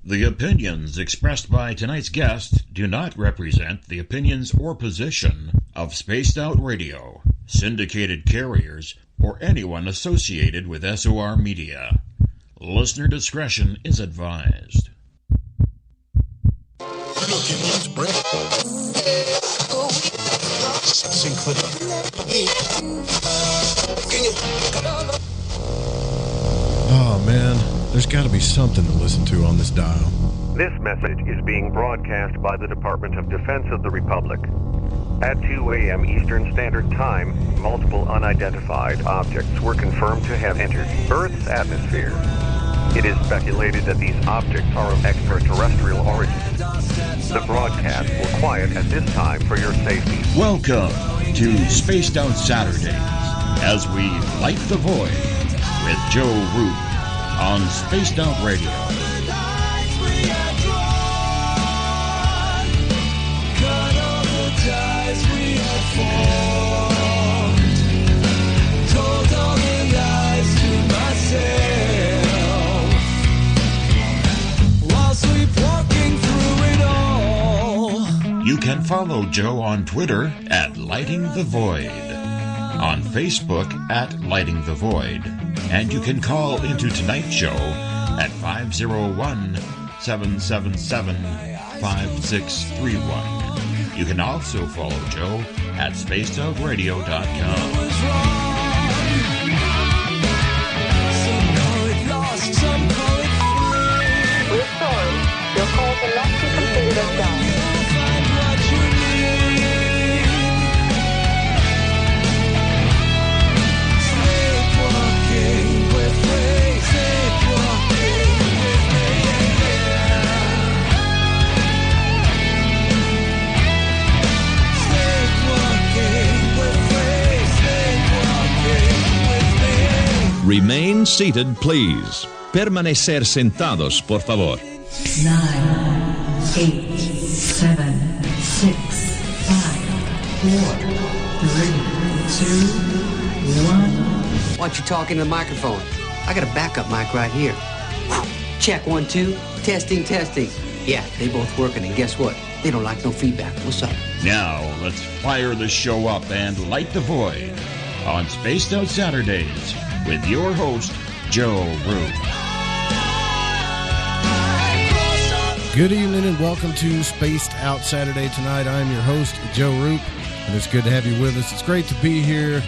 The opinions expressed by tonight's guest do not represent the opinions or position of Spaced Out Radio, syndicated carriers, or anyone associated with SOR Media. Listener discretion is advised. Oh man, there's got to be something to listen to on this dial. This message is being broadcast by the Department of Defense of the Republic. At 2 a.m. Eastern Standard Time, multiple unidentified objects were confirmed to have entered Earth's atmosphere. It is speculated that these objects are of extraterrestrial origin. The broadcast will quiet at this time for your safety. Welcome to Spaced Out Saturdays, as we light the void with Joe Root on Spaced Out Radio. You can follow Joe on Twitter at Lighting the Void, on Facebook at Lighting the Void, and you can call into tonight's show at 501-777-5631. You can also follow Joe at spacedoutradio.com. We're sorry. Your call cannot be completed as done. Remain seated, please. Permanecer sentados, por favor. 9, 8, 7, 6, 5, 4, 3, 2, 1. Why don't you talk into the microphone? I got a backup mic right here. Check 1, 2. Testing, testing. Yeah, they both working, and guess what? They don't like no feedback. What's up? Now, let's fire the show up and light the void on Spaced Out Saturdays with your host, Joe Root. Good evening and welcome to Spaced Out Saturday tonight. I'm your host, Joe Root, and it's good to have you with us. It's great to be here.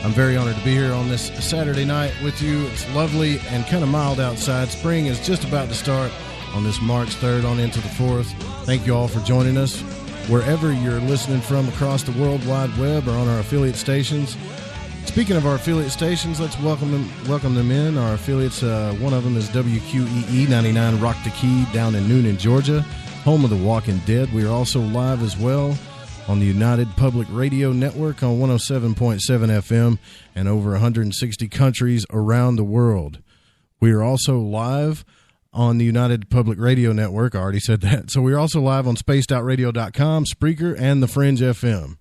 I'm very honored to be here on this Saturday night with you. It's lovely and kind of mild outside. Spring is just about to start on this March 3rd on into the 4th. Thank you all for joining us. Wherever you're listening from across the World Wide Web or on our affiliate stations. Speaking of our affiliate stations, let's welcome them in. Our affiliates, one of them is WQEE 99 Rock the Key down in Noonan, Georgia, home of the Walking Dead. We are also live as well on the United Public Radio Network on 107.7 FM and over 160 countries around the world. We are also live on the United Public Radio Network. I already said that. So we're also live on spacedoutradio.com, Spreaker, and the Fringe FM.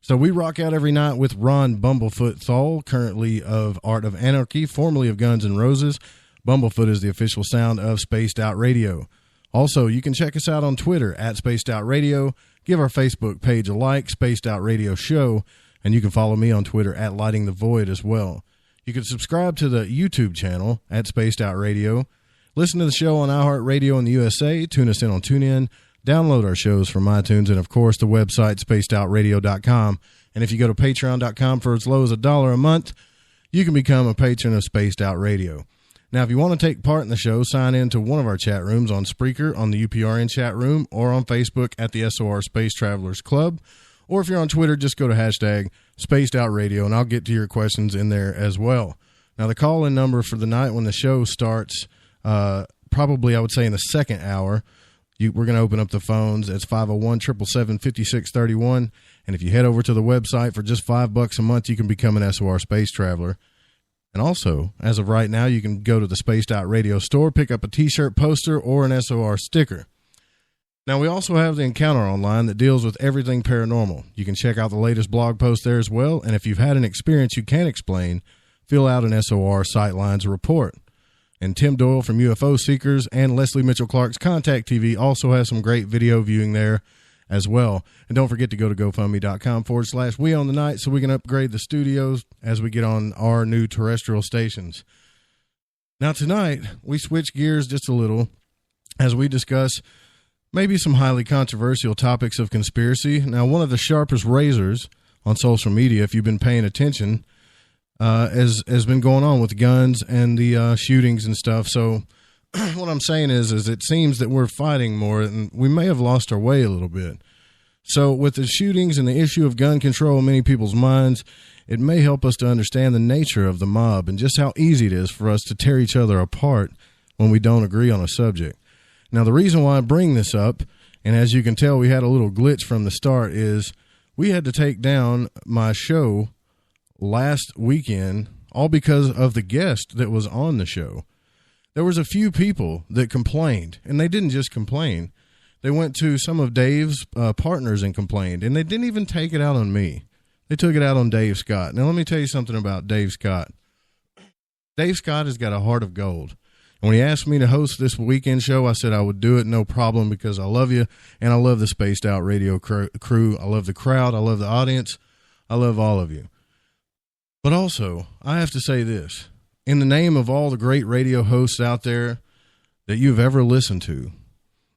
So we rock out every night with Ron Bumblefoot Thal, currently of Art of Anarchy, formerly of Guns N' Roses. Bumblefoot is the official sound of Spaced Out Radio. Also, you can check us out on Twitter at Spaced Out Radio. Give our Facebook page a like, Spaced Out Radio Show, and you can follow me on Twitter at Lighting the Void as well. You can subscribe to the YouTube channel at Spaced Out Radio. Listen to the show on iHeartRadio in the USA. Tune us in on TuneIn. Download our shows from iTunes and, of course, the website, spacedoutradio.com. And if you go to patreon.com for as low as $1 a month, you can become a patron of Spaced Out Radio. Now, if you want to take part in the show, sign in to one of our chat rooms on Spreaker, on the UPRN chat room, or on Facebook at the SOR Space Travelers Club. Or if you're on Twitter, just go to hashtag Spaced Out Radio, and I'll get to your questions in there as well. Now, the call-in number for the night when the show starts, probably, I would say, in the second hour, we're going to open up the phones. It's 501-777-5631. And if you head over to the website for just $5 a month, you can become an SOR Space Traveler. And also, as of right now, you can go to the Spaced Out Radio store, pick up a T-shirt, poster, or an SOR sticker. Now, we also have the Encounter online that deals with everything paranormal. You can check out the latest blog post there as well. And if you've had an experience you can't explain, fill out an SOR Sightlines report. And Tim Doyle from UFO Seekers and Leslie Mitchell Clark's Contact TV also has some great video viewing there as well. And don't forget to go to GoFundMe.com/We on the Night so we can upgrade the studios as we get on our new terrestrial stations. Now tonight, we switch gears just a little as we discuss maybe some highly controversial topics of conspiracy. Now, one of the sharpest razors on social media, if you've been paying attention, has been going on with guns and the shootings and stuff. So what I'm saying is it seems that we're fighting more and we may have lost our way a little bit. So with the shootings and the issue of gun control in many people's minds, it may help us to understand the nature of the mob and just how easy it is for us to tear each other apart when we don't agree on a subject. Now, the reason why I bring this up, and as you can tell, we had a little glitch from the start, is we had to take down my show last weekend, all because of the guest that was on the show. There was a few people that complained, and they didn't just complain. They went to some of Dave's partners and complained, and they didn't even take it out on me. They took it out on Dave Scott. Now, let me tell you something about Dave Scott. Dave Scott has got a heart of gold. And when he asked me to host this weekend show, I said I would do it, no problem, because I love you, and I love the Spaced Out Radio crew. I love the crowd. I love the audience. I love all of you. But also, I have to say this. In the name of all the great radio hosts out there that you've ever listened to,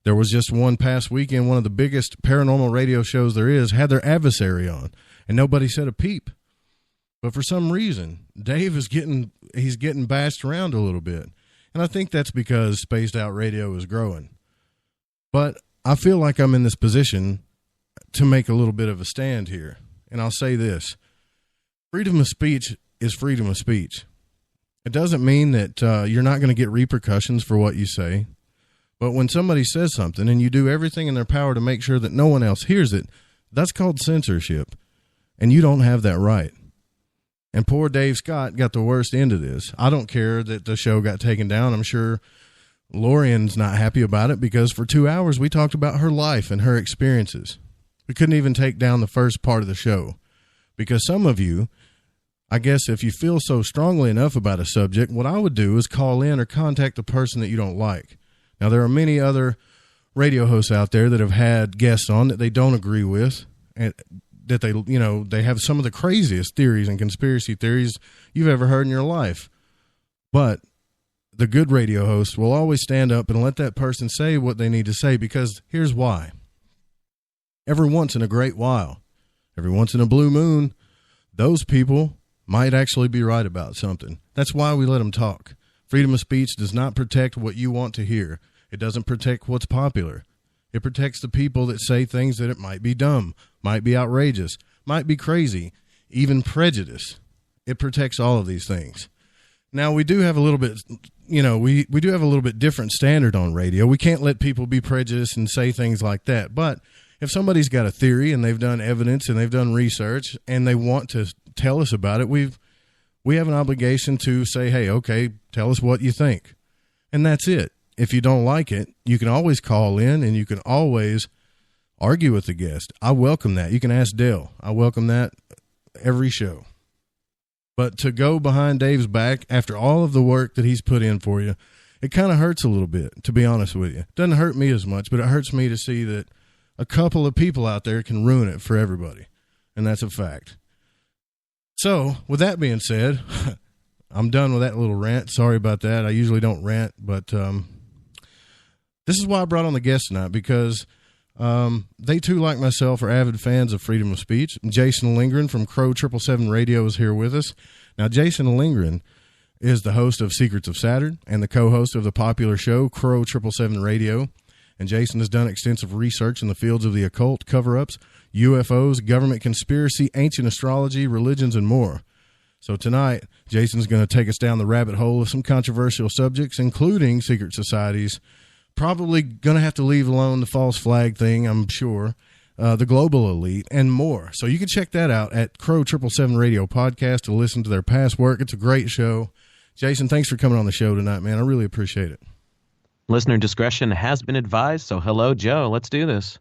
there was just one past weekend, one of the biggest paranormal radio shows there is, had their adversary on, and nobody said a peep. But for some reason, Dave is getting bashed around a little bit. And I think that's because Spaced Out Radio is growing. But I feel like I'm in this position to make a little bit of a stand here. And I'll say this. Freedom of speech is freedom of speech. It doesn't mean that you're not going to get repercussions for what you say. But when somebody says something and you do everything in their power to make sure that no one else hears it, that's called censorship. And you don't have that right. And poor Dave Scott got the worst end of this. I don't care that the show got taken down. I'm sure Lorian's not happy about it because for 2 hours we talked about her life and her experiences. We couldn't even take down the first part of the show because some of you, I guess if you feel so strongly enough about a subject, what I would do is call in or contact the person that you don't like. Now, there are many other radio hosts out there that have had guests on that they don't agree with, and that they have some of the craziest theories and conspiracy theories you've ever heard in your life. But the good radio host will always stand up and let that person say what they need to say, because here's why. Every once in a great while, every once in a blue moon, those people might actually be right about something. That's why we let them talk. Freedom of speech does not protect what you want to hear. It doesn't protect what's popular. It protects the people that say things that it might be dumb, might be outrageous, might be crazy, even prejudice. It protects all of these things. Now, we do have a little bit, we do have a little bit different standard on radio. We can't let people be prejudiced and say things like that. But if somebody's got a theory and they've done evidence and they've done research and they want to tell us about it, we have an obligation to say, hey, okay, tell us what you think. And that's it. If you don't like it, you can always call in and you can always argue with the guest. I welcome that. You can ask Dale. I welcome that every show. But to go behind Dave's back after all of the work that he's put in for you, it kind of hurts a little bit, to be honest with you. It doesn't hurt me as much, but it hurts me to see that a couple of people out there can ruin it for everybody. And that's a fact. So, with that being said, I'm done with that little rant. Sorry about that. I usually don't rant, but this is why I brought on the guest tonight, because they too, like myself, are avid fans of freedom of speech. Jason Lindgren from Crrow777 Radio is here with us. Now, Jason Lindgren is the host of Secrets of Saturn and the co-host of the popular show Crrow777 Radio. And Jason has done extensive research in the fields of the occult, cover-ups, UFOs, government conspiracy, ancient astrology, religions, and more. So tonight, Jason's going to take us down the rabbit hole of some controversial subjects, including secret societies. Probably going to have to leave alone the false flag thing, I'm sure, the global elite, and more. So you can check that out at Crrow777 Radio Podcast to listen to their past work. It's a great show. Jason, thanks for coming on the show tonight, man. I really appreciate it. Listener discretion has been advised, so hello, Joe. Let's do this.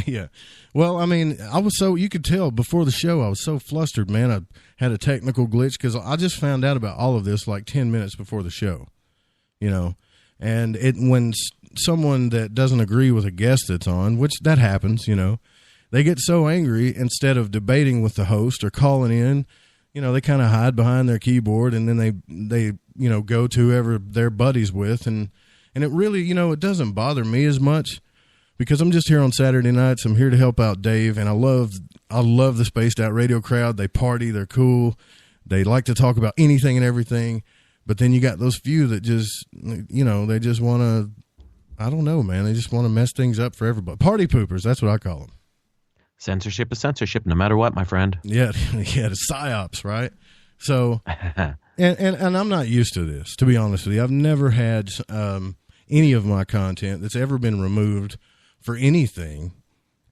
Yeah. Well, I mean, you could tell before the show, I was so flustered, man. I had a technical glitch because I just found out about all of this like 10 minutes before the show. And when someone that doesn't agree with a guest that's on, which that happens, they get so angry, instead of debating with the host or calling in, they kind of hide behind their keyboard, and then they go to whoever they're buddies with. And it really, it doesn't bother me as much, because I'm just here on Saturday nights. I'm here to help out Dave, and I love the Spaced Out Radio crowd. They party, they're cool. They like to talk about anything and everything. But then you got those few that just, they just want to, I don't know, man. They just want to mess things up for everybody. Party poopers, that's what I call them. Censorship is censorship, no matter what, my friend. Yeah, the psyops, right? So, and I'm not used to this, to be honest with you. I've never had any of my content that's ever been removed for anything.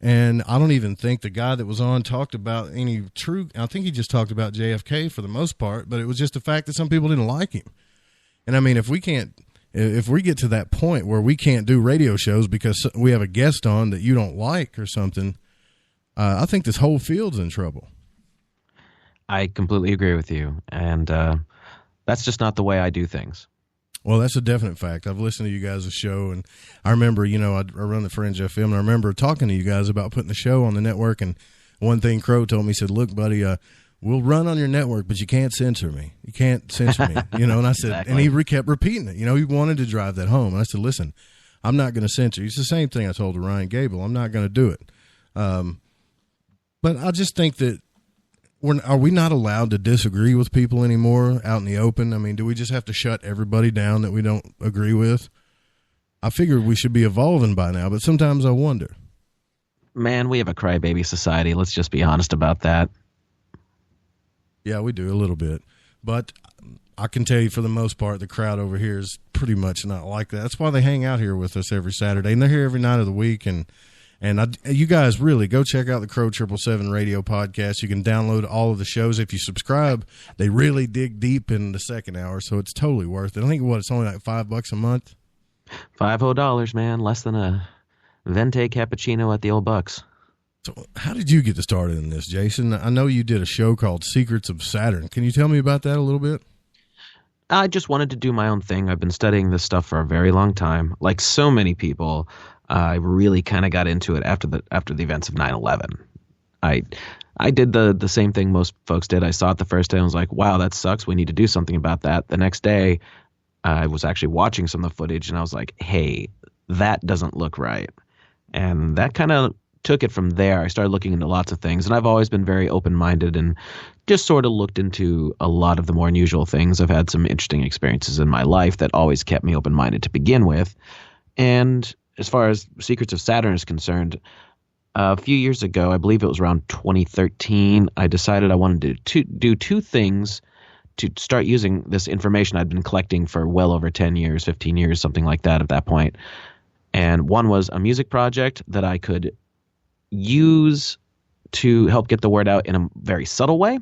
And I don't even think the guy that was on talked about any true. I think he just talked about JFK for the most part, but it was just the fact that some people didn't like him. And I mean, if we get to that point where we can't do radio shows because we have a guest on that you don't like or something, I think this whole field's in trouble. I completely agree with you. And that's just not the way I do things. Well, that's a definite fact. I've listened to you guys' show, and I remember, I run the Fringe FM, and I remember talking to you guys about putting the show on the network, and one thing Crrow told me, he said, look, buddy, we'll run on your network, but you can't censor me. You can't censor me, and I said, exactly. And he kept repeating it. He wanted to drive that home, and I said, listen, I'm not going to censor you. It's the same thing I told to Ryan Gable. I'm not going to do it. But I just think that, are we not allowed to disagree with people anymore out in the open? I mean, do we just have to shut everybody down that we don't agree with? I figured we should be evolving by now, but sometimes I wonder. Man, we have a crybaby society. Let's just be honest about that. Yeah, we do a little bit. But I can tell you for the most part, the crowd over here is pretty much not like that. That's why they hang out here with us every Saturday, and they're here every night of the week. And you guys really go check out the Crrow777 radio podcast. You can download all of the shows. If you subscribe, they really dig deep in the second hour, so it's totally worth it. I think it's only like $5 a month. $50, man. Less than a venti cappuccino at the old Bucks. So how did you get started in this, Jason? I know you did a show called Secrets of Saturn. Can you tell me about that a little bit? I just wanted to do my own thing. I've been studying this stuff for a very long time. Like so many people, I really kind of got into it after the events of 9/11. I did the same thing most folks did. I saw it the first day and was like, wow, that sucks. We need to do something about that. The next day, I was actually watching some of the footage and I was like, hey, that doesn't look right. And that kind of took it from there. I started looking into lots of things, and I've always been very open-minded and just sort of looked into a lot of the more unusual things. I've had some interesting experiences in my life that always kept me open-minded to begin with. And as far as Secrets of Saturn is concerned, a few years ago, I believe it was around 2013, I decided I wanted to do two things to start using this information I'd been collecting for well over 10 years, 15 years, something like that at that point. And one was a music project that I could use to help get the word out in a very subtle way,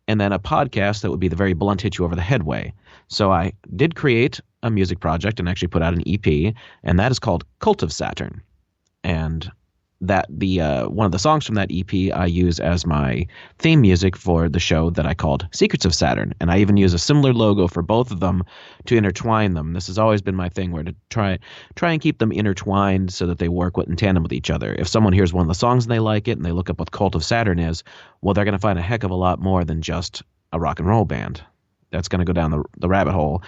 and then a podcast that would be the very blunt hit you over the head way. So I did create a music project and actually put out an EP, and that is called Cult of Saturn. And that one of the songs from that EP I use as my theme music for the show that I called Secrets of Saturn. And I even use a similar logo for both of them to intertwine them. This has always been my thing, where to try and keep them intertwined so that they work in tandem with each other. If someone hears one of the songs and they like it and they look up what Cult of Saturn is, well, they're going to find a heck of a lot more than just a rock and roll band. That's going to go down the rabbit hole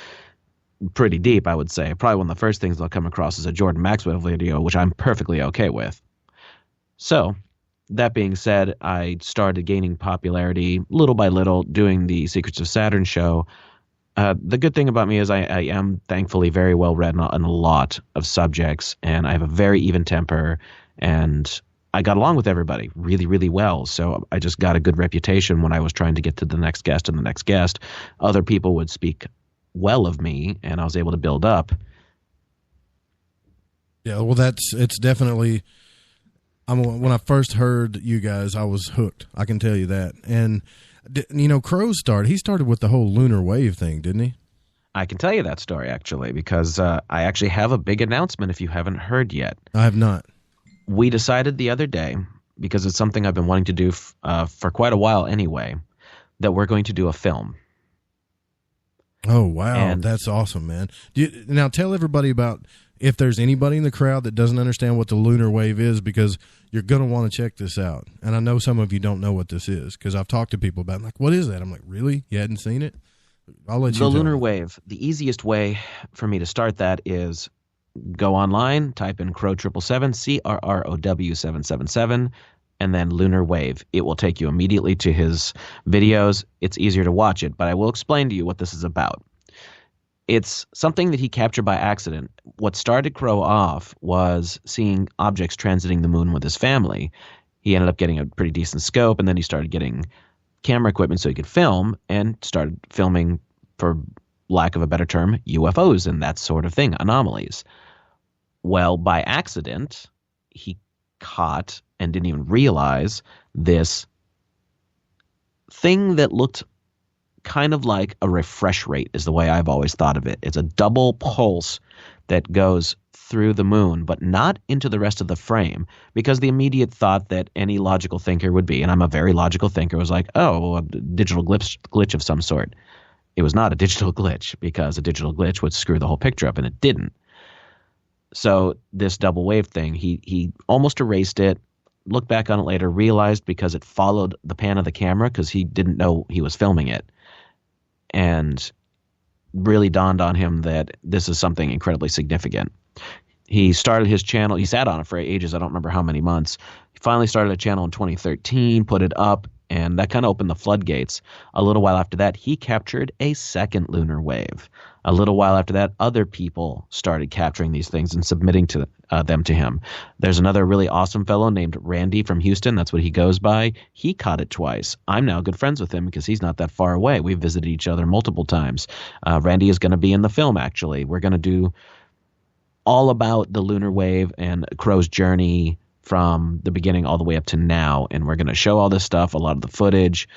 pretty deep, I would say. Probably one of the first things they'll come across is a Jordan Maxwell video, which I'm perfectly okay with. So, that being said, I started gaining popularity little by little doing the Secrets of Saturn show. The good thing about me is I am thankfully very well read on a lot of subjects, and I have a very even temper, and I got along with everybody really, really well. So I just got a good reputation when I was trying to get to the next guest and the next guest. Other people would speak well of me, and I was able to build up. Yeah, well, it's definitely... when I first heard you guys, I was hooked. I can tell you that. And, Crrow started with the whole lunar wave thing, didn't he? I can tell you that story, actually, because I actually have a big announcement if you haven't heard yet. I have not. We decided the other day, because it's something I've been wanting to do for quite a while anyway, that we're going to do a film. Oh, wow. And that's awesome, man. Now tell everybody about, if there's anybody in the crowd that doesn't understand what the lunar wave is, because you're going to want to check this out. And I know some of you don't know what this is, because I've talked to people about it, like, what is that? I'm like, really? You hadn't seen it? I'll let you the tell lunar me. wave, the easiest way for me to start that is go online, type in Crrow777, Crrow777, and then lunar wave. It will take you immediately to his videos. It's easier to watch it, but I will explain to you what this is about. It's something that he captured by accident. What started Crrow off was seeing objects transiting the moon with his family. He ended up getting a pretty decent scope, and then he started getting camera equipment so he could film, and started filming, for lack of a better term, UFOs and that sort of thing, anomalies. Well, by accident, he caught and didn't even realize this thing that looked kind of like a refresh rate, is the way I've always thought of it. It's a double pulse that goes through the moon, but not into the rest of the frame, because the immediate thought that any logical thinker would be, and I'm a very logical thinker, was like, oh, a digital glitch of some sort. It was not a digital glitch, because a digital glitch would screw the whole picture up, and it didn't. So this double wave thing, he almost erased it, looked back on it later, realized because it followed the pan of the camera, because he didn't know he was filming it, and really dawned on him that this is something incredibly significant. He started his channel. He sat on it for ages. I don't remember how many months. He finally started a channel in 2013, put it up, and that kind of opened the floodgates. A little while after that, he captured a second lunar wave. A little while after that, other people started capturing these things and submitting to them to him. There's another really awesome fellow named Randy from Houston. That's what he goes by. He caught it twice. I'm now good friends with him because he's not that far away. We've visited each other multiple times. Randy is going to be in the film, actually. We're going to do all about the lunar wave and Crrow's journey from the beginning all the way up to now. And we're going to show all this stuff, a lot of the footage,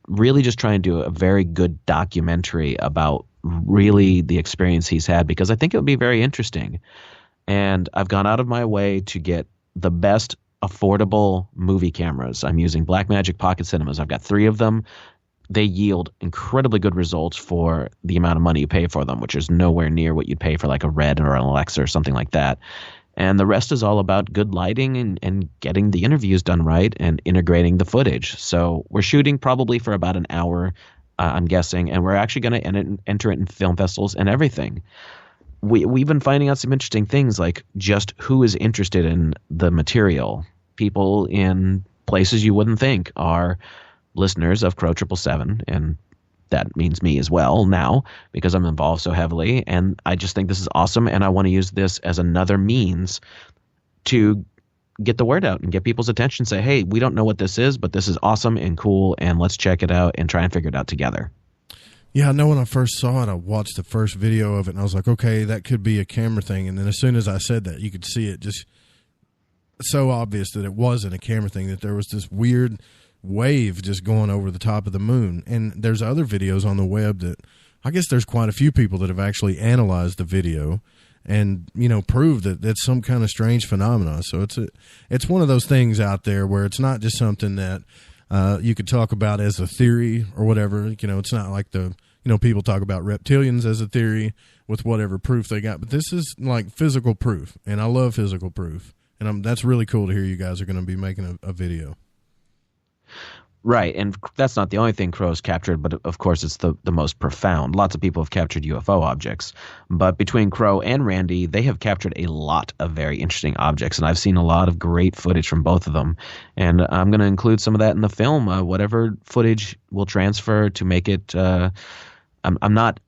really just try and do a very good documentary about really the experience he's had, because I think it would be very interesting. And I've gone out of my way to get the best affordable movie cameras. I'm using Blackmagic Pocket Cinemas. I've got 3 of them. They yield incredibly good results for the amount of money you pay for them, which is nowhere near what you'd pay for like a Red or an Alexa or something like that. And the rest is all about good lighting and getting the interviews done right and integrating the footage. So we're shooting probably for about an hour, I'm guessing, and we're actually going to enter it in film festivals and everything. We've been finding out some interesting things, like just who is interested in the material. People in places you wouldn't think are listeners of Crrow777, and that means me as well now, because I'm involved so heavily. And I just think this is awesome, and I want to use this as another means to get the word out and get people's attention. Say, hey, we don't know what this is, but this is awesome and cool, and let's check it out and try and figure it out together. Yeah, I know when I first saw it, I watched the first video of it, and I was like, okay, that could be a camera thing. And then as soon as I said that, you could see it just so obvious that it wasn't a camera thing, that there was this weird wave just going over the top of the moon. And there's other videos on the web that I guess there's quite a few people that have actually analyzed the video and, you know, proved that that's some kind of strange phenomenon. So it's one of those things out there where it's not just something that you could talk about as a theory or whatever. You know, it's not like people talk about reptilians as a theory with whatever proof they got, but this is like physical proof, and I love physical proof. And that's really cool to hear you guys are going to be making a video. Right, and that's not the only thing Crrow's captured, but of course it's the most profound. Lots of people have captured UFO objects, but between Crrow and Randy, they have captured a lot of very interesting objects, and I've seen a lot of great footage from both of them, and I'm going to include some of that in the film. Whatever footage will transfer to make it I'm not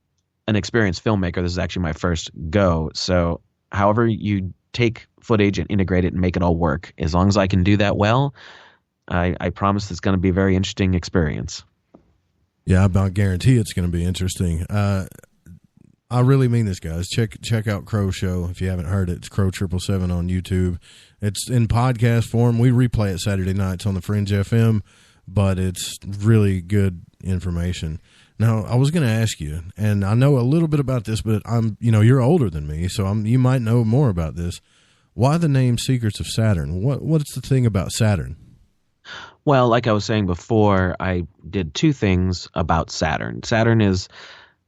an experienced filmmaker. This is actually my first go, so however you take footage and integrate it and make it all work, as long as I can do that well, I promise it's going to be a very interesting experience. Yeah, I about guarantee it's going to be interesting. I really mean this, guys. Check out Crrow Show if you haven't heard it. It's Crrow777 on YouTube. It's in podcast form. We replay it Saturday nights on the Fringe FM, but it's really good information. Now, I was going to ask you, and I know a little bit about this, but you're older than me, so you might know more about this. Why the name Secrets of Saturn? What's the thing about Saturn? Well, like I was saying before, I did 2 things about Saturn. Saturn is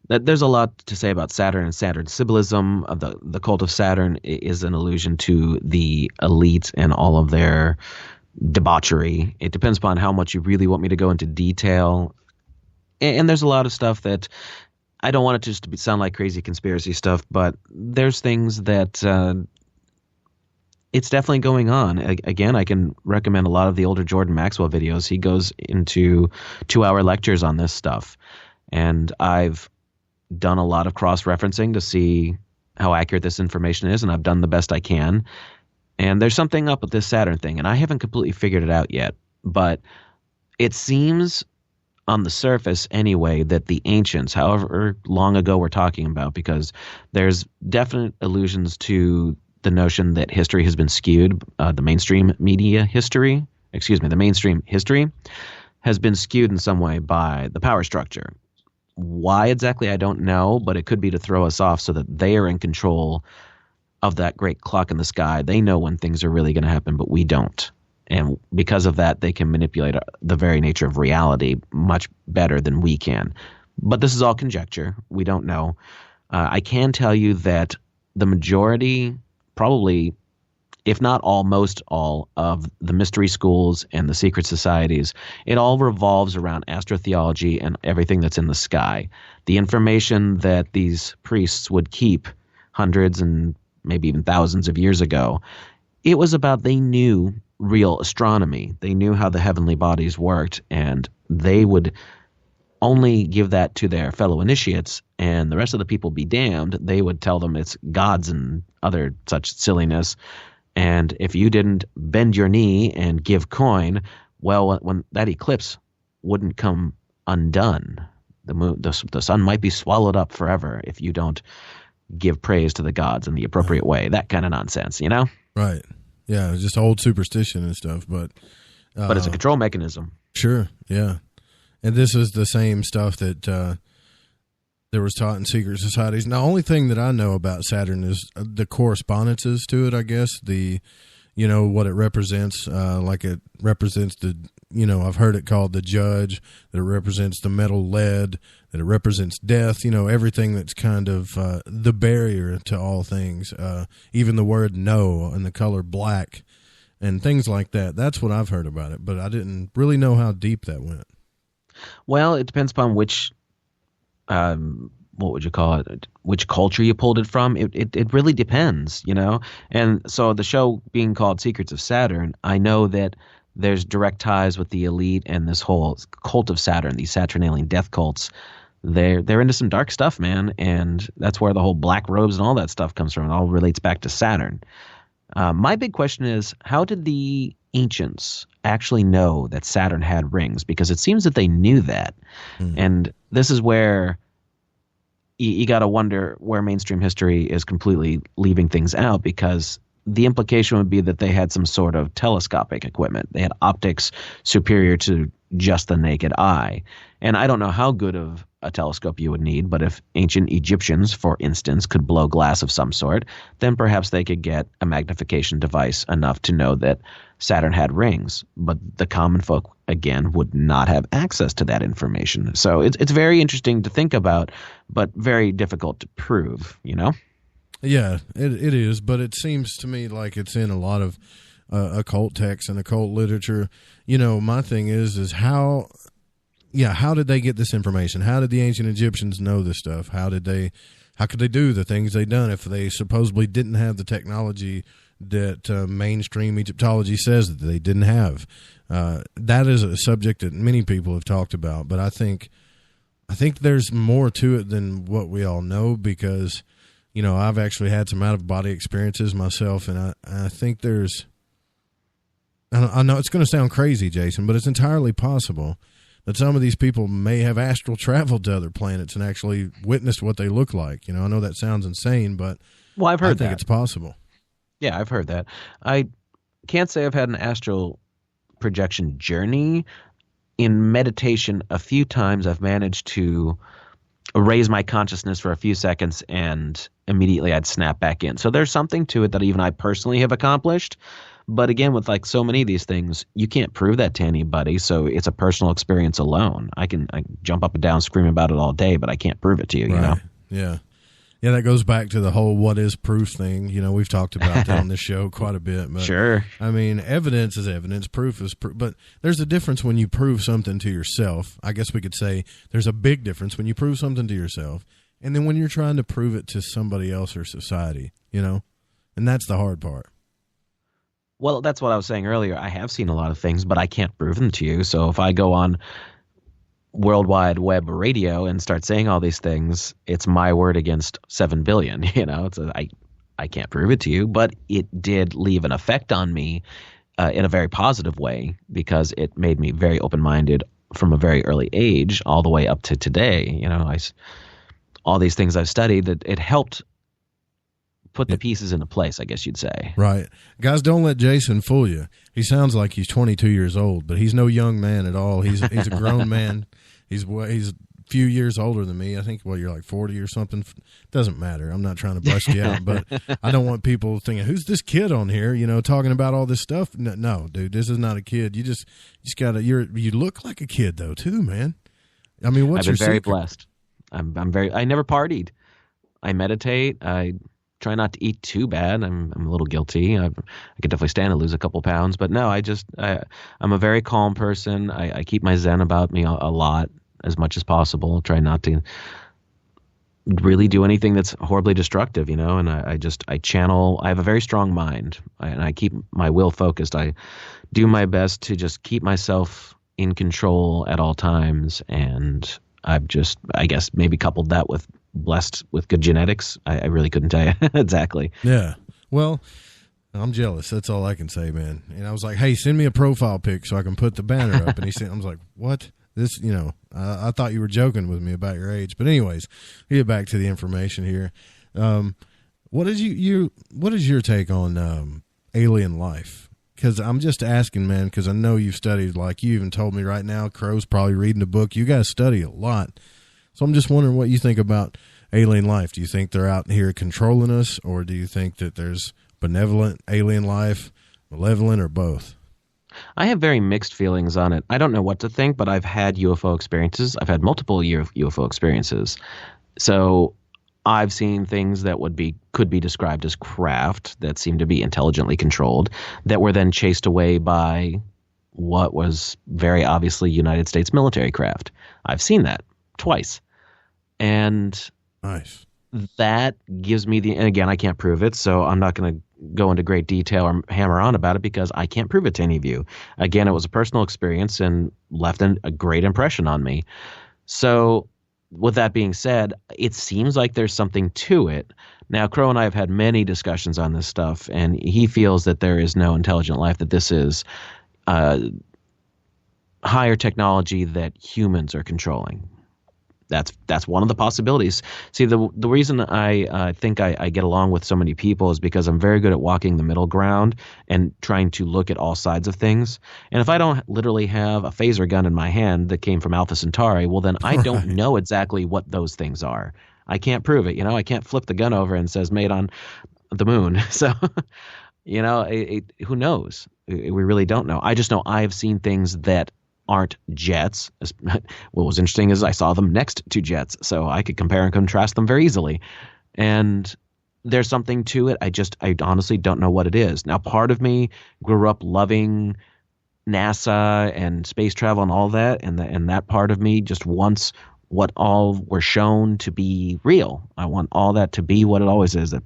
There's a lot to say about Saturn and Saturn symbolism. The cult of Saturn is an allusion to the elite and all of their debauchery. It depends upon how much you really want me to go into detail. And there's a lot of stuff that I don't want it just to sound like crazy conspiracy stuff, but there's things that it's definitely going on. Again, I can recommend a lot of the older Jordan Maxwell videos. He goes into 2-hour lectures on this stuff. And I've done a lot of cross-referencing to see how accurate this information is, and I've done the best I can. And there's something up with this Saturn thing, and I haven't completely figured it out yet. But it seems on the surface anyway that the ancients, however long ago we're talking about, because there's definite allusions to the notion that history has been skewed, the mainstream history has been skewed in some way by the power structure. Why exactly, I don't know, but it could be to throw us off so that they are in control of that great clock in the sky. They know when things are really going to happen, but we don't. And because of that, they can manipulate the very nature of reality much better than we can. But this is all conjecture. We don't know. I can tell you that the majority, probably, if not all, most all of the mystery schools and the secret societies, it all revolves around astrotheology and everything that's in the sky. The information that these priests would keep hundreds and maybe even thousands of years ago, it was about they knew real astronomy. They knew how the heavenly bodies worked, and they would only give that to their fellow initiates, and the rest of the people be damned. They would tell them it's gods and other such silliness. And if you didn't bend your knee and give coin, well, when that eclipse wouldn't come undone. The sun might be swallowed up forever if you don't give praise to the gods in the appropriate way. That kind of nonsense, you know? Right. Yeah, just old superstition and stuff, but it's a control mechanism. Sure, yeah. And this is the same stuff that there was taught in secret societies. Now, the only thing that I know about Saturn is the correspondences to it, I guess. What it represents, like it represents I've heard it called the judge, that it represents the metal lead, that it represents death, everything that's kind of the barrier to all things, even the word no and the color black and things like that. That's what I've heard about it, but I didn't really know how deep that went. Well, it depends upon which, what would you call it, which culture you pulled it from. It really depends, And so the show being called Secrets of Saturn, I know that there's direct ties with the elite and this whole cult of Saturn, these Saturnalian death cults. They're into some dark stuff, man, and that's where the whole black robes and all that stuff comes from. It all relates back to Saturn. My big question is, how did the ancients actually know that Saturn had rings? Because it seems that they knew that. And this is where you got to wonder where mainstream history is completely leaving things out, because the implication would be that they had some sort of telescopic equipment. They had optics superior to just the naked eye. And I don't know how good of a telescope you would need, but if ancient Egyptians, for instance, could blow glass of some sort, then perhaps they could get a magnification device enough to know that Saturn had rings. But the common folk, again, would not have access to that information. So it's very interesting to think about, but very difficult to prove, Yeah, it is, but it seems to me like it's in a lot of occult texts and occult literature. My thing is how did they get this information? How did the ancient Egyptians know this stuff? How could they do the things they done if they supposedly didn't have the technology that mainstream Egyptology says that they didn't have? That is a subject that many people have talked about, but I think there's more to it than what we all know, because I've actually had some out-of-body experiences myself, and I think I know it's going to sound crazy, Jason, but it's entirely possible that some of these people may have astral traveled to other planets and actually witnessed what they look like. I know that sounds insane, but I've heard I think it's possible. Yeah, I've heard that. I can't say I've had an astral projection journey. In meditation, a few times I've managed to raise my consciousness for a few seconds and immediately I'd snap back in. So there's something to it that even I personally have accomplished. But again, with like so many of these things, you can't prove that to anybody. So it's a personal experience alone. I jump up and down, scream about it all day, but I can't prove it to you, you know? Yeah. Yeah, that goes back to the whole what is proof thing. You know, we've talked about that on this show quite a bit. But, sure. I mean, evidence is evidence. Proof is proof. But there's a difference when you prove something to yourself. I guess we could say there's a big difference when you prove something to yourself and then when you're trying to prove it to somebody else or society, you know? And that's the hard part. Well, that's what I was saying earlier. I have seen a lot of things, but I can't prove them to you. So if I go on World Wide Web radio and start saying all these things, it's my word against 7 billion. You know, I can't prove it to you, but it did leave an effect on me in a very positive way because it made me very open-minded from a very early age all the way up to today. You know, all these things I've studied, that it helped put the pieces into place, I guess you'd say. Right. Guys, don't let Jason fool you. He sounds like he's 22 years old, but he's no young man at all. He's a grown man. He's a few years older than me. I think, you're like 40 or something. Doesn't matter. I'm not trying to bust you out, but I don't want people thinking, who's this kid on here, you know, talking about all this stuff? No, dude, this is not a kid. You just gotta, you look like a kid though, too, man. I mean, what's your secret? I've been very blessed. I never partied. I meditate. I try not to eat too bad. I'm a little guilty. I could definitely stand to lose a couple pounds, but no, I'm a very calm person. I keep my zen about me a lot, as much as possible. Try not to really do anything that's horribly destructive, you know, and I channel. I have a very strong mind and I keep my will focused. I do my best to just keep myself in control at all times. And I guess maybe coupled that with blessed with good genetics. I really couldn't tell you exactly. Yeah. Well, I'm jealous. That's all I can say, man. And I was like, hey, send me a profile pic so I can put the banner up. And I was like, what? This, you know, I thought you were joking with me about your age. But anyways, we get back to the information here. What is your take on alien life? Because I'm just asking, man, because I know you've studied, like you even told me right now, Crrow's probably reading a book. You guys study a lot. So I'm just wondering what you think about alien life. Do you think they're out here controlling us, or do you think that there's benevolent alien life, malevolent, or both? I have very mixed feelings on it. I don't know what to think, but I've had UFO experiences. I've had multiple UFO experiences. So I've seen things that could be described as craft that seem to be intelligently controlled that were then chased away by what was very obviously United States military craft. I've seen that twice. And nice. That gives me and again, I can't prove it, so I'm not going to go into great detail or hammer on about it because I can't prove it to any of you. Again, it was a personal experience and left a great impression on me. So with that being said, it seems like there's something to it. Now, Crrow and I have had many discussions on this stuff, and he feels that there is no intelligent life, that this is higher technology that humans are controlling. That's one of the possibilities. See, the reason I think I get along with so many people is because I'm very good at walking the middle ground and trying to look at all sides of things. And if I don't literally have a phaser gun in my hand that came from Alpha Centauri, well, then I don't know exactly what those things are. I can't prove it. You know, I can't flip the gun over and it says made on the moon. So, you know, who knows? We really don't know. I just know I've seen things that aren't jets. What was interesting is I saw them next to jets, so I could compare and contrast them very easily. And there's something to it. I honestly don't know what it is. Now, part of me grew up loving NASA and space travel and all that, and that part of me just wants what all were shown to be real. I want all that to be what it always is, that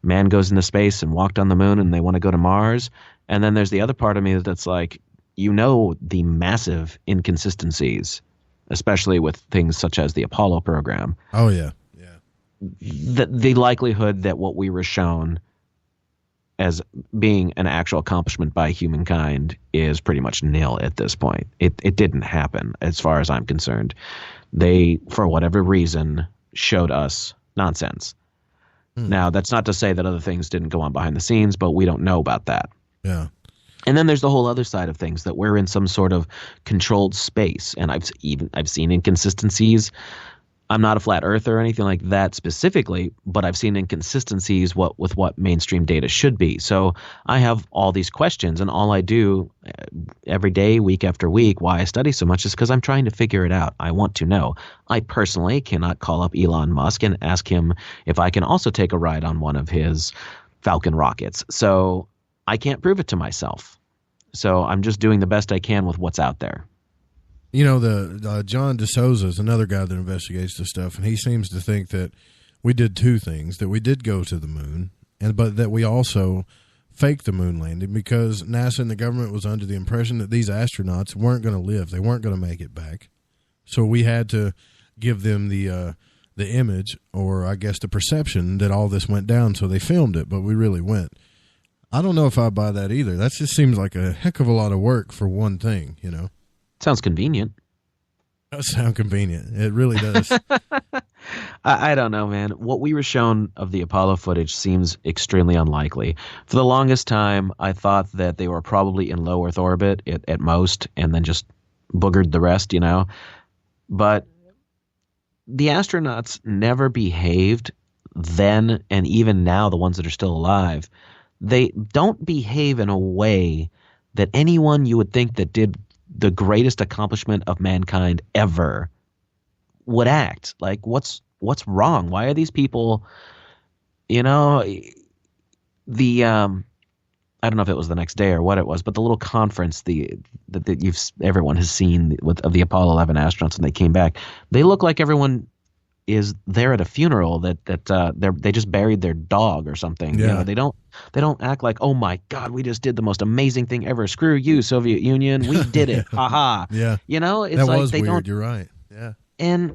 man goes into space and walked on the moon and they want to go to Mars. And then there's the other part of me that's like, you know, the massive inconsistencies, especially with things such as the Apollo program. Oh, yeah. Yeah. The likelihood that what we were shown as being an actual accomplishment by humankind is pretty much nil at this point. It didn't happen as far as I'm concerned. They, for whatever reason, showed us nonsense. Now, that's not to say that other things didn't go on behind the scenes, but we don't know about that. Yeah. And then there's the whole other side of things, that we're in some sort of controlled space. And I've seen inconsistencies I'm not a flat earther or anything like that specifically, but I've seen inconsistencies with what mainstream data should be. So I have all these questions, and all I do every day, week after week, why I study so much is because I'm trying to figure it out. I want to know. I personally cannot call up Elon Musk and ask him if I can also take a ride on one of his Falcon rockets. So I can't prove it to myself. So I'm just doing the best I can with what's out there. You know, the John DeSouza is another guy that investigates this stuff, and he seems to think that we did two things: that we did go to the moon, but that we also faked the moon landing because NASA and the government was under the impression that these astronauts weren't going to live; they weren't going to make it back. So we had to give them the image, or I guess the perception that all this went down. So they filmed it, but we really went. I don't know if I buy that either. That just seems like a heck of a lot of work for one thing, you know. Sounds convenient. It does sound convenient. It really does. I don't know, man. What we were shown of the Apollo footage seems extremely unlikely. For the longest time, I thought that they were probably in low Earth orbit at most, and then just boogered the rest, you know. But the astronauts never behaved then, and even now, the ones that are still alive, they don't behave in a way that anyone you would think that did the greatest accomplishment of mankind ever would act. Like, what's wrong? Why are these people, you know, I don't know if it was the next day or what it was, but the little conference that everyone has seen of the Apollo 11 astronauts when they came back, they look like everyone is there at a funeral that they just buried their dog or something. Yeah. You know, they don't act like, oh my God, we just did the most amazing thing ever. Screw you, Soviet Union. We did it. Ha ha. Yeah. You know, it's that like was they weird. don't. You're right. Yeah. And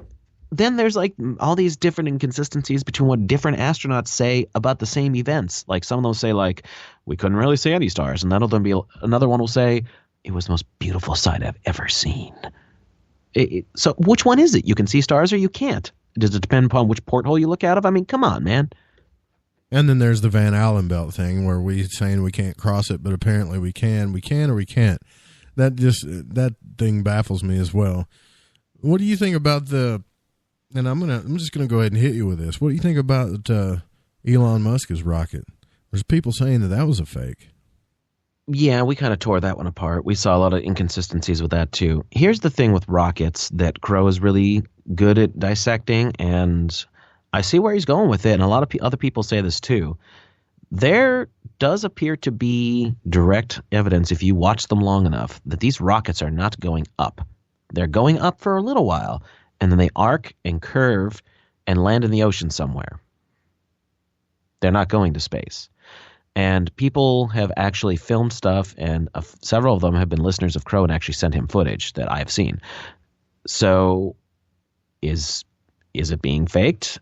then there's like all these different inconsistencies between what different astronauts say about the same events. Like some of them say like, we couldn't really see any stars. And another one will say, it was the most beautiful sight I've ever seen. So which one is it? You can see stars or you can't? Does it depend upon which porthole you look out of? I mean, come on, man. And then there's the Van Allen belt thing where we're saying we can't cross it, but apparently we can or we can't. That thing baffles me as well. What do you think about and I'm just gonna go ahead and hit you with this. What do you think about Elon Musk's rocket? There's people saying that was a fake. Yeah, we kind of tore that one apart. We saw a lot of inconsistencies with that too. Here's the thing with rockets that Crrow is really good at dissecting, and I see where he's going with it, and a lot of other people say this too. There does appear to be direct evidence, if you watch them long enough, that these rockets are not going up. They're going up for a little while, and then they arc and curve and land in the ocean somewhere. They're not going to space. And people have actually filmed stuff, and several of them have been listeners of Crrow and actually sent him footage that I have seen. So is it being faked?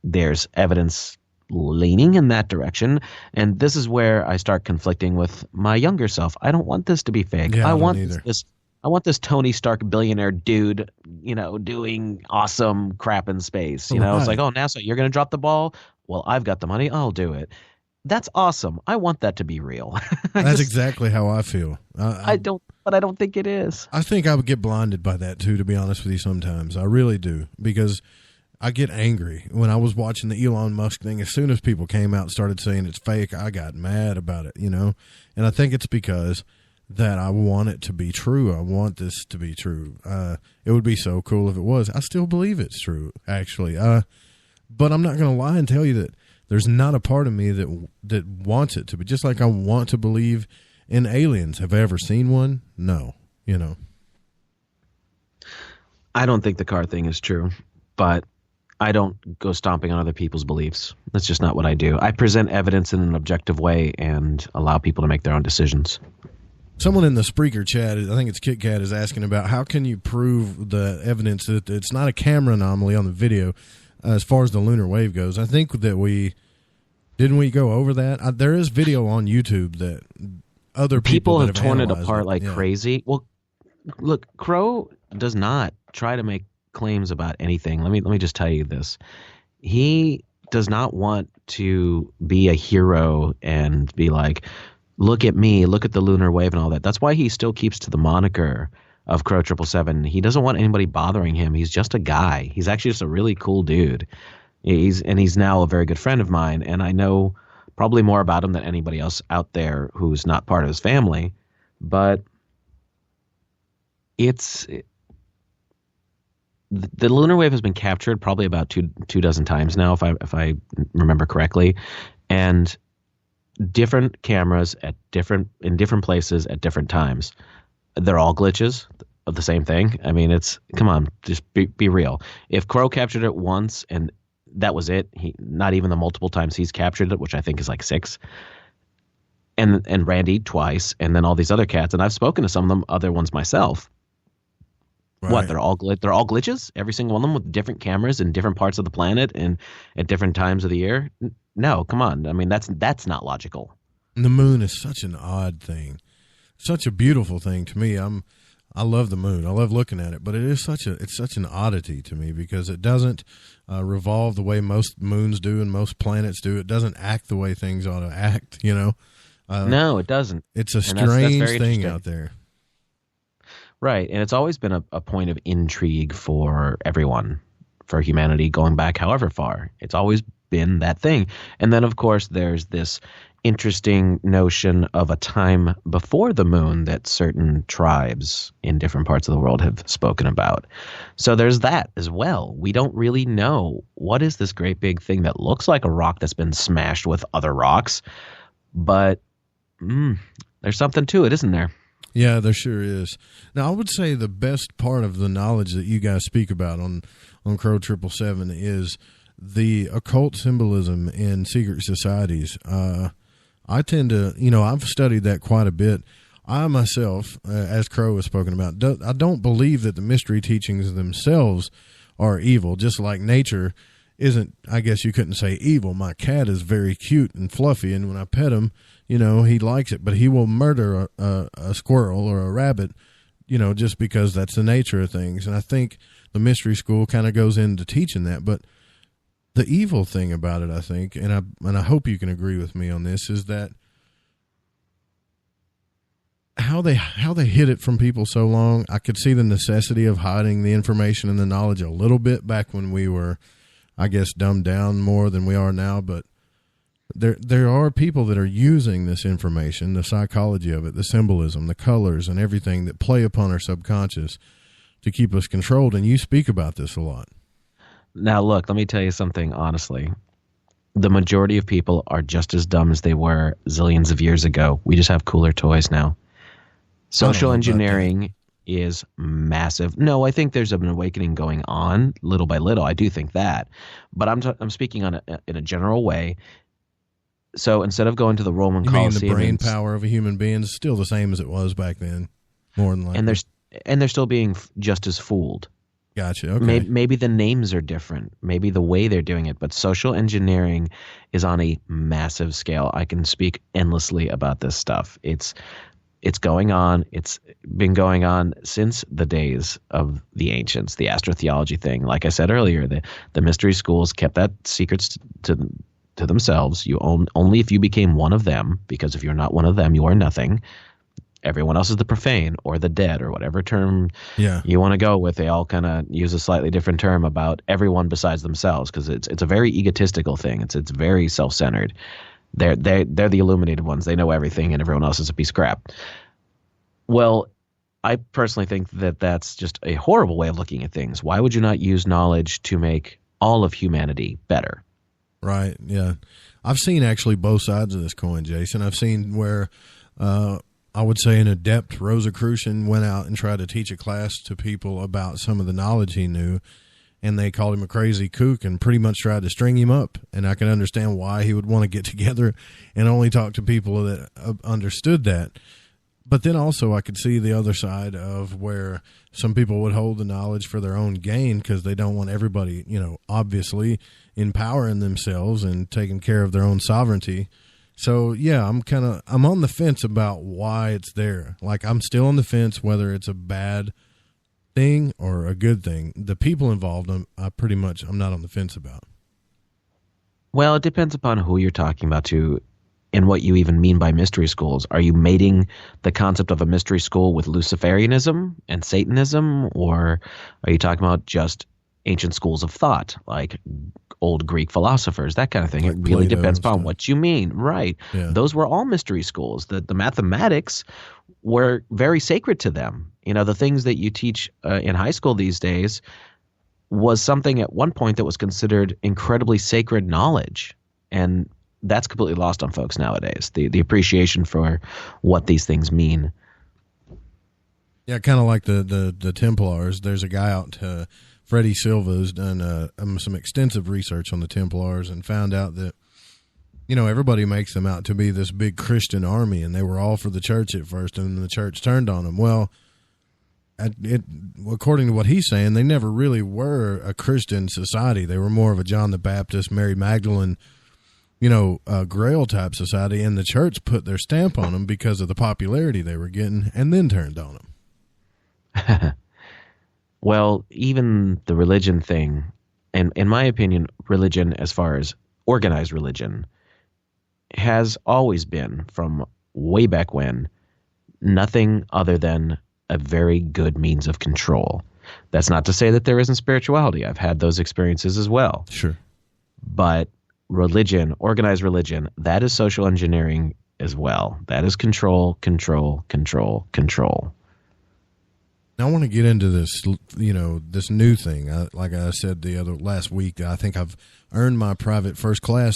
There's evidence leaning in that direction, and this is where I start conflicting with my younger self. I don't want this to be fake. Yeah, I want this Tony Stark billionaire dude, you know, doing awesome crap in space. You know, It's like, oh, NASA, you're going to drop the ball? Well, I've got the money. I'll do it. That's awesome. I want that to be real. That's exactly how I feel. I don't think it is. I think I would get blinded by that too, to be honest with you sometimes. I really do, because I get angry. When I was watching the Elon Musk thing, as soon as people came out and started saying it's fake, I got mad about it, you know? And I think it's because that I want it to be true. I want this to be true. It would be so cool if it was. I still believe it's true, actually. But I'm not going to lie and tell you that there's not a part of me that wants it to be. Just like I want to believe in aliens. Have I ever seen one? No. You know. I don't think the car thing is true, but I don't go stomping on other people's beliefs. That's just not what I do. I present evidence in an objective way and allow people to make their own decisions. Someone in the Spreaker chat, I think it's Kit Kat, is asking about how can you prove the evidence that it's not a camera anomaly on the video as far as the lunar wave goes. I think that didn't we go over that? There is video on YouTube that other people have torn it apart like crazy. Well, look, Crrow does not try to make claims about anything. Let me just tell you this. He does not want to be a hero and be like, look at me, look at the lunar wave and all that. That's why he still keeps to the moniker of Crrow777. He doesn't want anybody bothering him. He's just a guy. He's actually just a really cool dude. He's now a very good friend of mine, and I know probably more about him than anybody else out there who's not part of his family. But the lunar wave has been captured probably about two dozen times now, if I remember correctly, and different cameras in different places at different times. They're all glitches of the same thing. I mean, come on, just be real. If Crrow captured it once and that was it, not even the multiple times he's captured it, which I think is like 6, and Randy twice, and then all these other cats, and I've spoken to some of them other ones myself. Right. What, they're all glitches? Every single one of them with different cameras in different parts of the planet and at different times of the year? No, come on. I mean, that's not logical. The moon is such an odd thing. Such a beautiful thing to me. I love the moon. I love looking at it, but it's such an oddity to me because it doesn't revolve the way most moons do and most planets do. It doesn't act the way things ought to act, you know? No, it doesn't. It's a strange thing out there. Right, and it's always been a point of intrigue for everyone, for humanity, going back however far. It's always been that thing. And then, of course, there's this interesting notion of a time before the moon that certain tribes in different parts of the world have spoken about. So there's that as well. We don't really know what is this great big thing that looks like a rock that's been smashed with other rocks, but there's something to it, isn't there? Yeah, there sure is. Now, I would say the best part of the knowledge that you guys speak about on Crrow777 is the occult symbolism in secret societies. I tend to, I've studied that quite a bit. I myself, as Crrow has spoken about, I don't believe that the mystery teachings themselves are evil, just like nature isn't, I guess you couldn't say evil. My cat is very cute and fluffy, and when I pet him, he likes it, but he will murder a squirrel or a rabbit, just because that's the nature of things. And I think the mystery school kind of goes into teaching that. But the evil thing about it, I think, and I hope you can agree with me on this, is that how they hid it from people so long. I could see the necessity of hiding the information and the knowledge a little bit back when we were, I guess, dumbed down more than we are now. But there are people that are using this information, the psychology of it, the symbolism, the colors, and everything that play upon our subconscious to keep us controlled. And you speak about this a lot. Now, look, let me tell you something honestly. The majority of people are just as dumb as they were zillions of years ago. We just have cooler toys now. Social engineering is massive. No, I think there's an awakening going on little by little. I do think that. But I'm speaking in a general way. So instead of going to the Roman Colosseum, the brain power of a human being is still the same as it was back then, more than likely. And they're still being just as fooled. Gotcha. Okay. Maybe the names are different. Maybe the way they're doing it. But social engineering is on a massive scale. I can speak endlessly about this stuff. It's going on. It's been going on since the days of the ancients, the astrotheology thing. Like I said earlier, the mystery schools kept that secrets to themselves. You only if you became one of them, because if you're not one of them, you are nothing. Everyone else is the profane or the dead or whatever term you want to go with. They all kind of use a slightly different term about everyone besides themselves, because it's a very egotistical thing. It's very self-centered. They're the illuminated ones. They know everything, and everyone else is a piece of crap. Well, I personally think that that's just a horrible way of looking at things. Why would you not use knowledge to make all of humanity better? Right, yeah. I've seen actually both sides of this coin, Jason. I've seen where I would say an adept Rosicrucian went out and tried to teach a class to people about some of the knowledge he knew, and they called him a crazy kook and pretty much tried to string him up. And I can understand why he would want to get together and only talk to people that understood that. But then also I could see the other side of where some people would hold the knowledge for their own gain because they don't want everybody, obviously empowering themselves and taking care of their own sovereignty. So, yeah, I'm on the fence about why it's there. Like, I'm still on the fence whether it's a bad thing or a good thing. The people involved, I'm not on the fence about. Well, it depends upon who you're talking about, too. in what you even mean by mystery schools. Are you mating the concept of a mystery school with Luciferianism and Satanism, or are you talking about just ancient schools of thought, like old Greek philosophers, that kind of thing? Like it really Plato depends upon what you mean. Right. Yeah. Those were all mystery schools. The mathematics were very sacred to them. You know, the things that you teach in high school these days was something at one point that was considered incredibly sacred knowledge. And that's completely lost on folks nowadays, the appreciation for what these things mean. Yeah, kind of like the Templars. There's a guy out, Freddie Silva, who's done some extensive research on the Templars and found out that, you know, everybody makes them out to be this big Christian army, and they were all for the church at first, and then the church turned on them. Well, according to what he's saying, they never really were a Christian society. They were more of a John the Baptist, Mary Magdalene, you know, Grail type society, and the church put their stamp on them because of the popularity they were getting, and then turned on them. Well, even the religion thing, and in my opinion, religion as far as organized religion has always been, from way back when, nothing other than a very good means of control. That's not to say that there isn't spirituality. I've had those experiences as well. Sure. But religion, organized religion, that is social engineering as well. That is control, control, control, control. Now, I want to get into this, you know, this new thing. Like I said last week, I think I've earned my private first class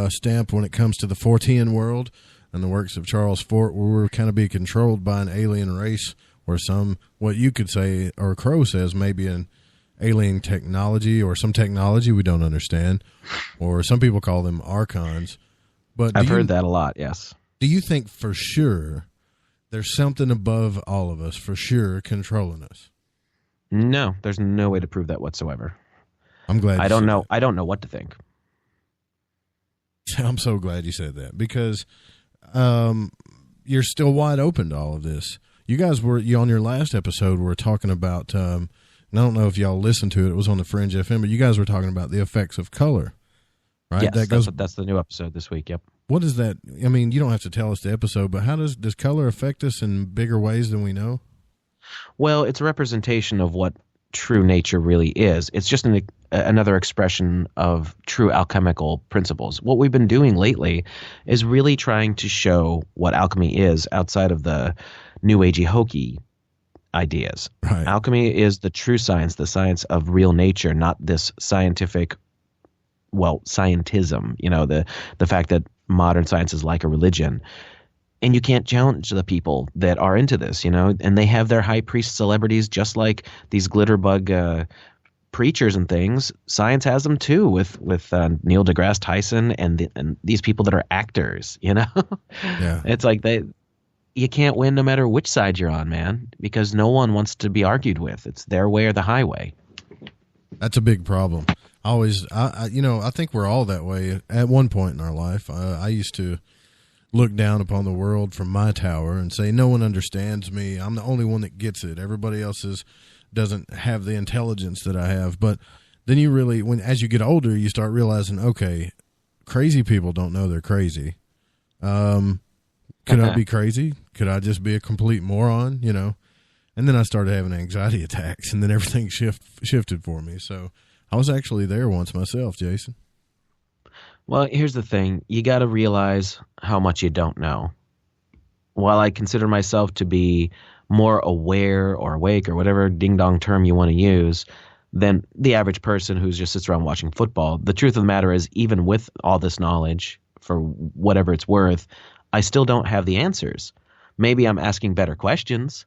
stamp when it comes to the Fortean world and the works of Charles Fort, where we're kind of being controlled by an alien race, or what you could say, or Crrow says, maybe an alien technology or some technology we don't understand, or some people call them archons. But I've heard that a lot, yes. Do you think for sure there's something above all of us, for sure, controlling us? No, there's no way to prove that whatsoever. I'm glad. I don't know. I don't know what to think. I'm so glad you said that, because you're still wide open to all of this. You guys on your last episode were talking about, and I don't know if y'all listened to it. It was on the Fringe FM, but you guys were talking about the effects of color, right? Yes, that's the new episode this week. Yep. What is that? I mean, you don't have to tell us the episode, but how does color affect us in bigger ways than we know? Well, it's a representation of what true nature really is. It's just another expression of true alchemical principles. What we've been doing lately is really trying to show what alchemy is outside of the new agey hokey ideas. Right. Alchemy is the true science, the science of real nature, not this scientific, scientism, you know, the fact that modern science is like a religion. And you can't challenge the people that are into this, you know, and they have their high priest celebrities, just like these glitterbug preachers and things. Science has them too, with Neil deGrasse Tyson and these people that are actors, you know. Yeah. It's like you can't win no matter which side you're on, man, because no one wants to be argued with. It's their way or the highway. That's a big problem. I think we're all that way at one point in our life. I used to look down upon the world from my tower and say, no one understands me. I'm the only one that gets it. Everybody else doesn't have the intelligence that I have. But then you really, as you get older, you start realizing, okay, crazy people don't know they're crazy. Could I be crazy? Could I just be a complete moron? You know? And then I started having anxiety attacks, and then everything shifted for me. So I was actually there once myself, Jason. Well, here's the thing. You got to realize how much you don't know. While I consider myself to be more aware or awake or whatever ding-dong term you want to use than the average person who just sits around watching football, the truth of the matter is, even with all this knowledge, for whatever it's worth, I still don't have the answers. Maybe I'm asking better questions,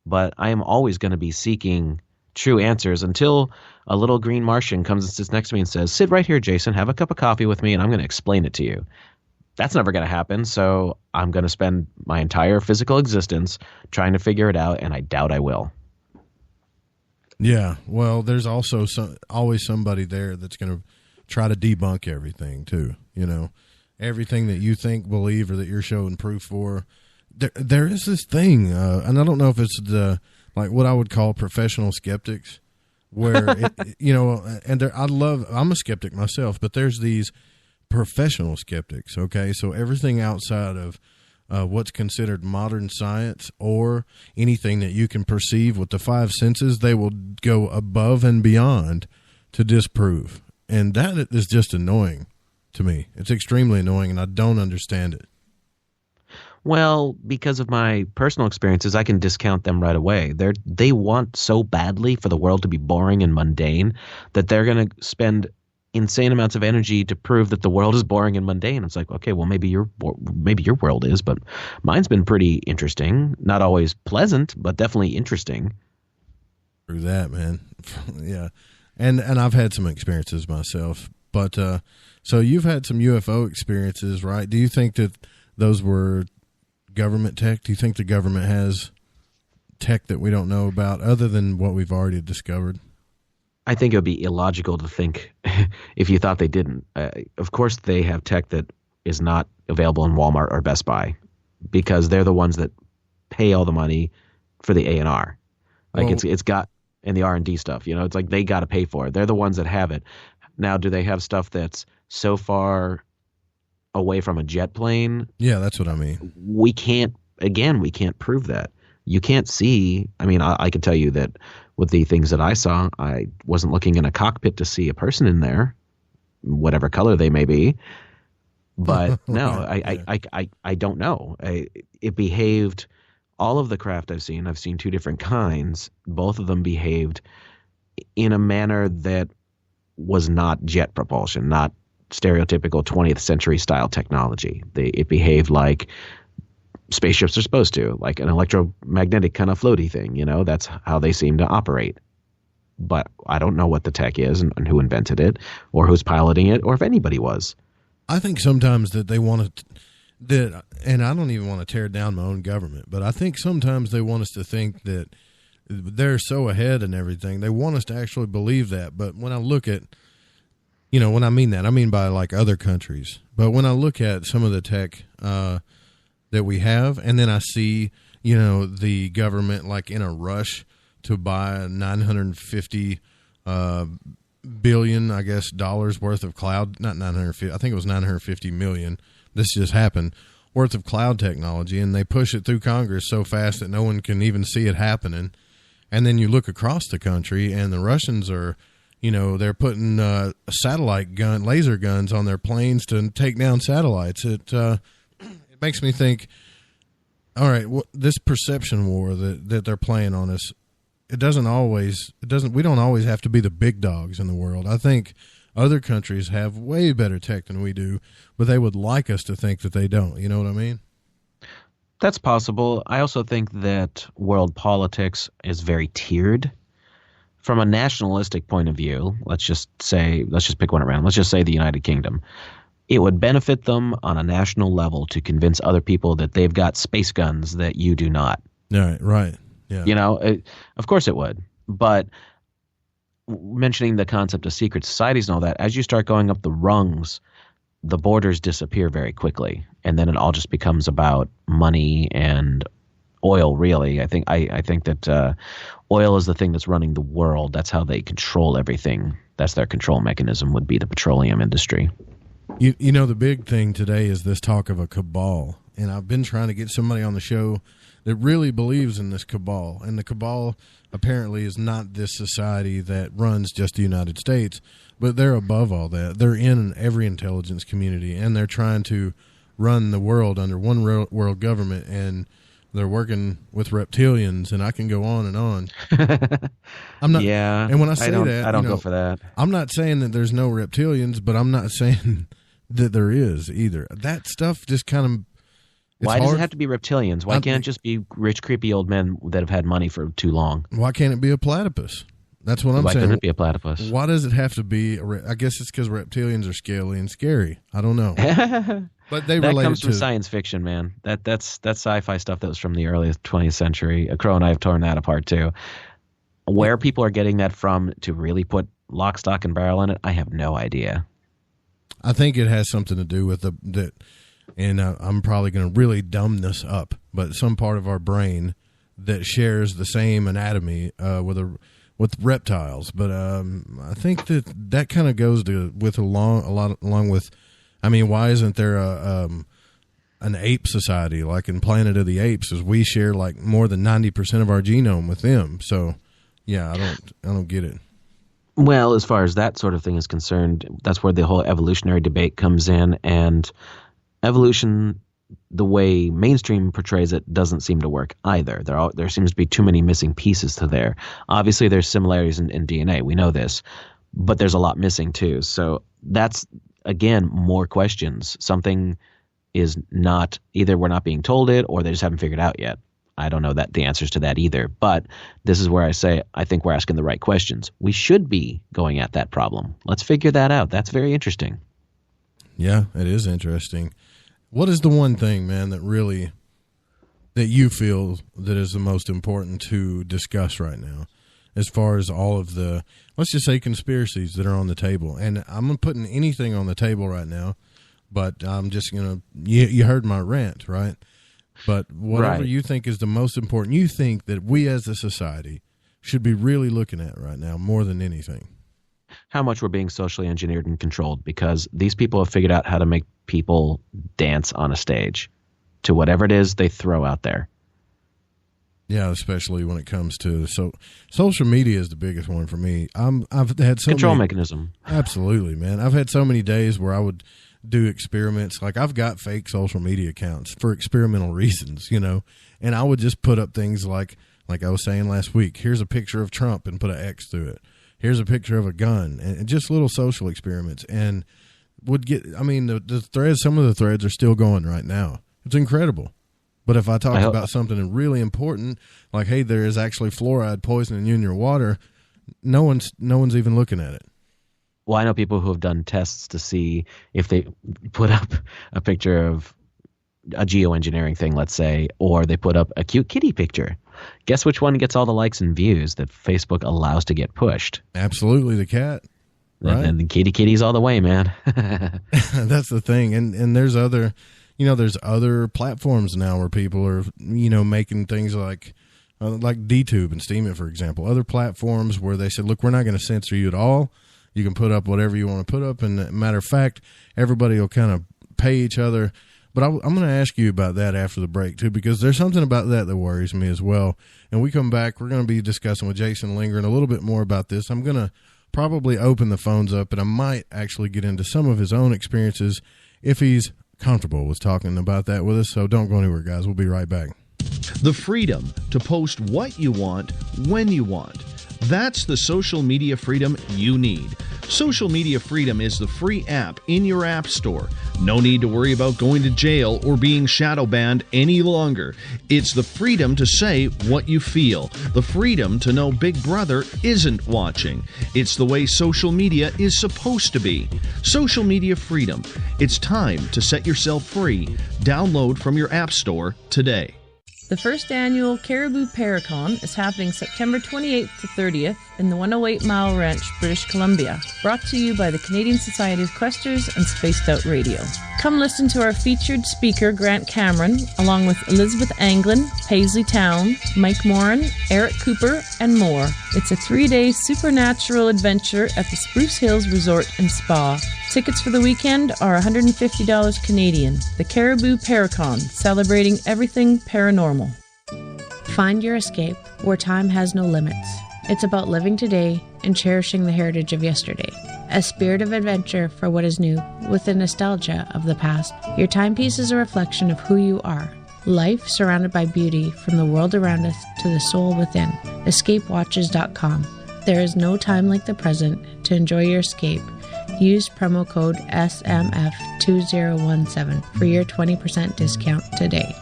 but I am always going to be seeking true answers until a little green Martian comes and sits next to me and says, sit right here, Jason, have a cup of coffee with me, and I'm going to explain it to you. That's never going to happen, so I'm going to spend my entire physical existence trying to figure it out, and I doubt I will. Yeah, well, there's also always somebody there that's going to try to debunk everything, too. You know, everything that you think, believe, or that you're showing proof for. There is this thing, and I don't know if it's what I would call professional skeptics, where, I'm a skeptic myself, but there's these professional skeptics. Okay, so everything outside of what's considered modern science or anything that you can perceive with the five senses, they will go above and beyond to disprove. And that is just annoying to me. It's extremely annoying, and I don't understand it. Well, because of my personal experiences, I can discount them right away. They want so badly for the world to be boring and mundane that they're going to spend insane amounts of energy to prove that the world is boring and mundane. It's like, okay, well, maybe your world is, but mine's been pretty interesting. Not always pleasant, but definitely interesting. Through that, man. Yeah. And I've had some experiences myself, but so you've had some UFO experiences, right? Do you think that those were government tech? Do you think the government has tech that we don't know about other than what we've already discovered? I think it would be illogical to think if you thought they didn't. Of course, they have tech that is not available in Walmart or Best Buy because they're the ones that pay all the money for the A&R. Like it's got and the R&D stuff. You know, it's like they got to pay for it. They're the ones that have it. Now, do they have stuff that's so far away from a jet plane? Yeah, that's what I mean. We can't prove that. You can't see. I mean, I can tell you that with the things that I saw, I wasn't looking in a cockpit to see a person in there, whatever color they may be. But no, I don't know. It behaved. All of the craft I've seen two different kinds. Both of them behaved in a manner that was not jet propulsion, not stereotypical 20th century style technology. It behaved like spaceships are supposed to, like an electromagnetic kind of floaty thing. You know, that's how they seem to operate. But I don't know what the tech is and who invented it or who's piloting it or if anybody was. I think sometimes that they want to, and I don't even want to tear down my own government, but I think sometimes they want us to think that they're so ahead and everything. They want us to actually believe that. But when I look at, you know, when I mean that, I mean by like other countries. But when I look at some of the tech that we have, and then I see, you know, the government like in a rush to buy 950 billion, I guess, dollars worth of cloud, not 950, I think it was 950 million. This just happened, worth of cloud technology, and they push it through Congress so fast that no one can even see it happening. And then you look across the country, and the Russians are, you know, they're putting laser guns on their planes to take down satellites. It makes me think, all right, this perception war that they're playing on us, we don't always have to be the big dogs in the world. I think other countries have way better tech than we do, but they would like us to think that they don't. You know what I mean? That's possible. I also think that world politics is very tiered. From a nationalistic point of view, let's just pick one at random. Let's just say the United Kingdom. It would benefit them on a national level to convince other people that they've got space guns that you do not. Right. Yeah. You know, of course it would. But mentioning the concept of secret societies and all that, as you start going up the rungs, the borders disappear very quickly, and then it all just becomes about money and oil. Really, I think that oil is the thing that's running the world. That's how they control everything. That's their control mechanism. Would be the petroleum industry. You know, the big thing today is this talk of a cabal, and I've been trying to get somebody on the show that really believes in this cabal. And the cabal apparently is not this society that runs just the United States, but they're above all that. They're in every intelligence community, and they're trying to run the world under one world government, and they're working with reptilians, and I can go on and on. I'm not. Yeah. And when I say I don't go for that. I'm not saying that there's no reptilians, but I'm not saying that there is either. That stuff just kind of. Why does it have to be reptilians? Why can't it just be rich, creepy old men that have had money for too long? Why can't it be a platypus? That's what I'm saying. Why couldn't it be a platypus? Why does it have to be? I guess it's because reptilians are scaly and scary. I don't know. But they that comes from science fiction, man. That's sci-fi stuff that was from the early 20th century. Crrow and I have torn that apart too. Where people are getting that from to really put lock, stock, and barrel in it, I have no idea. I think it has something to do with that. And I'm probably going to really dumb this up, but some part of our brain that shares the same anatomy with reptiles. But I think that kind of goes along with I mean, why isn't there an ape society like in Planet of the Apes, as we share like more than 90% of our genome with them? So, yeah, I don't get it. Well, as far as that sort of thing is concerned, that's where the whole evolutionary debate comes in, and evolution, the way mainstream portrays it, doesn't seem to work either. There seems to be too many missing pieces to there. Obviously, there's similarities in DNA. We know this, but there's a lot missing too. So that's, again, more questions. Something is not, either we're not being told it or they just haven't figured out yet. I don't know the answers to that either. But this is where I say I think we're asking the right questions. We should be going at that problem. Let's figure that out. That's very interesting. Yeah, it is interesting. What is the one thing, man, that you feel that is the most important to discuss right now, as far as all of the, let's just say, conspiracies that are on the table? And I'm not putting anything on the table right now, but I'm just going to, you heard my rant, right? But whatever you think is the most important, you think that we as a society should be really looking at right now more than anything. How much we're being socially engineered and controlled, because these people have figured out how to make people dance on a stage to whatever it is they throw out there. Yeah, especially when it comes to social media is the biggest one for me. I've had so control many, mechanism. Absolutely, man. I've had so many days where I would do experiments. Like, I've got fake social media accounts for experimental reasons, and I would just put up things like I was saying last week, here's a picture of Trump and put an X through it. Here's a picture of a gun, and just little social experiments, and would get, I mean, the threads, some of the threads are still going right now. It's incredible. But if I talk about something really important, like, hey, there is actually fluoride poisoning you in your water, no one's even looking at it. Well, I know people who have done tests to see if they put up a picture of a geoengineering thing, let's say, or they put up a cute kitty picture. Guess which one gets all the likes and views that Facebook allows to get pushed? Absolutely, the cat. Right? And the kitty's all the way, man. That's the thing. And there's other, there's other platforms now where people are, making things like DTube and Steam It, for example. Other platforms where they said, look, we're not going to censor you at all. You can put up whatever you want to put up. And matter of fact, everybody will kind of pay each other. But I'm going to ask you about that after the break, too, because there's something about that worries me as well. And we come back, we're going to be discussing with Jason Lindgren a little bit more about this. I'm going to probably open the phones up, and I might actually get into some of his own experiences if he's comfortable with talking about that with us. So don't go anywhere, guys. We'll be right back. The freedom to post what you want, when you want. That's the social media freedom you need. Social Media Freedom is the free app in your app store. No need to worry about going to jail or being shadow banned any longer. It's the freedom to say what you feel. The freedom to know Big Brother isn't watching. It's the way social media is supposed to be. Social Media Freedom. It's time to set yourself free. Download from your app store today. The first annual Caribou Paracon is happening September 28th to 30th in the 108 Mile Ranch, British Columbia. Brought to you by the Canadian Society of Questers and Spaced Out Radio. Come listen to our featured speaker, Grant Cameron, along with Elizabeth Anglin, Paisley Town, Mike Moran, Eric Cooper, and more. It's a 3-day supernatural adventure at the Spruce Hills Resort and Spa. Tickets for the weekend are $150 Canadian. The Caribou Paracon, celebrating everything paranormal. Find your escape where time has no limits. It's about living today and cherishing the heritage of yesterday. A spirit of adventure for what is new, with the nostalgia of the past. Your timepiece is a reflection of who you are. Life surrounded by beauty from the world around us to the soul within. EscapeWatches.com. There is no time like the present to enjoy your escape. Use promo code SMF2017 for your 20% discount today.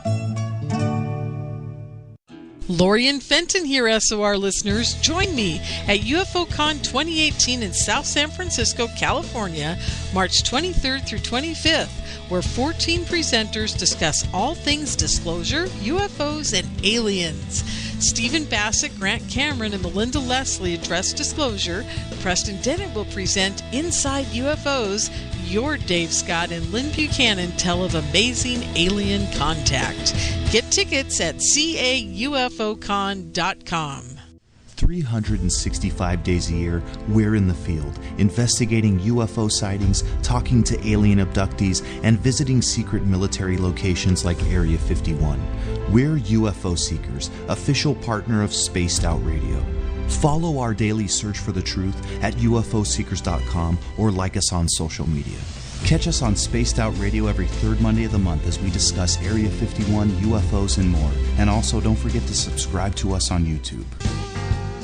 Lori and Fenton here, SOR listeners. Join me at UFOCon 2018 in South San Francisco, California, March 23rd through 25th, where 14 presenters discuss all things disclosure, UFOs, and aliens. Stephen Bassett, Grant Cameron, and Melinda Leslie address disclosure. Preston Dennett will present Inside UFOs. Your Dave Scott and Lynn Buchanan tell of amazing alien contact. Get tickets at caufocon.com. 365 days a year, we're in the field, investigating UFO sightings, talking to alien abductees, and visiting secret military locations like Area 51. We're UFO Seekers, official partner of Spaced Out Radio. Follow our daily search for the truth at ufoseekers.com or like us on social media. Catch us on Spaced Out Radio every third Monday of the month as we discuss Area 51, UFOs, and more. And also, don't forget to subscribe to us on YouTube.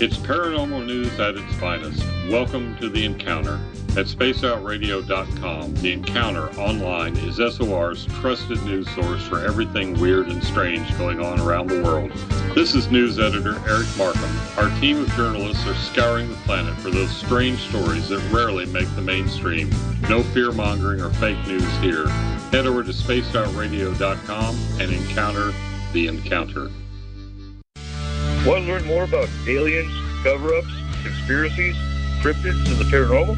It's paranormal news at its finest. Welcome to The Encounter. At spaceoutradio.com, The Encounter online is SOR's trusted news source for everything weird and strange going on around the world. This is news editor Eric Markham. Our team of journalists are scouring the planet for those strange stories that rarely make the mainstream. No fear-mongering or fake news here. Head over to spaceoutradio.com and encounter The Encounter. Want to learn more about aliens, cover-ups, conspiracies, cryptids, and the paranormal?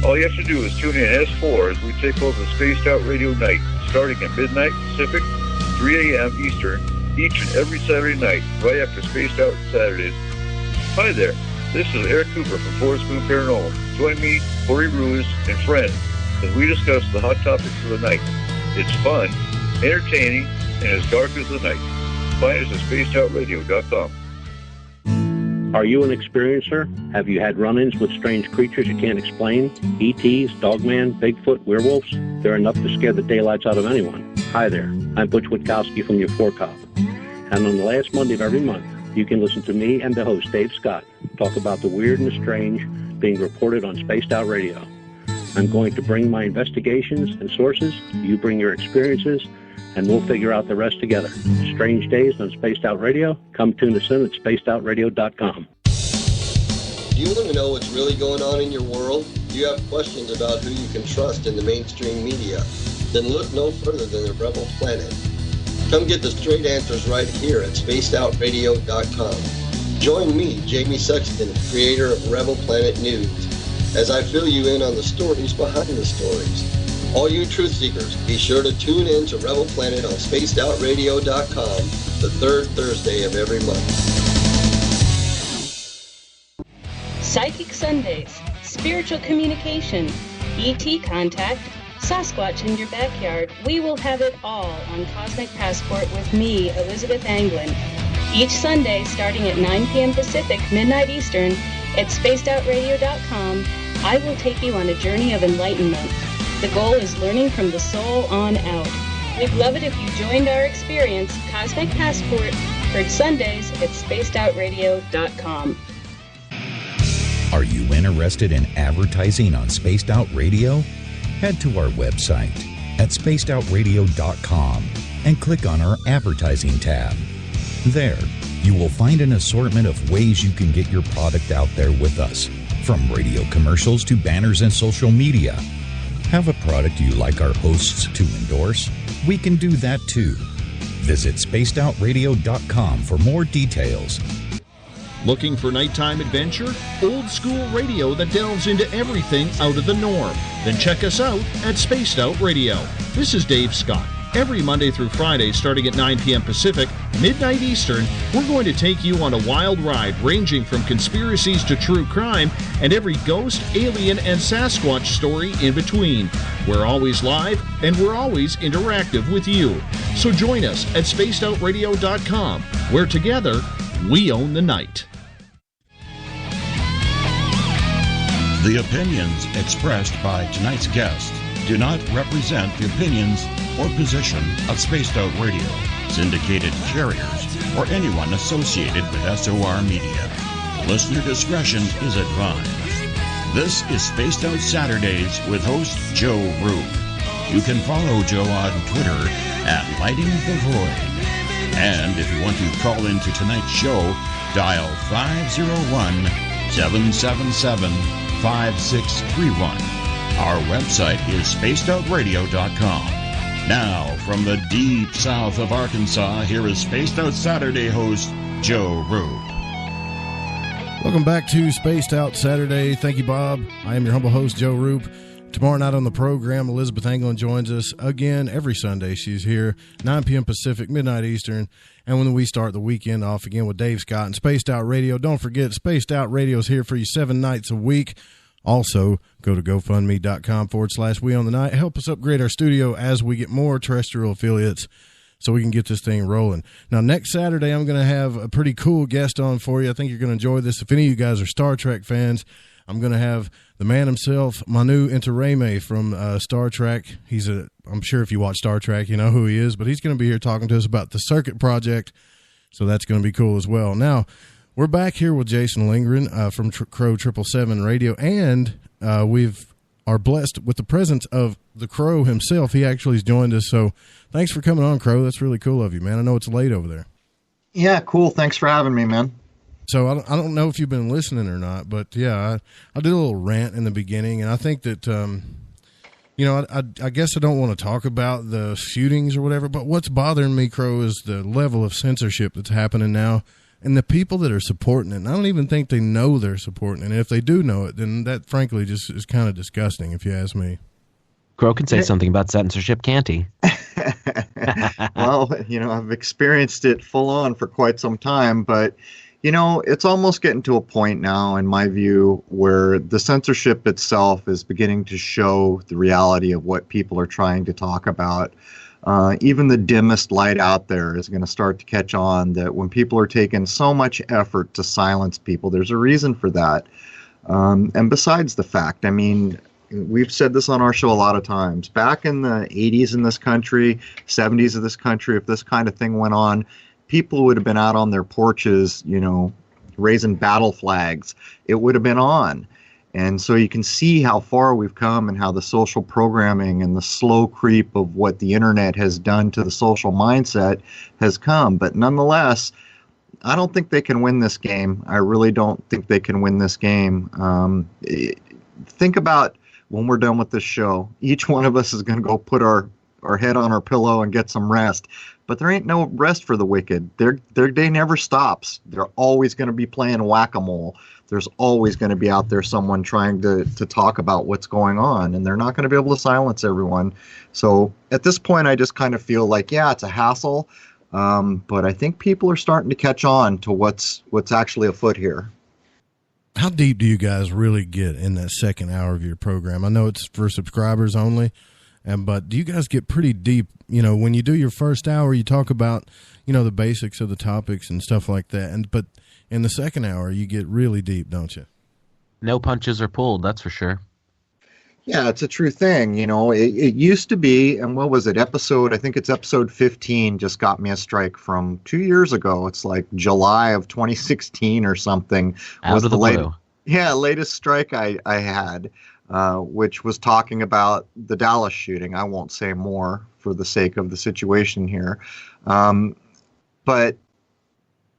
All you have to do is tune in S4 as we take over Spaced Out Radio Night, starting at midnight Pacific, 3 a.m. Eastern, each and every Saturday night, right after Spaced Out Saturdays. Hi there, this is Eric Cooper from Forest Moon Paranormal. Join me, Corey Ruiz, and friends as we discuss the hot topics of the night. It's fun, entertaining, and as dark as the night. Find us at spacedoutradio.com. Are you an experiencer? Have you had run-ins with strange creatures you can't explain? ETs, Dogman, Bigfoot, werewolves? They're enough to scare the daylights out of anyone. Hi there, I'm Butch Witkowski from your 4-Cop. And on the last Monday of every month, you can listen to me and the host, Dave Scott, talk about the weird and the strange being reported on Spaced Out Radio. I'm going to bring my investigations and sources, you bring your experiences, and we'll figure out the rest together. Strange Days on Spaced Out Radio. Come tune us in at spacedoutradio.com. Do you want to know what's really going on in your world? Do you have questions about who you can trust in the mainstream media? Then look no further than the Rebel Planet. Come get the straight answers right here at spacedoutradio.com. Join me, Jamie Sexton, creator of Rebel Planet News, as I fill you in on the stories behind the stories. All you truth seekers, be sure to tune in to Rebel Planet on spacedoutradio.com the third Thursday of every month. Psychic Sundays, spiritual communication, ET contact, Sasquatch in your backyard. We will have it all on Cosmic Passport with me, Elizabeth Anglin. Each Sunday starting at 9 p.m. Pacific, midnight Eastern, at spacedoutradio.com, I will take you on a journey of enlightenment. The goal is learning from the soul on out. We'd love it if you joined our experience. Cosmic Passport, heard Sundays at spacedoutradio.com. Are you interested in advertising on Spaced Out Radio? Head to our website at spacedoutradio.com and click on our advertising tab. There, you will find an assortment of ways you can get your product out there with us, from radio commercials to banners and social media. Have a product you like our hosts to endorse? We can do that too. Visit spacedoutradio.com for more details. Looking for nighttime adventure? Old school radio that delves into everything out of the norm? Then check us out at Spaced Out Radio. This is Dave Scott. Every Monday through Friday, starting at 9 p.m. Pacific, midnight Eastern, we're going to take you on a wild ride ranging from conspiracies to true crime and every ghost, alien, and Sasquatch story in between. We're always live, and we're always interactive with you. So join us at spacedoutradio.com, where together, we own the night. The opinions expressed by tonight's guest do not represent the opinions or position of Spaced Out Radio, syndicated carriers, or anyone associated with SOR Media. Listener discretion is advised. This is Spaced Out Saturdays with host Joe Roop. You can follow Joe on Twitter at Lighting the Void. And if you want to call into tonight's show, dial 501-777-5631. Our website is spacedoutradio.com. Now, from the deep south of Arkansas, here is Spaced Out Saturday host Joe Roop. Welcome back to Spaced Out Saturday. Thank you, Bob. I am your humble host, Joe Roop. Tomorrow night on the program, Elizabeth Anglin joins us again every Sunday. She's here, 9 p.m. Pacific, midnight Eastern. And when we start the weekend off again with Dave Scott and Spaced Out Radio, don't forget, Spaced Out Radio is here for you 7 nights a week. Also, go to GoFundMe.com/We On The Night. Help us upgrade our studio as we get more terrestrial affiliates so we can get this thing rolling. Now, next Saturday, I'm going to have a pretty cool guest on for you. I think you're going to enjoy this. If any of you guys are Star Trek fans, I'm going to have the man himself, Manu Intiraymi from Star Trek. I'm sure if you watch Star Trek, you know who he is, but he's going to be here talking to us about the Circuit Project, so that's going to be cool as well. Now, we're back here with Jason Lindgren from Crrow777 Radio, and we are blessed with the presence of the Crrow himself. He actually has joined us, so thanks for coming on, Crrow. That's really cool of you, man. I know it's late over there. Yeah, cool. Thanks for having me, man. So I don't know if you've been listening or not, but yeah, I did a little rant in the beginning, and I think that, I guess I don't want to talk about the shootings or whatever, but what's bothering me, Crrow, is the level of censorship that's happening now and the people that are supporting it. And I don't even think they know they're supporting it. And if they do know it, then that, frankly, just is kind of disgusting, if you ask me. Crrow can say something about censorship, can't he? Well, I've experienced it full on for quite some time, but it's almost getting to a point now, in my view, where the censorship itself is beginning to show the reality of what people are trying to talk about. Even the dimmest light out there is going to start to catch on that when people are taking so much effort to silence people, there's a reason for that. And besides the fact, we've said this on our show a lot of times. Back in the 80s in this country, 70s of this country, if this kind of thing went on, people would have been out on their porches, raising battle flags. It would have been on. And so you can see how far we've come and how the social programming and the slow creep of what the internet has done to the social mindset has come. But nonetheless, I don't think they can win this game. I really don't think they can win this game. Think about when we're done with this show. Each one of us is going to go put our head on our pillow and get some rest. But there ain't no rest for the wicked. Their day never stops. They're always going to be playing whack-a-mole. There's always going to be out there someone trying to talk about what's going on, and they're not going to be able to silence everyone. So at this point, I just kind of feel like, yeah, it's a hassle, but I think people are starting to catch on to what's actually afoot here. How deep do you guys really get in that second hour of your program? I know it's for subscribers only, but do you guys get pretty deep? When you do your first hour, you talk about, the basics of the topics and stuff like that. But in the second hour, you get really deep, don't you? No punches are pulled, that's for sure. Yeah, it's a true thing. It used to be, and what was it, I think it's episode 15 just got me a strike from 2 years ago. It's like July of 2016 or something. Out of the blue. Latest strike I had, which was talking about the Dallas shooting. I won't say more for the sake of the situation here. But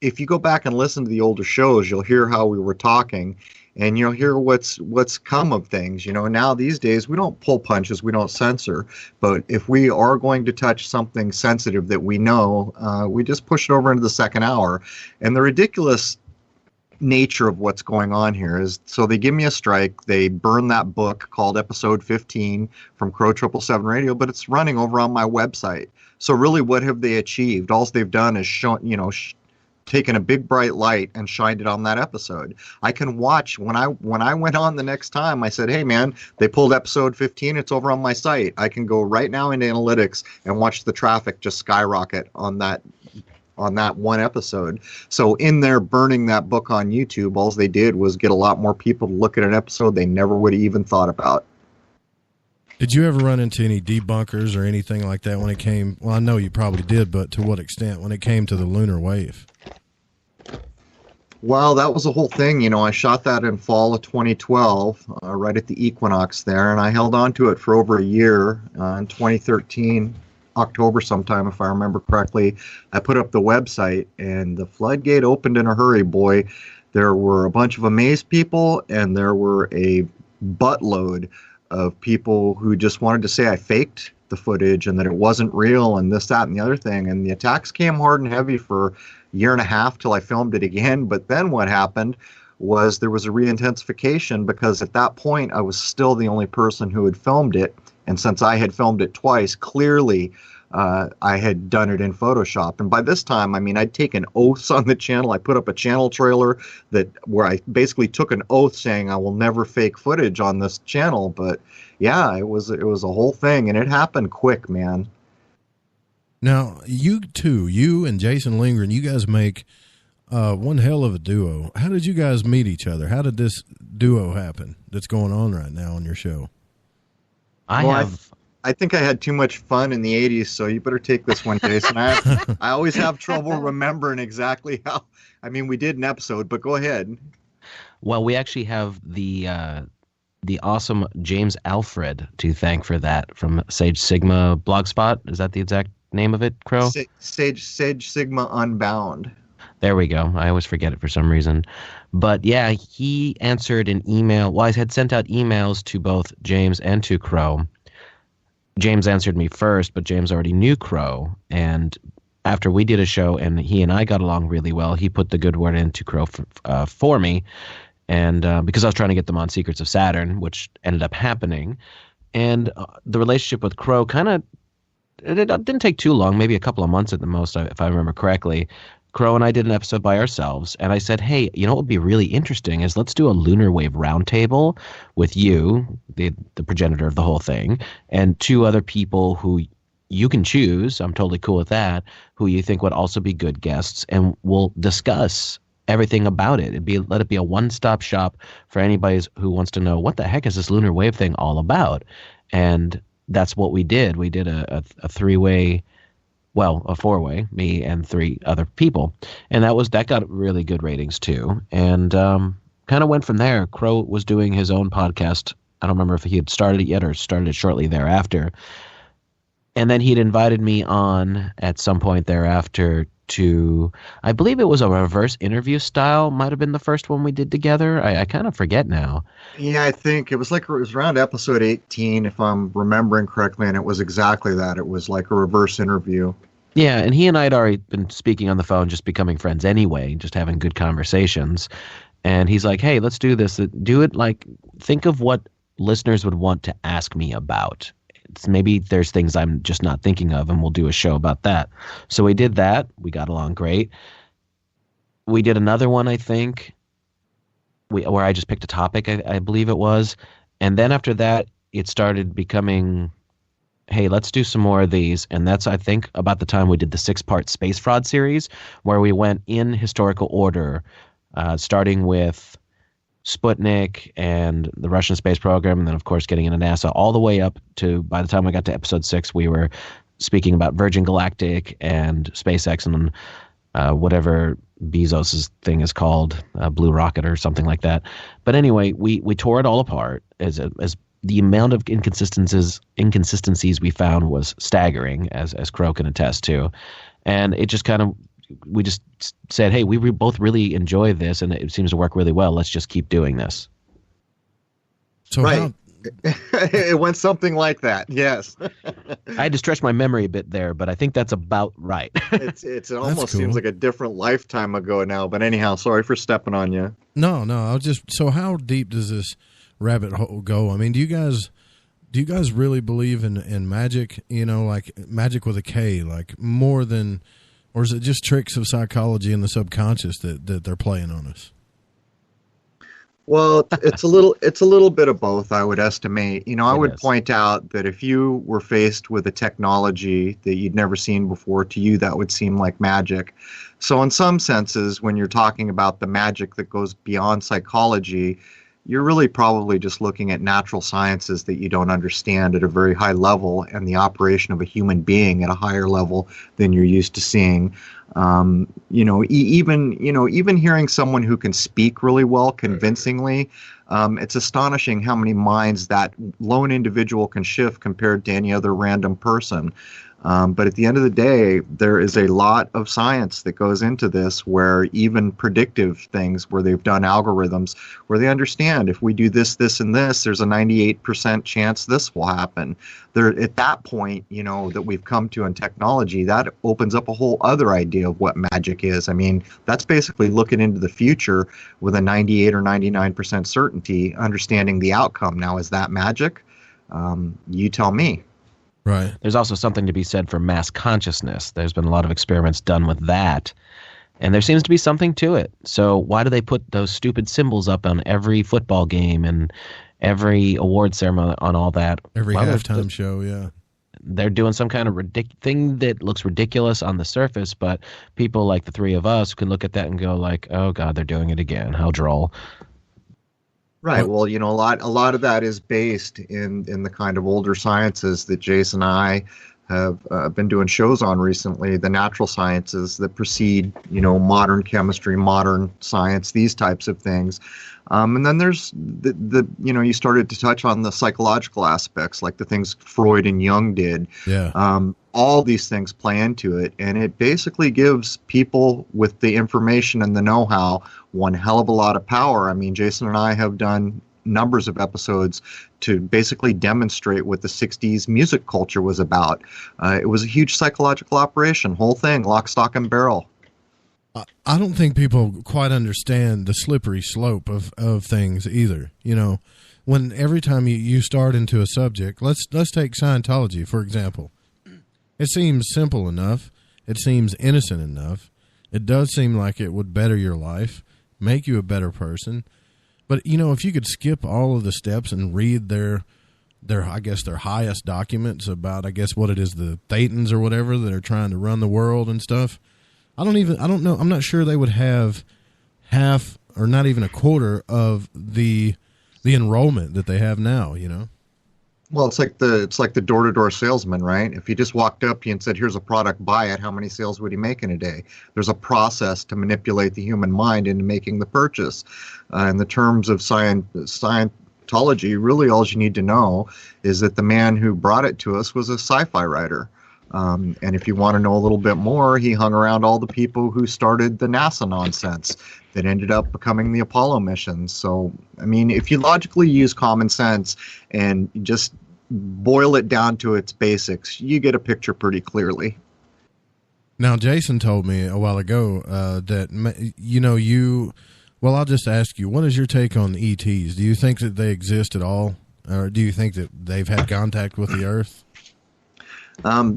if you go back and listen to the older shows, you'll hear how we were talking, and you'll hear what's come of things. Now these days we don't pull punches, we don't censor, but if we are going to touch something sensitive that we know, we just push it over into the second hour. And the ridiculous nature of what's going on here is, so they give me a strike, they burn that book called episode 15 from Crrow777 Radio, but it's running over on my website. So really, what have they achieved? All they've done is taken a big bright light and shined it on that episode. I can watch when I went on the next time, I said, hey man, they pulled episode 15, it's over on my site. I can go right now into analytics and watch the traffic just skyrocket on that one episode. So in there burning that book on YouTube, all they did was get a lot more people to look at an episode they never would have even thought about. Did you ever run into any debunkers or anything like that when it came, well, I know you probably did, but to what extent when it came to the lunar wave? Well, that was the whole thing. I shot that in fall of 2012, right at the equinox there, and I held on to it for over a year. In 2013, October sometime, if I remember correctly, I put up the website, and the floodgate opened in a hurry, boy. There were a bunch of amazed people, and there were a buttload of people who just wanted to say I faked the footage and that it wasn't real and this, that, and the other thing. And the attacks came hard and heavy for a year and a half till I filmed it again. But then what happened was there was a re-intensification, because at that point I was still the only person who had filmed it. And since I had filmed it twice, clearly I had done it in Photoshop. And by this time, I mean, I'd taken oaths on the channel. I put up a channel trailer where I basically took an oath saying I will never fake footage on this channel. But yeah, it was a whole thing, and it happened quick, man. Now, you and Jason Lindgren, you guys make one hell of a duo. How did you guys meet each other? How did this duo happen that's going on right now on your show? I think I had too much fun in the 80s, so you better take this one, Jason. I always have trouble remembering exactly how. I mean, we did an episode, but go ahead. Well, we actually have the awesome James Alfred to thank for that from Sage Sigma Blogspot. Is that the exact name of it, Crrow? Sage Sigma Unbound. There we go. I always forget it for some reason. But yeah, he answered an email. Well, I had sent out emails to both James and to Crrow. James answered me first, but James already knew Crrow. And after we did a show and he and I got along really well, he put the good word into Crrow for me. And because I was trying to get them on Secrets of Saturn, which ended up happening. And the relationship with Crrow it didn't take too long, maybe a couple of months at the most, if I remember correctly. Crrow and I did an episode by ourselves, and I said, hey, you know what would be really interesting is let's do a lunar wave roundtable with you, the progenitor of the whole thing, and two other people who you can choose, I'm totally cool with that, who you think would also be good guests, and we'll discuss everything about it. Let it be a one-stop shop for anybody who wants to know what the heck is this lunar wave thing all about. And that's what we did. We did a three-way, well, a four-way, me and three other people, and that got really good ratings too. And kind of went from there. Crrow was doing his own podcast. I don't remember if he had started it yet or started it shortly thereafter. And then he'd invited me on at some point thereafter to, I believe it was a reverse interview style, might have been the first one we did together. I kind of forget now. Yeah, I think it was around episode 18, if I'm remembering correctly, and it was exactly that. It was like a reverse interview. Yeah, and he and I had already been speaking on the phone, just becoming friends anyway, just having good conversations. And he's like, hey, let's do this. Do it like, think of what listeners would want to ask me about. Maybe there's things I'm just not thinking of, and we'll do a show about that. So we did that. We got along great. We did another one, I think, where I just picked a topic, I believe it was. And then after that, it started becoming, hey, let's do some more of these. And that's, I think, about the time we did the 6-part Space Fraud series, where we went in historical order, starting with Sputnik and the Russian space program, and then, of course, getting into NASA, all the way up to, by the time we got to episode 6, we were speaking about Virgin Galactic and SpaceX and whatever Bezos's thing is called, Blue Rocket or something like that. But anyway, we tore it all apart as the amount of inconsistencies we found was staggering, as Crrow can attest to. And it just kind of, we just said, hey, we both really enjoy this, and it seems to work really well. Let's just keep doing this. So right. It went something like that, yes. I had to stretch my memory a bit there, but I think that's about right. It almost seems like a different lifetime ago now. But anyhow, sorry for stepping on you. No, so how deep does this rabbit hole go? I mean, do you guys really believe in magic, like magic with a K, like more than, or is it just tricks of psychology and the subconscious that they're playing on us? Well, it's a little bit of both, I would estimate. I would point out that if you were faced with a technology that you'd never seen before, to you that would seem like magic. So in some senses, when you're talking about the magic that goes beyond psychology, you're really probably just looking at natural sciences that you don't understand at a very high level, and the operation of a human being at a higher level than you're used to seeing. Even hearing someone who can speak really well, convincingly, it's astonishing how many minds that lone individual can shift compared to any other random person. But at the end of the day, there is a lot of science that goes into this, where even predictive things, where they've done algorithms, where they understand if we do this, this, and this, there's a 98% chance this will happen. There, at that point, that we've come to in technology, that opens up a whole other idea of what magic is. I mean, that's basically looking into the future with a 98 or 99% certainty, understanding the outcome. Now, is that magic? You tell me. Right. There's also something to be said for mass consciousness. There's been a lot of experiments done with that, and there seems to be something to it. So why do they put those stupid symbols up on every football game and every award ceremony on all that? Every halftime show, yeah. They're doing some kind of thing that looks ridiculous on the surface, but people like the three of us can look at that and go like, oh, God, they're doing it again. How droll. Right. Well, a lot of that is based in the kind of older sciences that Jason and I have been doing shows on recently, the natural sciences that precede, modern chemistry, modern science, these types of things. And then there's you started to touch on the psychological aspects, like the things Freud and Jung did. Yeah. All these things play into it, and it basically gives people with the information and the know-how one hell of a lot of power. I mean, Jason and I have done numbers of episodes to basically demonstrate what the 60s music culture was about. It was a huge psychological operation, whole thing, lock, stock, and barrel. I don't think people quite understand the slippery slope of things either. When every time you start into a subject, let's take Scientology, for example. It seems simple enough. It seems innocent enough. It does seem like it would better your life, make you a better person. But, if you could skip all of the steps and read their highest documents about, what it is, the Thetans or whatever that are trying to run the world and stuff, I don't know. I'm not sure they would have half or not even a quarter of the enrollment that they have now, Well, it's like the door-to-door salesman, right? If you just walked up and said, here's a product, buy it, how many sales would he make in a day? There's a process to manipulate the human mind into making the purchase. In the terms of Scientology, really all you need to know is that the man who brought it to us was a sci-fi writer. And if you want to know a little bit more, he hung around all the people who started the NASA nonsense that ended up becoming the Apollo missions. So, I mean, if you logically use common sense and just boil it down to its basics, you get a picture pretty clearly. Now, Jason told me a while ago that, well, I'll just ask you, what is your take on ETs? Do you think that they exist at all? Or do you think that they've had contact with the Earth?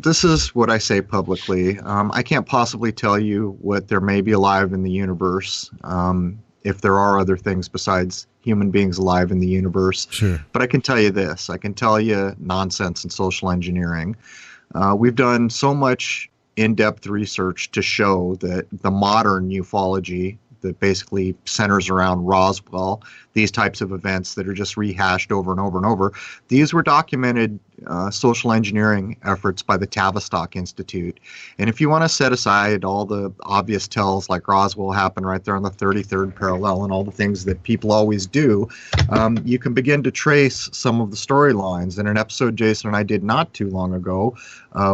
This is what I say publicly. I can't possibly tell you what there may be alive in the universe, if there are other things besides human beings alive in the universe. Sure. But I can tell you this. I can tell you nonsense and social engineering. We've done so much in-depth research to show that the modern ufology that basically centers around Roswell, these types of events that are just rehashed over and over and over. These were documented social engineering efforts by the Tavistock Institute. And if you want to set aside all the obvious tells like Roswell happened right there on the 33rd parallel and all the things that people always do, you can begin to trace some of the storylines. In an episode Jason and I did not too long ago,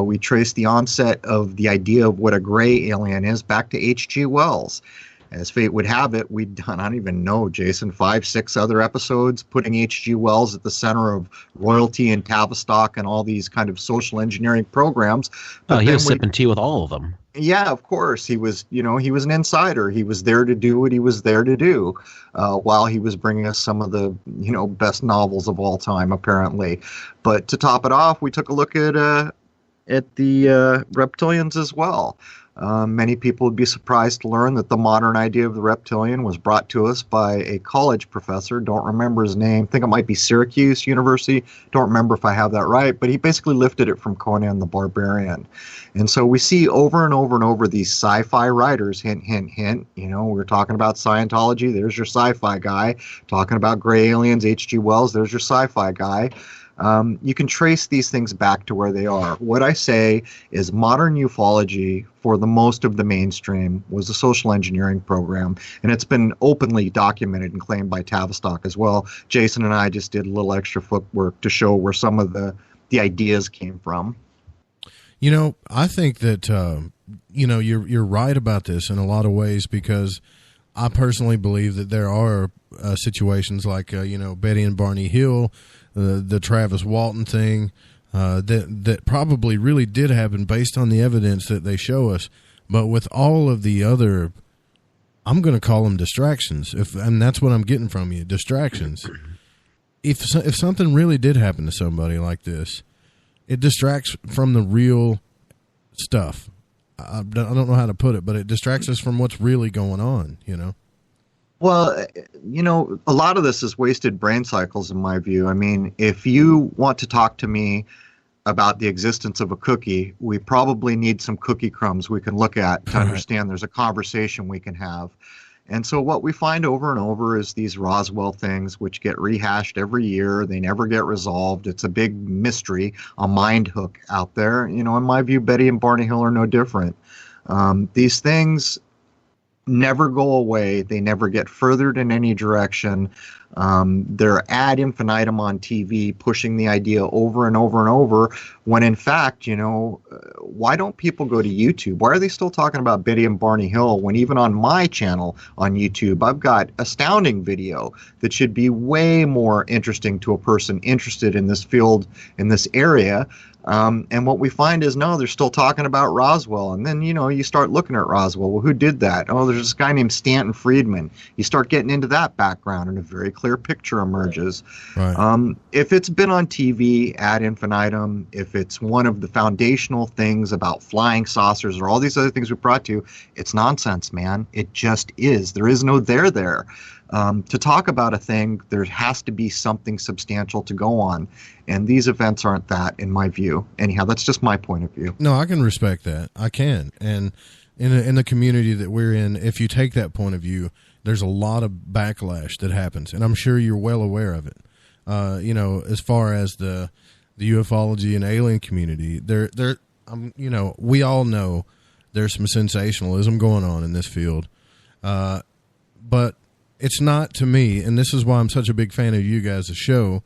we traced the onset of the idea of what a gray alien is back to H.G. Wells. As fate would have it, we'd done, I don't even know, Jason, 5-6 other episodes putting H.G. Wells at the center of royalty and Tavistock and all these kind of social engineering programs. But he was sipping tea with all of them. Yeah, of course. He was an insider. He was there to do what he was there to do, while he was bringing us some of the, best novels of all time, apparently. But to top it off, we took a look at the reptilians as well. Many people would be surprised to learn that the modern idea of the reptilian was brought to us by a college professor. Don't remember his name. I think it might be Syracuse University. Don't remember if I have that right. But he basically lifted it from Conan the Barbarian. And so we see over and over and over these sci-fi writers, hint, hint, hint. We're talking about Scientology. There's your sci-fi guy. Talking about gray aliens, H.G. Wells. There's your sci-fi guy. You can trace these things back to where they are. What I say is modern ufology, for the most of the mainstream, was a social engineering program, and it's been openly documented and claimed by Tavistock as well. Jason and I just did a little extra footwork to show where some of the ideas came from. You know, I think that you're right about this in a lot of ways, because I personally believe that there are situations like Betty and Barney Hill, the Travis Walton thing, that probably really did happen based on the evidence that they show us. But with all of the other, I'm going to call them distractions, and that's what I'm getting from you, distractions. If something really did happen to somebody like this, it distracts from the real stuff. I don't know how to put it, but it distracts us from what's really going on, Well, a lot of this is wasted brain cycles, in my view. I mean, if you want to talk to me about the existence of a cookie, we probably need some cookie crumbs we can look at to understand there's a conversation we can have. And so what we find over and over is these Roswell things, which get rehashed every year. They never get resolved. It's a big mystery, a mind hook out there. In my view, Betty and Barney Hill are no different. These things never go away. They never get furthered in any direction. They're ad infinitum on TV, pushing the idea over and over and over, when in fact, why don't people go to YouTube? Why are they still talking about Betty and Barney Hill when even on my channel on YouTube, I've got astounding video that should be way more interesting to a person interested in this field, in this area. And what we find is, no, they're still talking about Roswell. And then, you start looking at Roswell. Well, who did that? Oh, there's this guy named Stanton Friedman. You start getting into that background, and a very clear picture emerges. Right. If it's been on TV ad infinitum, if it's one of the foundational things about flying saucers or all these other things we brought to you, it's nonsense, man. It just is. There is no there. To talk about a thing, there has to be something substantial to go on. And these events aren't that, in my view. Anyhow, that's just my point of view. No, I can respect that. I can. And in the community that we're in, if you take that point of view, there's a lot of backlash that happens. And I'm sure you're well aware of it. As far as the ufology and alien community, we all know there's some sensationalism going on in this field. But it's not, to me, and this is why I'm such a big fan of you guys' show,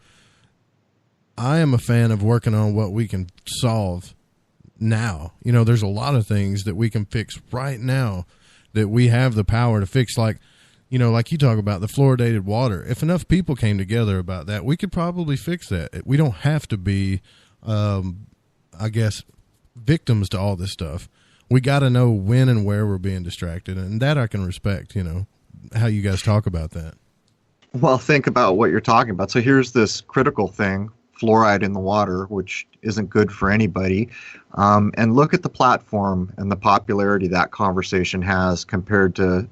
I am a fan of working on what we can solve now. There's a lot of things that we can fix right now that we have the power to fix, like you talk about the fluoridated water. If enough people came together about that, we could probably fix that. We don't have to be, victims to all this stuff. We got to know when and where we're being distracted, and that I can respect, how you guys talk about that. Well, think about what you're talking about. So here's this critical thing, fluoride in the water, which isn't good for anybody. And look at the platform and the popularity that conversation has compared to,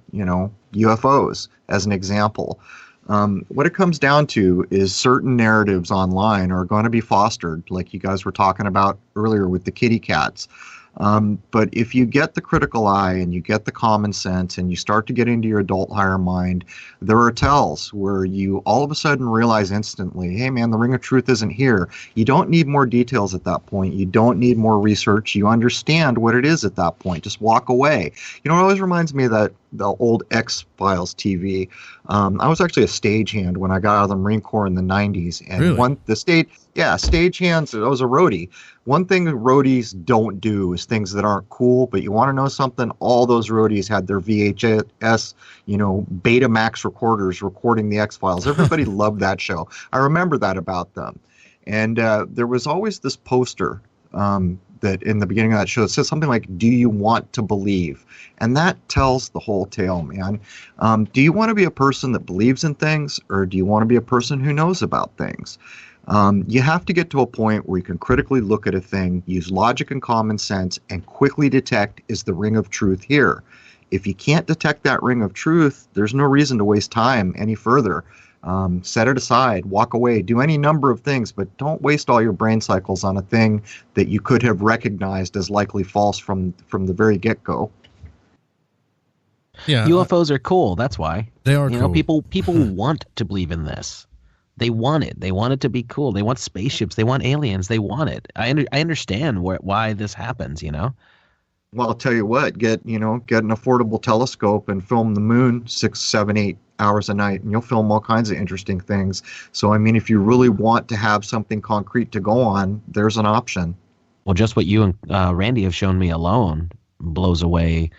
UFOs, as an example. What it comes down to is certain narratives online are going to be fostered, like you guys were talking about earlier with the kitty cats. But if you get the critical eye and you get the common sense and you start to get into your adult higher mind, there are tells where you all of a sudden realize instantly, hey man, the ring of truth isn't here. You don't need more details at that point. You don't need more research. You understand what it is at that point. Just walk away. It always reminds me of the old X-Files TV. I was actually a stagehand when I got out of the Marine Corps in the 90s. And really? Stagehands, I was a roadie. One thing that roadies don't do is things that aren't cool, but you want to know something? All those roadies had their VHS, Betamax recorders recording the X-Files. Everybody loved that show. I remember that about them. And there was always this poster that in the beginning of that show, it says something like, do you want to believe? And that tells the whole tale, man. Do you want to be a person that believes in things, or do you want to be a person who knows about things? You have to get to a point where you can critically look at a thing, use logic and common sense, and quickly detect, is the ring of truth here? If you can't detect that ring of truth, there's no reason to waste time any further. Set it aside, walk away, do any number of things, but don't waste all your brain cycles on a thing that you could have recognized as likely false from the very get-go. Yeah, UFOs are cool. That's why they are. Cool. People want to believe in this. They want it. They want it to be cool. They want spaceships. They want aliens. They want it. I understand why this happens. Well, I'll tell you what. Get an affordable telescope and film the moon 6, 7, 8 hours a night, and you'll film all kinds of interesting things. So, if you really want to have something concrete to go on, there's an option. Well, just what you and Randy have shown me alone blows away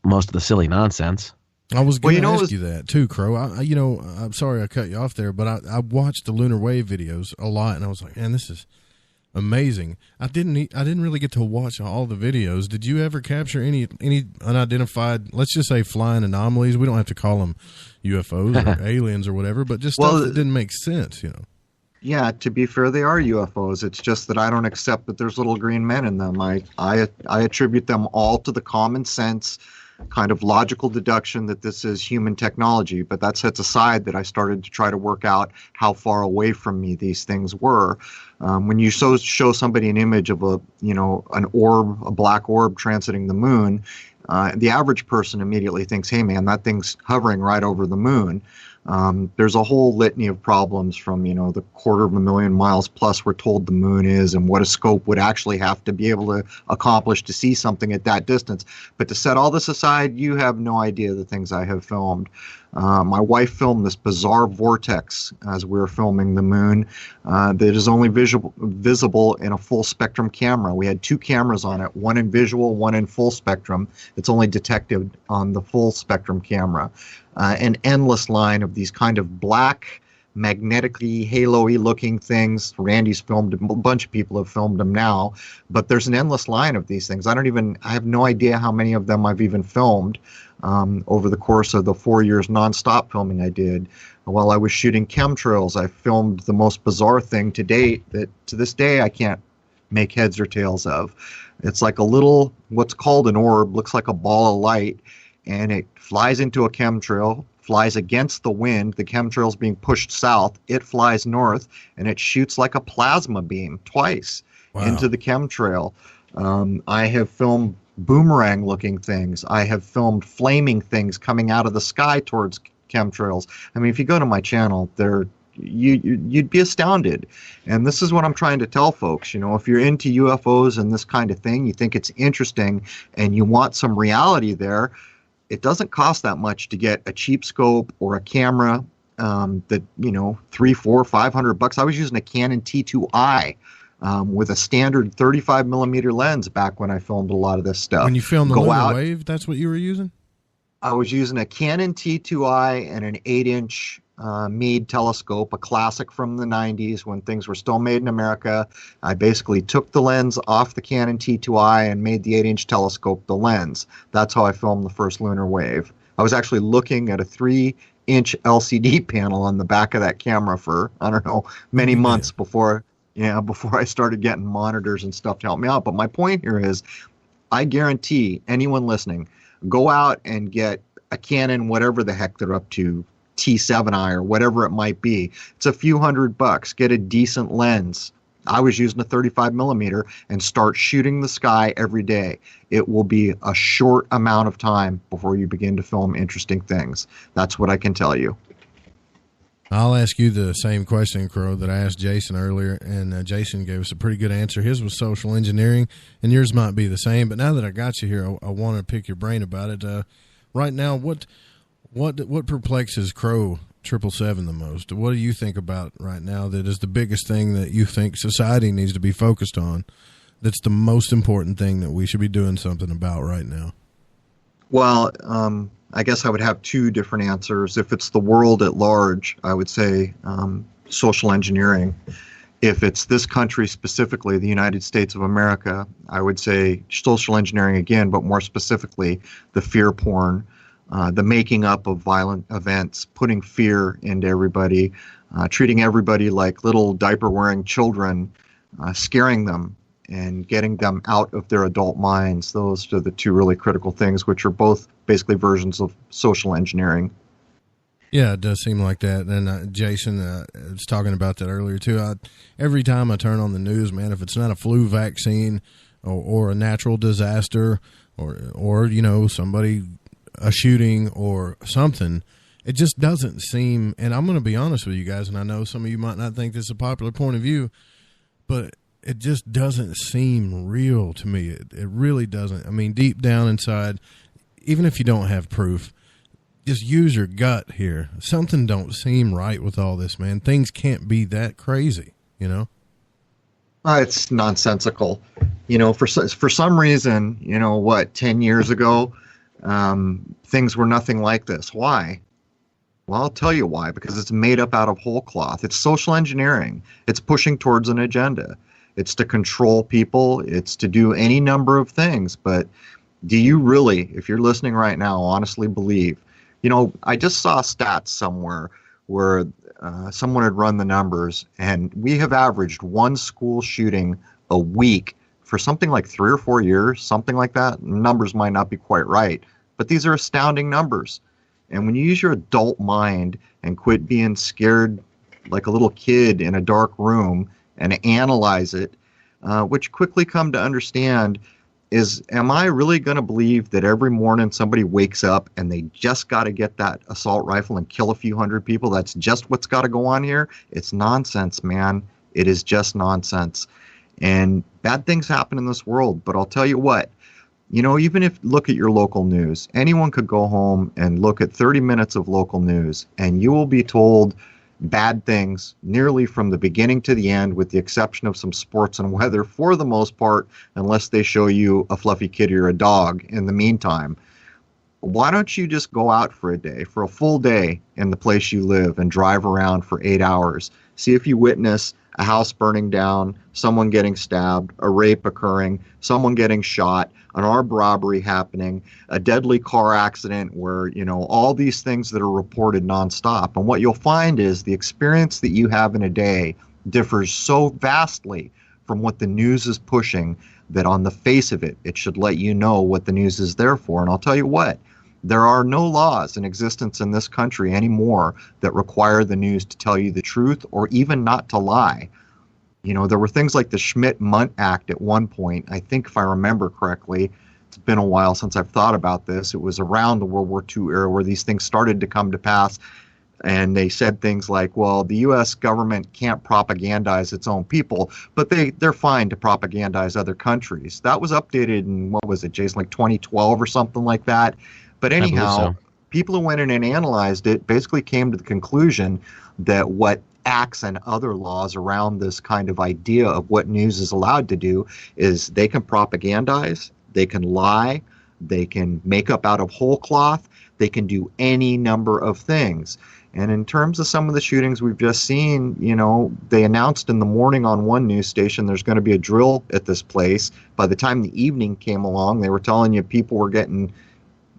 most of the silly nonsense. I was going to ask you that too, Crow. I'm sorry I cut you off there, but I watched the lunar wave videos a lot, and I was like, man, this is amazing. I didn't really get to watch all the videos. Did you ever capture any unidentified, let's just say, flying anomalies? We don't have to call them UFOs or aliens or whatever, but just stuff that didn't make sense, Yeah, to be fair, they are UFOs. It's just that I don't accept that there's little green men in them. I attribute them all to the common sense kind of logical deduction that this is human technology, but that sets aside that I started to try to work out how far away from me these things were. When you show somebody an image of an orb, a black orb transiting the moon, the average person immediately thinks, hey man, that thing's hovering right over the moon. There's a whole litany of problems from, the 250,000 miles plus we're told the moon is, and what a scope would actually have to be able to accomplish to see something at that distance. But to set all this aside, you have no idea the things I have filmed. My wife filmed this bizarre vortex as we were filming the moon that is only visible in a full spectrum camera. We had 2 cameras on it, one in visual, one in full spectrum. It's only detected on the full spectrum camera. An endless line of these kind of black, magnetically halo-y looking things. Randy's filmed them, a bunch of people have filmed them now, but there's an endless line of these things. I have no idea how many of them I've even filmed over the course of the 4 years nonstop filming I did. While I was shooting chemtrails, I filmed the most bizarre thing to date that to this day I can't make heads or tails of. It's like a little, what's called an orb, looks like a ball of light, and it flies into a chemtrail, flies against the wind. The chemtrail's being pushed south. It flies north, and it shoots like a plasma beam twice into the chemtrail. I have filmed boomerang-looking things. I have filmed flaming things coming out of the sky towards chemtrails. I mean, if you go to my channel, you'd be astounded. And this is what I'm trying to tell folks. If you're into UFOs and this kind of thing, you think it's interesting, and you want some reality there, it doesn't cost that much to get a cheap scope or a camera that, $300, $400, $500. I was using a Canon T2i with a standard 35 millimeter lens back when I filmed a lot of this stuff. When you filmed the lunar wave, that's what you were using? I was using a Canon T2i and an 8-inch Meade telescope, a classic from the 90s when things were still made in America. I basically took the lens off the Canon T2i and made the 8-inch telescope the lens. That's how I filmed the first lunar wave. I was actually looking at a 3-inch LCD panel on the back of that camera for, many months before I started getting monitors and stuff to help me out. But my point here is, I guarantee anyone listening, go out and get a Canon, whatever the heck they're up to, T7i or whatever it might be. It's a few $100. Get a decent lens. I was using a 35 millimeter and start shooting the sky every day. It will be a short amount of time before you begin to film interesting things. That's what I can tell you. I'll ask you the same question, Crow, that I asked Jason earlier, and Jason gave us a pretty good answer. His was social engineering, and yours might be the same. But now that I got you here, I want to pick your brain about it. Right now, what perplexes Crrow777 the most? What do you think about right now that is the biggest thing that you think society needs to be focused on? That's the most important thing that we should be doing something about right now? Well, I guess I would have 2 different answers. If it's the world at large, I would say social engineering. If it's this country specifically, the United States of America, I would say social engineering again, but more specifically the fear porn. The making up of violent events, putting fear into everybody, treating everybody like little diaper-wearing children, scaring them and getting them out of their adult minds. Those are the 2 really critical things, which are both basically versions of social engineering. Yeah, it does seem like that. And Jason was talking about that earlier, too. Every time I turn on the news, man, if it's not a flu vaccine or a natural disaster or somebody, a shooting or something, it just doesn't seem, and I'm going to be honest with you guys, and I know some of you might not think this is a popular point of view, but it just doesn't seem real to me. It really doesn't. I mean, deep down inside, even if you don't have proof, just use your gut here. Something don't seem right with all this, man. Things can't be that crazy, It's nonsensical. For some reason, 10 years ago, things were nothing like this. Why? Well, I'll tell you why, because it's made up out of whole cloth. It's social engineering. It's pushing towards an agenda. It's to control people. It's to do any number of things. But do you really, if you're listening right now, honestly believe? I just saw stats somewhere where someone had run the numbers, and we have averaged one school shooting a week for something like 3 or 4 years, something like that. Numbers might not be quite right, but these are astounding numbers. And when you use your adult mind and quit being scared like a little kid in a dark room and analyze it, what you quickly come to understand is, am I really going to believe that every morning somebody wakes up and they just got to get that assault rifle and kill a few hundred people? That's just what's got to go on here? It's nonsense, man. It is just nonsense. And bad things happen in this world. But I'll tell you what, even if look at your local news, anyone could go home and look at 30 minutes of local news, and you will be told bad things nearly from the beginning to the end, with the exception of some sports and weather for the most part, unless they show you a fluffy kitty or a dog in the meantime. Why don't you just go out for a day, for a full day in the place you live, and drive around for 8 hours? See if you witness a house burning down, someone getting stabbed, a rape occurring, someone getting shot, an armed robbery happening, a deadly car accident where, all these things that are reported nonstop. And what you'll find is the experience that you have in a day differs so vastly from what the news is pushing that on the face of it, it should let you know what the news is there for. And I'll tell you what, there are no laws in existence in this country anymore that require the news to tell you the truth or even not to lie. There were things like the Schmidt-Mundt Act at one point. I think if I remember correctly, it's been a while since I've thought about this. It was around the World War II era where these things started to come to pass. And they said things like, well, the U.S. government can't propagandize its own people, but they're fine to propagandize other countries. That was updated in, what was it, Jason, like 2012 or something like that. But anyhow, people who went in and analyzed it basically came to the conclusion that what acts and other laws around this kind of idea of what news is allowed to do is they can propagandize, they can lie, they can make up out of whole cloth, they can do any number of things. And in terms of some of the shootings we've just seen, they announced in the morning on one news station there's going to be a drill at this place. By the time the evening came along, they were telling you people were getting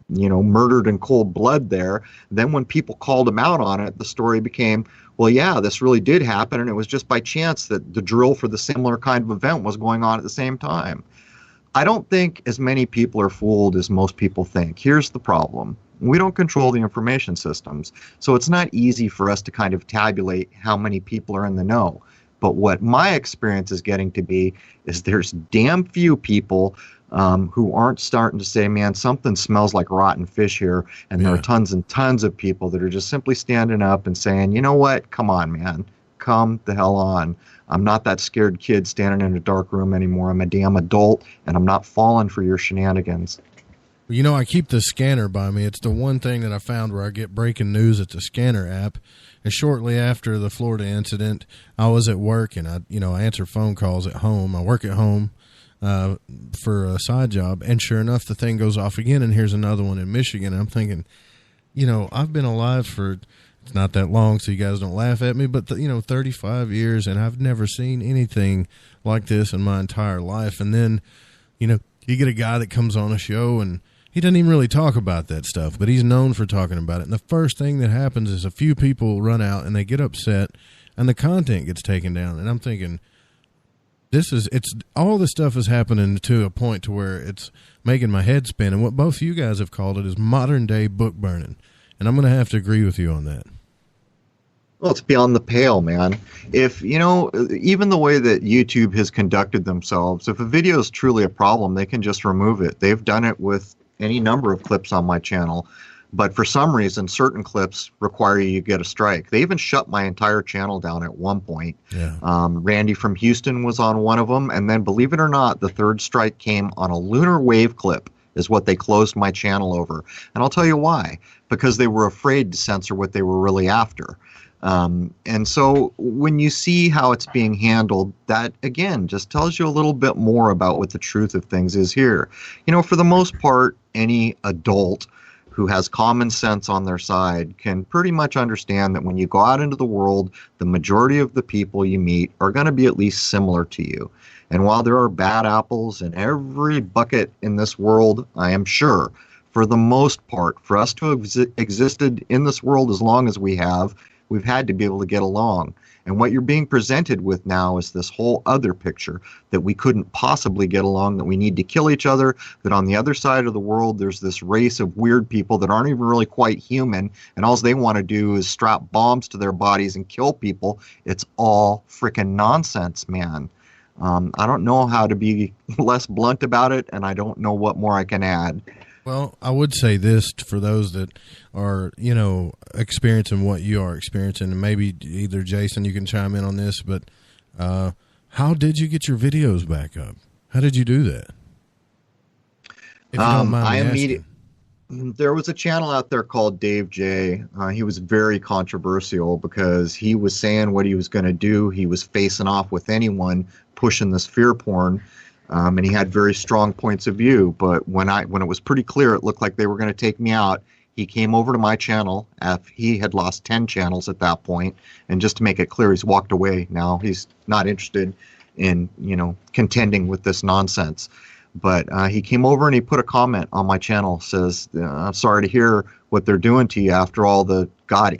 murdered in cold blood there. Then when people called them out on it, the story became, well, yeah, this really did happen, and it was just by chance that the drill for the similar kind of event was going on at the same time. I don't think as many people are fooled as most people think. Here's the problem. We don't control the information systems, so it's not easy for us to kind of tabulate how many people are in the know. But what my experience is getting to be is there's damn few people who aren't starting to say, man, something smells like rotten fish here. And there are tons and tons of people that are just simply standing up and saying, you know what, come on, man, come the hell on. I'm not that scared kid standing in a dark room anymore. I'm a damn adult, and I'm not falling for your shenanigans. I keep the scanner by me. It's the one thing that I found where I get breaking news. It's a scanner app. And shortly after the Florida incident, I was at work, and I answer phone calls at home. I work at home for a side job, and sure enough, the thing goes off again, and here's another one in Michigan. And I'm thinking, I've been alive for, it's not that long, so you guys don't laugh at me, but 35 years, and I've never seen anything like this in my entire life. And then, you get a guy that comes on a show, and he doesn't even really talk about that stuff, but he's known for talking about it. And the first thing that happens is a few people run out and they get upset, and the content gets taken down. And I'm thinking, all this stuff is happening to a point to where it's making my head spin. And what both of you guys have called it is modern day book burning. And I'm going to have to agree with you on that. Well, it's beyond the pale, man. If, even the way that YouTube has conducted themselves, if a video is truly a problem, they can just remove it. They've done it with any number of clips on my channel. But for some reason, certain clips require you to get a strike. They even shut my entire channel down at one point. Yeah. Randy from Houston was on one of them. And then, believe it or not, the third strike came on a lunar wave clip is what they closed my channel over. And I'll tell you why. Because they were afraid to censor what they were really after. And so when you see how it's being handled, that again just tells you a little bit more about what the truth of things is here. You know, for the most part, any adult who has common sense on their side can pretty much understand that when you go out into the world, the majority of the people you meet are going to be at least similar to you. And while there are bad apples in every bucket in this world, I am sure, for the most part, for us to have existed in this world as long as we have, we've had to be able to get along. And what you're being presented with now is this whole other picture, that we couldn't possibly get along, that we need to kill each other, that on the other side of the world there's this race of weird people that aren't even really quite human, and all they want to do is strap bombs to their bodies and kill people. It's all freaking nonsense, man. I don't know how to be less blunt about it, and I don't know what more I can add. Well, I would say this for those that are, you know, experiencing what you are experiencing, and maybe either Jason, you can chime in on this, but how did you get your videos back up? How did you do that? If you don't mind me asking. There was a channel out there called Dave J. He was very controversial because he was saying what he was going to do. He was facing off with anyone pushing this fear porn. And he had very strong points of view, but when it was pretty clear it looked like they were going to take me out, he came over to my channel. He had lost 10 channels at that point, and just to make it clear, he's walked away now. He's not interested in, you know, contending with this nonsense. But he came over and he put a comment on my channel, says, I'm sorry to hear what they're doing to you after all the,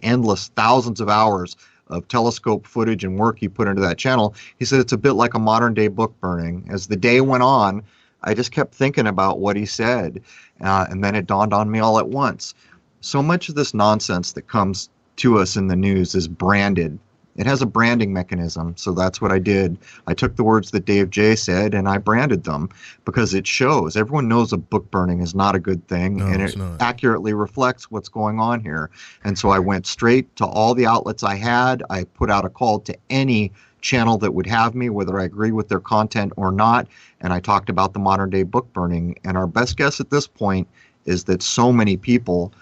endless thousands of hours of telescope footage and work you put into that channel. He said it's a bit like a modern day book burning. As the day went on, I just kept thinking about what he said, and then it dawned on me all at once. So much of this nonsense that comes to us in the news is branded. It has a branding mechanism, so that's what I did. I took the words that Dave J said and I branded them because it shows. Everyone knows a book burning is not a good thing, and it accurately reflects what's going on here. And so I went straight to all the outlets I had. I put out a call to any channel that would have me, whether I agree with their content or not, and I talked about the modern day book burning. And our best guess at this point is that so many people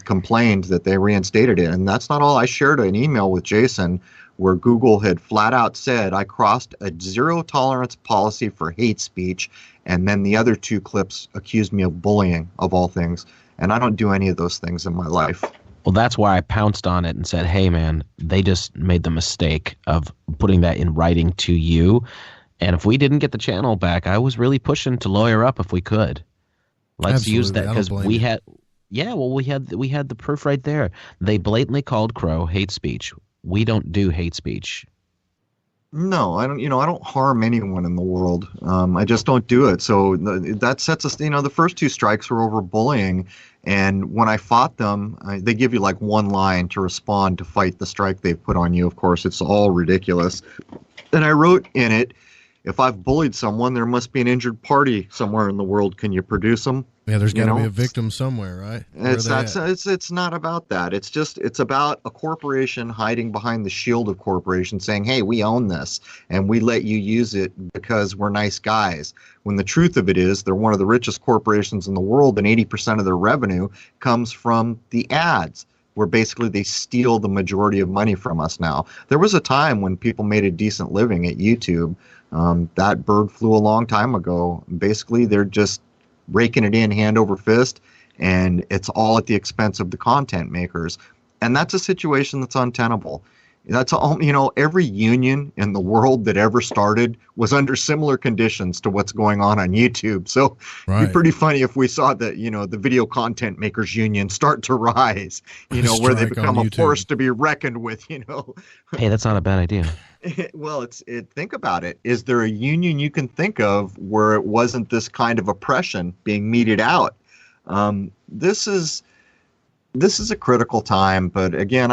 complained that they reinstated it. And that's not all. I shared an email with Jason where Google had flat out said I crossed a zero tolerance policy for hate speech, and then the other two clips accused me of bullying, of all things. And I don't do any of those things in my life. Well, that's why I pounced on it and said, hey, man, they just made the mistake of putting that in writing to you. And if we didn't get the channel back, I was really pushing to lawyer up if we could. Let's use that, because we had... Yeah, well, we had the proof right there. They blatantly called Crrow hate speech. We don't do hate speech. No, I don't. You know, I don't harm anyone in the world. I just don't do it. So that sets us. You know, the first two strikes were over bullying, and when I fought them, they give you like one line to respond to fight the strike they've put on you. Of course, it's all ridiculous. And I wrote in it, if I've bullied someone, there must be an injured party somewhere in the world. Can you produce them? Yeah, there's got to be a victim somewhere, right? It's not about that. It's about a corporation hiding behind the shield of corporation saying, hey, we own this and we let you use it because we're nice guys. When the truth of it is they're one of the richest corporations in the world, and 80% of their revenue comes from the ads, where basically they steal the majority of money from us now. There was a time when people made a decent living at YouTube. That bird flew a long time ago. Basically, they're just raking it in hand over fist, and it's all at the expense of the content makers. And that's a situation that's untenable. That's all, you know, every union in the world that ever started was under similar conditions to what's going on YouTube. So it'd be pretty funny if we saw that, you know, the video content makers union start to rise, you know, where they become a force to be reckoned with, you know. Hey, that's not a bad idea. Well, think about it. Is there a union you can think of where it wasn't this kind of oppression being meted out? This is a critical time, but again,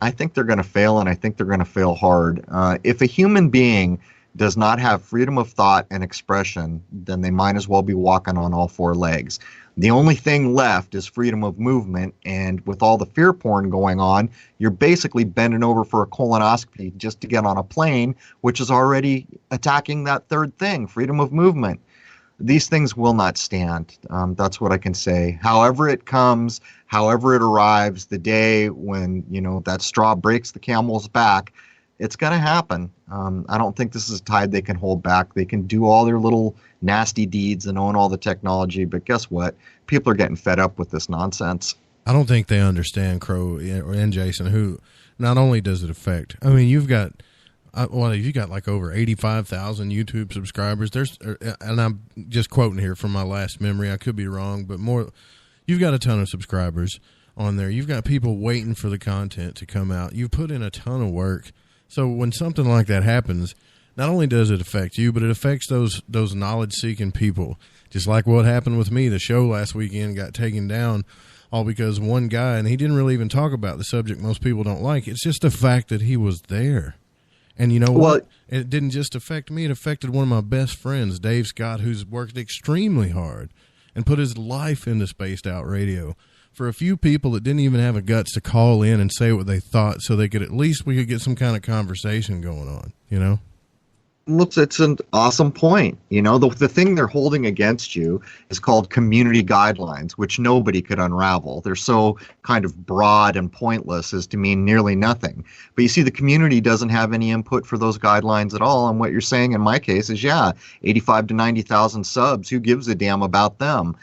I think they're going to fail, and I think they're going to fail hard. If a human being does not have freedom of thought and expression, then they might as well be walking on all four legs. The only thing left is freedom of movement, and with all the fear porn going on, you're basically bending over for a colonoscopy just to get on a plane, which is already attacking that third thing, freedom of movement. these things will not stand. That's what I can say. However it comes, however it arrives, the day when, that straw breaks the camel's back, it's going to happen. I don't think this is a tide they can hold back. They can do all their little nasty deeds and own all the technology, but guess what? People are getting fed up with this nonsense. I don't think they understand, Crrow and Jason, who not only does it affect, I mean, you've got like over 85,000 YouTube subscribers. And I'm just quoting here from my last memory. I could be wrong, but you've got a ton of subscribers on there. You've got people waiting for the content to come out. You've put in a ton of work. So when something like that happens, not only does it affect you, but it affects those knowledge-seeking people. Just like what happened with me. The show last weekend got taken down all because one guy, and he didn't really even talk about the subject most people don't like. It's just the fact that he was there. And you know what? It didn't just affect me. It affected one of my best friends, Dave Scott, who's worked extremely hard and put his life into Spaced Out Radio. For a few people that didn't even have the guts to call in and say what they thought, so we could get some kind of conversation going on, Look, it's an awesome point. The thing they're holding against you is called community guidelines, which nobody could unravel. They're so kind of broad and pointless as to mean nearly nothing. But you see, the community doesn't have any input for those guidelines at all. And what you're saying in my case is, 85 to 90,000 subs. Who gives a damn about them?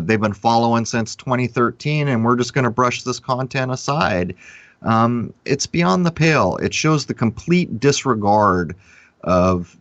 They've been following since 2013, and we're just going to brush this content aside. It's beyond the pale. It shows the complete disregard of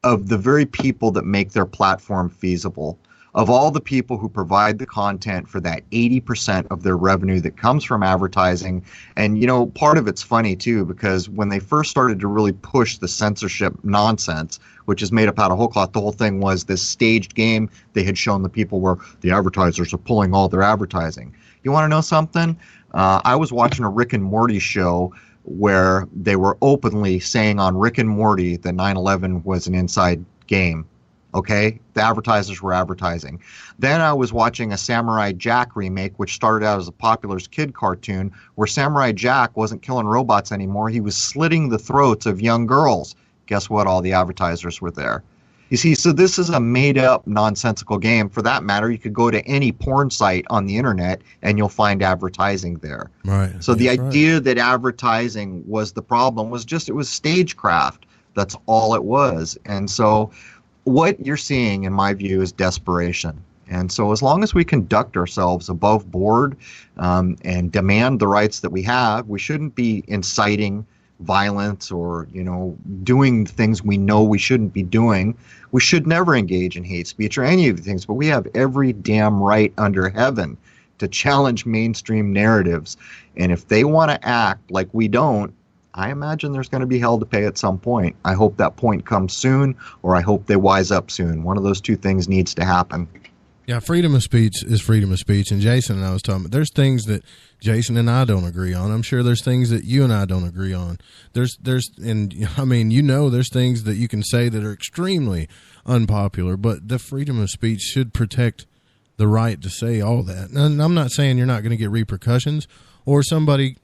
the very people that make their platform feasible, of all the people who provide the content for that 80% of their revenue that comes from advertising. And, part of it's funny, too, because when they first started to really push the censorship nonsense, which is made up out of whole cloth, the whole thing was this staged game they had shown the people where the advertisers are pulling all their advertising. You want to know something? I was watching a Rick and Morty show where they were openly saying on Rick and Morty that 9/11 was an inside game. Okay? The advertisers were advertising. Then I was watching a Samurai Jack remake, which started out as a popular kid cartoon, where Samurai Jack wasn't killing robots anymore. He was slitting the throats of young girls. Guess what? All the advertisers were there. You see, so this is a made-up, nonsensical game. For that matter, you could go to any porn site on the internet and you'll find advertising there. Right. So the idea that advertising was the problem was it was stagecraft. That's all it was. And so what you're seeing, in my view, is desperation. And so as long as we conduct ourselves above board and demand the rights that we have, we shouldn't be inciting violence or, doing things we know we shouldn't be doing. We should never engage in hate speech or any of the things, but we have every damn right under heaven to challenge mainstream narratives. And if they want to act like we don't, I imagine there's going to be hell to pay at some point. I hope that point comes soon, or I hope they wise up soon. One of those two things needs to happen. Yeah, freedom of speech is freedom of speech. And Jason and I was talking about, there's things that Jason and I don't agree on. I'm sure there's things that you and I don't agree on. There's things that you can say that are extremely unpopular, but the freedom of speech should protect the right to say all that. And I'm not saying you're not going to get repercussions or somebody,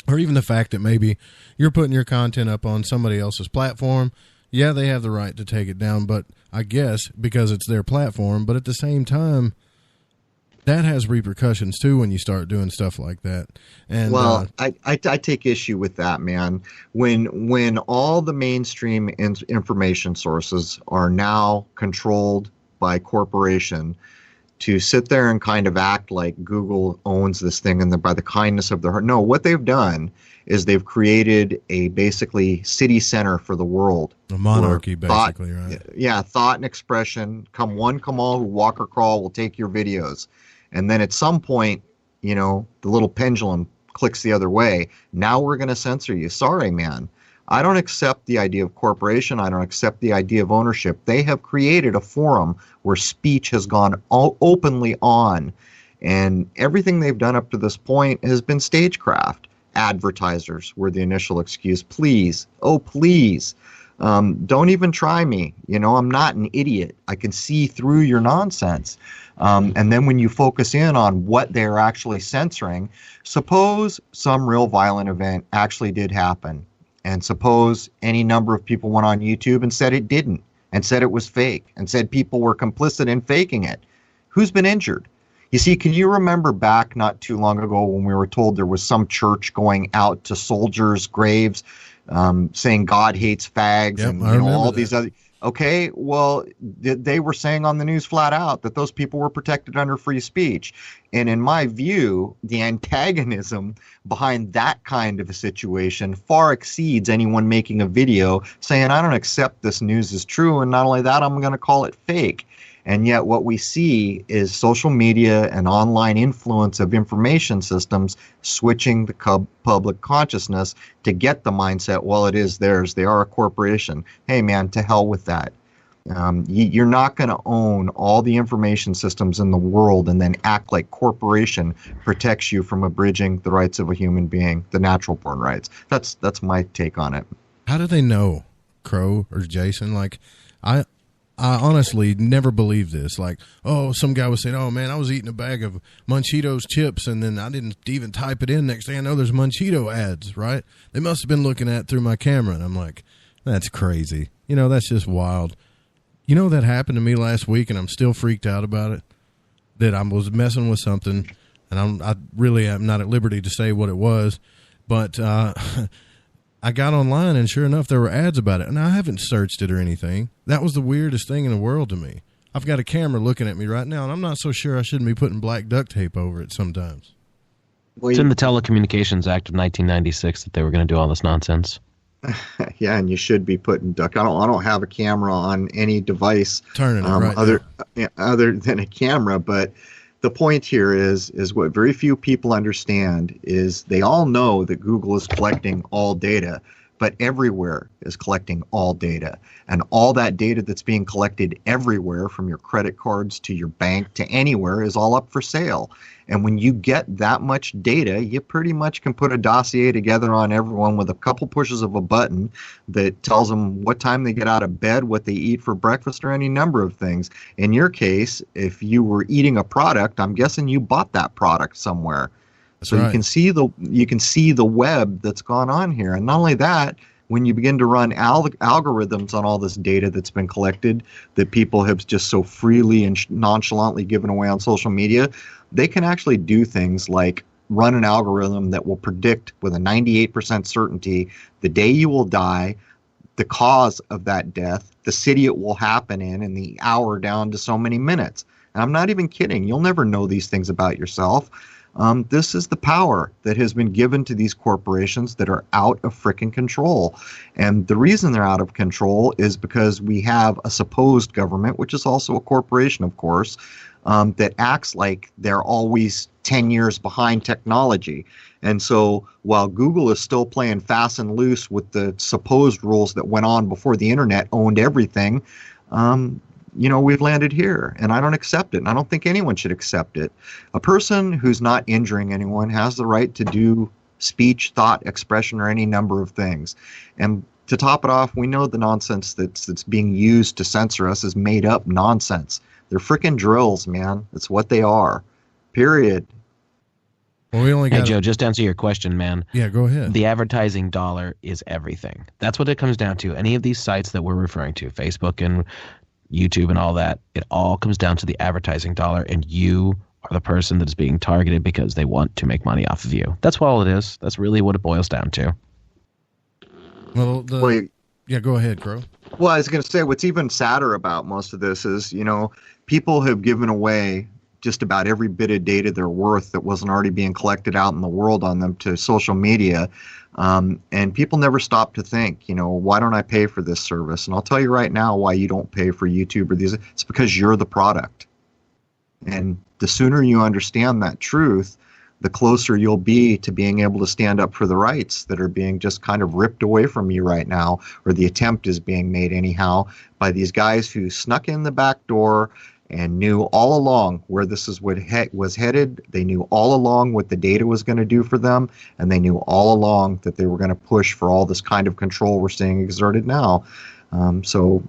or even the fact that maybe you're putting your content up on somebody else's platform. Yeah, they have the right to take it down, but I guess because it's their platform. But at the same time, that has repercussions too when you start doing stuff like that. And I take issue with that, man. When all the mainstream information sources are now controlled by corporation, to sit there and kind of act like Google owns this thing and by the kindness of their heart. No, what they've done is they've created a basically city center for the world. A monarchy, basically, right? Yeah, thought and expression. Come one, come all, who walk or crawl will take your videos. And then at some point, the little pendulum clicks the other way. Now we're going to censor you. Sorry, man. I don't accept the idea of corporation. I don't accept the idea of ownership. They have created a forum where speech has gone openly on. And everything they've done up to this point has been stagecraft. Advertisers were the initial excuse. Please, oh, please, don't even try me. I'm not an idiot. I can see through your nonsense. And then when you focus in on what they're actually censoring, suppose some real violent event actually did happen. And suppose any number of people went on YouTube and said it didn't. and said it was fake and said people were complicit in faking it. Who's been injured? You see, can you remember back not too long ago when we were told there was some church going out to soldiers' graves saying God hates fags and all these other... Okay, well, they were saying on the news flat out that those people were protected under free speech. And in my view, the antagonism behind that kind of a situation far exceeds anyone making a video saying, I don't accept this news is true, and not only that, I'm going to call it fake. And yet what we see is social media and online influence of information systems switching the public consciousness to get the mindset, well, it is theirs. They are a corporation. Hey, man, to hell with that. You're not going to own all the information systems in the world and then act like corporation protects you from abridging the rights of a human being, the natural born rights. That's my take on it. How do they know, Crrow or Jason? Like, I honestly never believed this. Like, oh, some guy was saying, oh, man, I was eating a bag of Munchitos chips, and then I didn't even type it in. Next thing I know, there's Munchito ads, right? They must have been looking at it through my camera. And I'm like, that's crazy. You know, that's just wild. You know, that happened to me last week, and I'm still freaked out about it, that I was messing with something, and I really am not at liberty to say what it was, but I got online, and sure enough, there were ads about it. And I haven't searched it or anything. That was the weirdest thing in the world to me. I've got a camera looking at me right now, and I'm not so sure I shouldn't be putting black duct tape over it sometimes. It's in the Telecommunications Act of 1996 that they were going to do all this nonsense. Yeah, and you should be putting duct. I don't have a camera on any device turning it right other than a camera, but the point here is what very few people understand is they all know that Google is collecting all data, but everywhere is collecting all data. And all that data that's being collected everywhere, from your credit cards to your bank to anywhere, is all up for sale. And when you get that much data, you pretty much can put a dossier together on everyone with a couple pushes of a button that tells them what time they get out of bed, what they eat for breakfast, or any number of things. In your case, if you were eating a product, I'm guessing you bought that product somewhere. That's so right. you can see the web that's gone on here. And not only that, when you begin to run algorithms on all this data that's been collected that people have just so freely and nonchalantly given away on social media, they can actually do things like run an algorithm that will predict with a 98% certainty the day you will die, the cause of that death, the city it will happen in, and the hour down to so many minutes. And I'm not even kidding. You'll never know these things about yourself. This is the power that has been given to these corporations that are out of frickin' control. And the reason they're out of control is because we have a supposed government, which is also a corporation, of course, that acts like they're always 10 years behind technology. And so while Google is still playing fast and loose with the supposed rules that went on before the internet owned everything, we've landed here, and I don't accept it, and I don't think anyone should accept it. A person who's not injuring anyone has the right to do speech, thought, expression, or any number of things. And to top it off, we know the nonsense that's being used to censor us is made up nonsense. They're frickin' drills, man. It's what they are. Period. Well, we only got Joe, just to answer your question, man. Yeah, go ahead. The advertising dollar is everything. That's what it comes down to. Any of these sites that we're referring to, Facebook and YouTube and all that, it all comes down to the advertising dollar, and you are the person that is being targeted because they want to make money off of you. That's all it is. That's really what it boils down to. Well, yeah, go ahead, Crrow. Well, I was going to say, what's even sadder about most of this is, people have given away just about every bit of data they're worth that wasn't already being collected out in the world on them to social media. And people never stop to think, why don't I pay for this service? And I'll tell you right now why you don't pay for YouTube or these. It's because you're the product. And the sooner you understand that truth, the closer you'll be to being able to stand up for the rights that are being just kind of ripped away from you right now, or the attempt is being made anyhow by these guys who snuck in the back door and knew all along where this is what was headed. They knew all along what the data was going to do for them, and they knew all along that they were going to push for all this kind of control we're seeing exerted now. So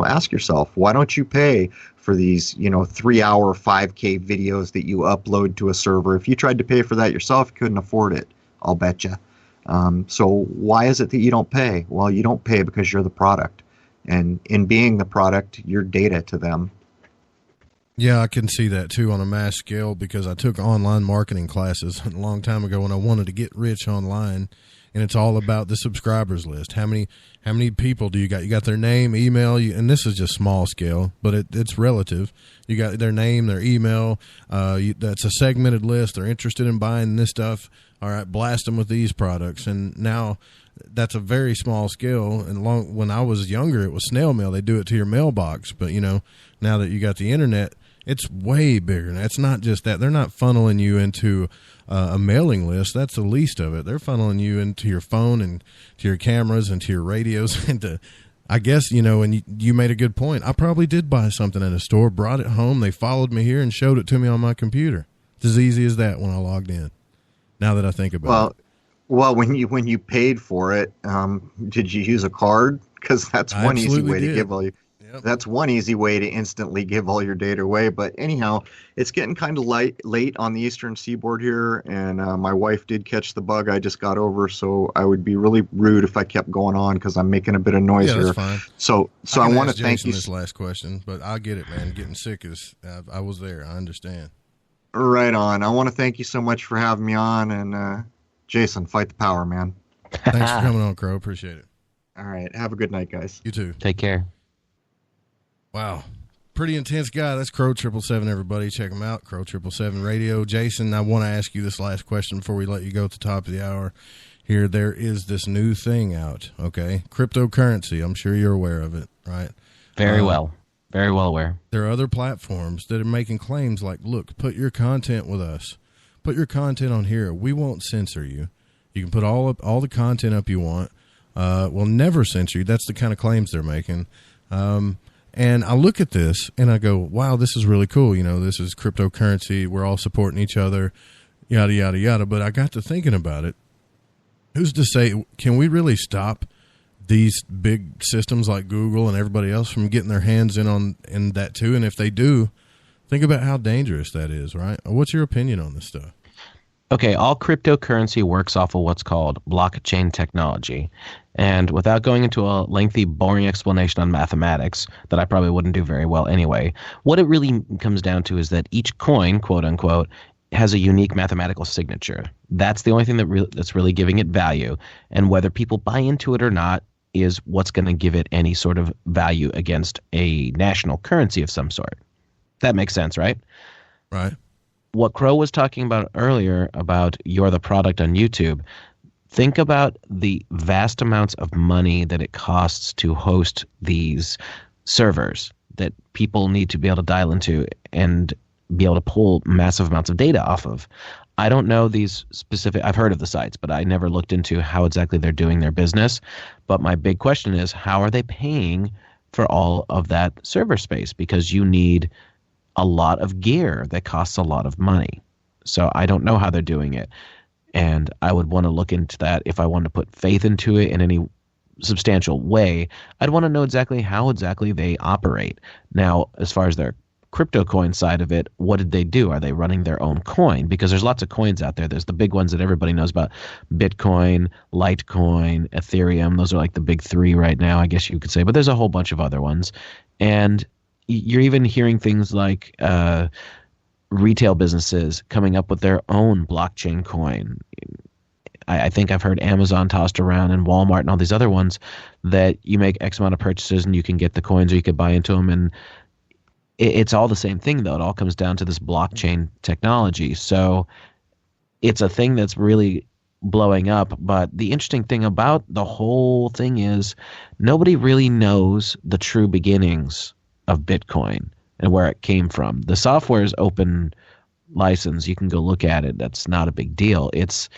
ask yourself, why don't you pay for these, 3-hour 5K videos that you upload to a server? If you tried to pay for that yourself, you couldn't afford it, I'll bet you. So why is it that you don't pay? Well, you don't pay because you're the product. And in being the product, you're data to them. Yeah, I can see that too on a mass scale, because I took online marketing classes a long time ago when I wanted to get rich online, and it's all about the subscribers list. How many people do you got? You got their name, email, and this is just small scale, but it's relative. You got their name, their email. That's a segmented list. They're interested in buying this stuff. All right, blast them with these products, and now that's a very small scale. And when I was younger, it was snail mail. They do it to your mailbox, but now that you got the internet, it's way bigger. And it's not just that. They're not funneling you into a mailing list. That's the least of it. They're funneling you into your phone and to your cameras and to your radios. And I guess, and you made a good point. I probably did buy something at a store, brought it home. They followed me here and showed it to me on my computer. It's as easy as that when I logged in, now that I think about it. Well, when you paid for it, did you use a card? Because that's one easy way to give all you. Yep. That's one easy way to instantly give all your data away. But anyhow, it's getting kind of late on the Eastern Seaboard here, and my wife did catch the bug I just got over, so I would be really rude if I kept going on because I'm making a bit of noise here. That's fine. So I want to thank you. This last question, but I get it, man. Getting sick is I was there. I understand. Right on. I want to thank you so much for having me on, and Jason, fight the power, man. Thanks for coming on, Crrow. Appreciate it. All right. Have a good night, guys. You too. Take care. Wow. Pretty intense guy. That's Crrow777, everybody. Check him out. Crrow777 Radio. Jason, I want to ask you this last question before we let you go at the top of the hour here. There is this new thing out, okay? Cryptocurrency. I'm sure you're aware of it, right? Very well. Very well aware. There are other platforms that are making claims like, look, put your content with us. Put your content on here. We won't censor you. You can put all the content up you want. We'll never censor you. That's the kind of claims they're making. And I look at this and I go, wow, this is really cool. This is cryptocurrency. We're all supporting each other, yada, yada, yada. But I got to thinking about it. Who's to say, can we really stop these big systems like Google and everybody else from getting their hands in that too? And if they do, think about how dangerous that is, right? What's your opinion on this stuff? Okay, all cryptocurrency works off of what's called blockchain technology. And without going into a lengthy, boring explanation on mathematics that I probably wouldn't do very well anyway, what it really comes down to is that each coin, quote unquote, has a unique mathematical signature. That's the only thing that's really giving it value. And whether people buy into it or not is what's going to give it any sort of value against a national currency of some sort. That makes sense, right? Right. What Crrow was talking about earlier about You're the Product on YouTube, think about the vast amounts of money that it costs to host these servers that people need to be able to dial into and be able to pull massive amounts of data off of. I don't know these specific – I've heard of the sites, but I never looked into how exactly they're doing their business. But my big question is, how are they paying for all of that server space? Because you need – a lot of gear that costs a lot of money. So I don't know how they're doing it. And I would want to look into that if I wanted to put faith into it in any substantial way. I'd want to know exactly how exactly they operate. Now, as far as their crypto coin side of it, what did they do? Are they running their own coin? Because there's lots of coins out there. There's the big ones that everybody knows about: Bitcoin, Litecoin, Ethereum. Those are like the big three right now, I guess you could say. But there's a whole bunch of other ones. And you're even hearing things like retail businesses coming up with their own blockchain coin. I think I've heard Amazon tossed around and Walmart and all these other ones that you make X amount of purchases and you can get the coins or you could buy into them. And it's all the same thing, though. It all comes down to this blockchain technology. So it's a thing that's really blowing up. But the interesting thing about the whole thing is nobody really knows the true beginnings of Bitcoin and where it came from. The software is open license. You can go look at it. That's not a big deal. It's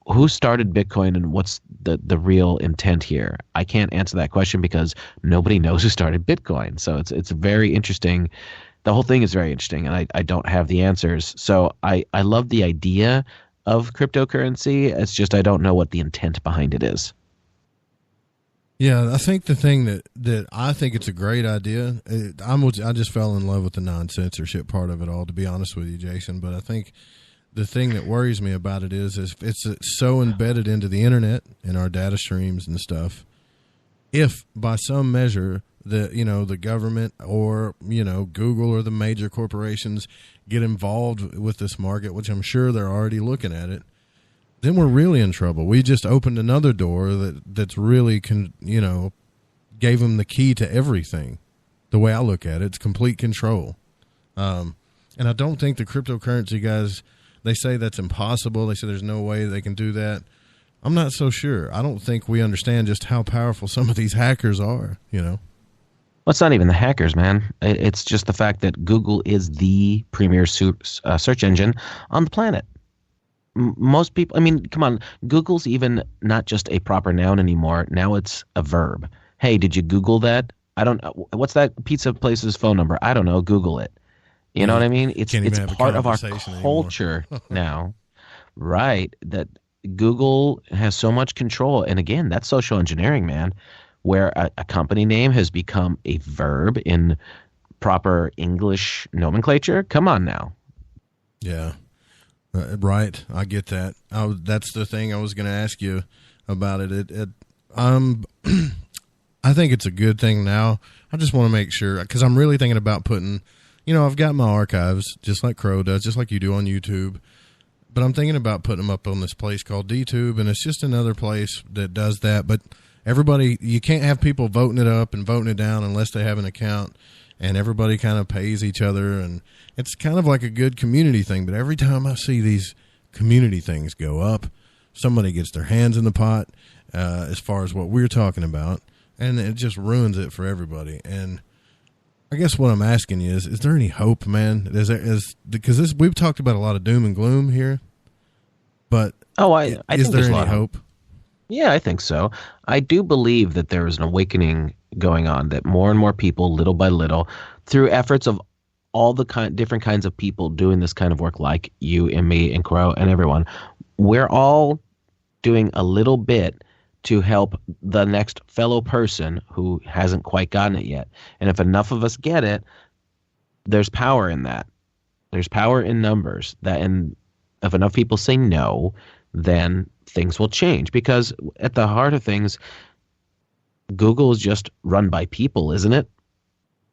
who started Bitcoin and what's the real intent here. I can't answer that question because nobody knows who started Bitcoin. So it's very interesting. The whole thing is very interesting, and I don't have the answers. So I love the idea of cryptocurrency. It's just I don't know what the intent behind it is. Yeah, I think the thing that I think it's a great idea. I just fell in love with the non-censorship part of it all, to be honest with you, Jason. But I think the thing that worries me about it is it's so embedded into the internet and our data streams and stuff. if by some measure the government or, Google or the major corporations get involved with this market, which I'm sure they're already looking at it, then we're really in trouble. We just opened another door that's really, gave them the key to everything. The way I look at it, it's complete control. And I don't think the cryptocurrency guys, they say that's impossible. They say there's no way they can do that. I'm not so sure. I don't think we understand just how powerful some of these hackers are, Well, it's not even the hackers, man. It's just the fact that Google is the premier search engine on the planet. Most people, come on, Google's even not just a proper noun anymore. Now it's a verb. Hey, did you Google that? I don't know. What's that pizza place's phone number? I don't know. Google it. You know what I mean? It's part of our culture now. Right. That Google has so much control. And again, that's social engineering, man, where a company name has become a verb in proper English nomenclature. Come on now. Yeah. Right. I get that. That's the thing I was going to ask you about it. I think it's a good thing now. I just want to make sure, because I'm really thinking about putting, I've got my archives, just like Crrow does, just like you do on YouTube. But I'm thinking about putting them up on this place called DTube, and it's just another place that does that. But everybody, you can't have people voting it up and voting it down unless they have an account. And everybody kind of pays each other, and it's kind of like a good community thing. But every time I see these community things go up, somebody gets their hands in the pot as far as what we're talking about, and it just ruins it for everybody. And I guess what I'm asking you is there any hope, man? Because we've talked about a lot of doom and gloom here, but I is think there any hope? Yeah, I think so. I do believe that there is an awakening going on, that more and more people, little by little, through efforts of all the different kinds of people doing this kind of work, like you and me and Crrow and everyone, we're all doing a little bit to help the next fellow person who hasn't quite gotten it yet. And if enough of us get it, there's power in that. There's power in numbers. And if enough people say no, then things will change. Because at the heart of things, Google is just run by people, isn't it?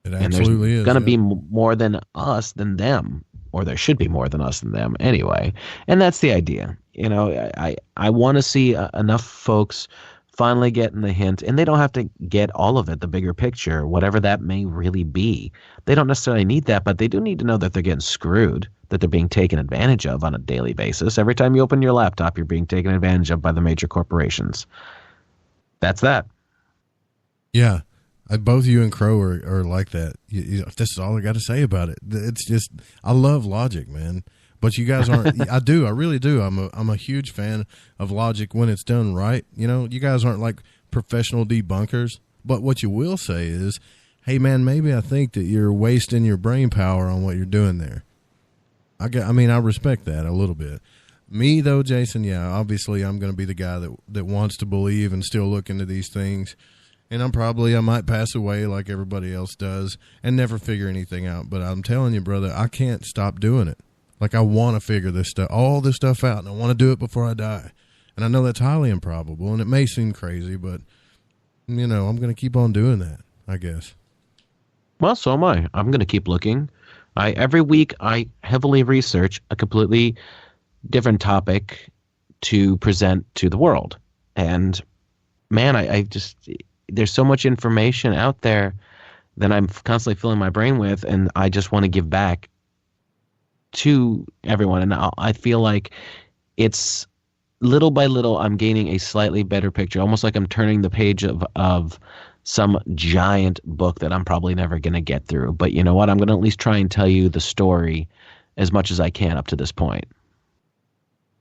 It absolutely is. There's going to be more than us than them, or there should be more than us than them anyway. And that's the idea. I want to see enough folks finally getting the hint, and they don't have to get all of it, the bigger picture, whatever that may really be. They don't necessarily need that, but they do need to know that they're getting screwed, that they're being taken advantage of on a daily basis. Every time you open your laptop, you're being taken advantage of by the major corporations. That's that. Yeah. Both you and Crrow are like that. This is all I got to say about it. It's just, I love logic, man. But you guys aren't. I really do. I'm a huge fan of logic when it's done right. You guys aren't like professional debunkers. But what you will say is, hey, man, maybe I think that you're wasting your brain power on what you're doing there. I respect that a little bit. Me, though, Jason, yeah, obviously I'm going to be the guy that wants to believe and still look into these things. And I might pass away like everybody else does and never figure anything out. But I'm telling you, brother, I can't stop doing it. Like, I want to figure all this stuff out, and I want to do it before I die. And I know that's highly improbable, and it may seem crazy, but, I'm going to keep on doing that, I guess. Well, so am I. I'm going to keep looking. Every week, I heavily research a completely different topic to present to the world. And, man, I just... There's so much information out there that I'm constantly filling my brain with, and I just want to give back to everyone. And I feel like it's little by little, I'm gaining a slightly better picture, almost like I'm turning the page of some giant book that I'm probably never going to get through. But you know what? I'm going to at least try and tell you the story as much as I can up to this point.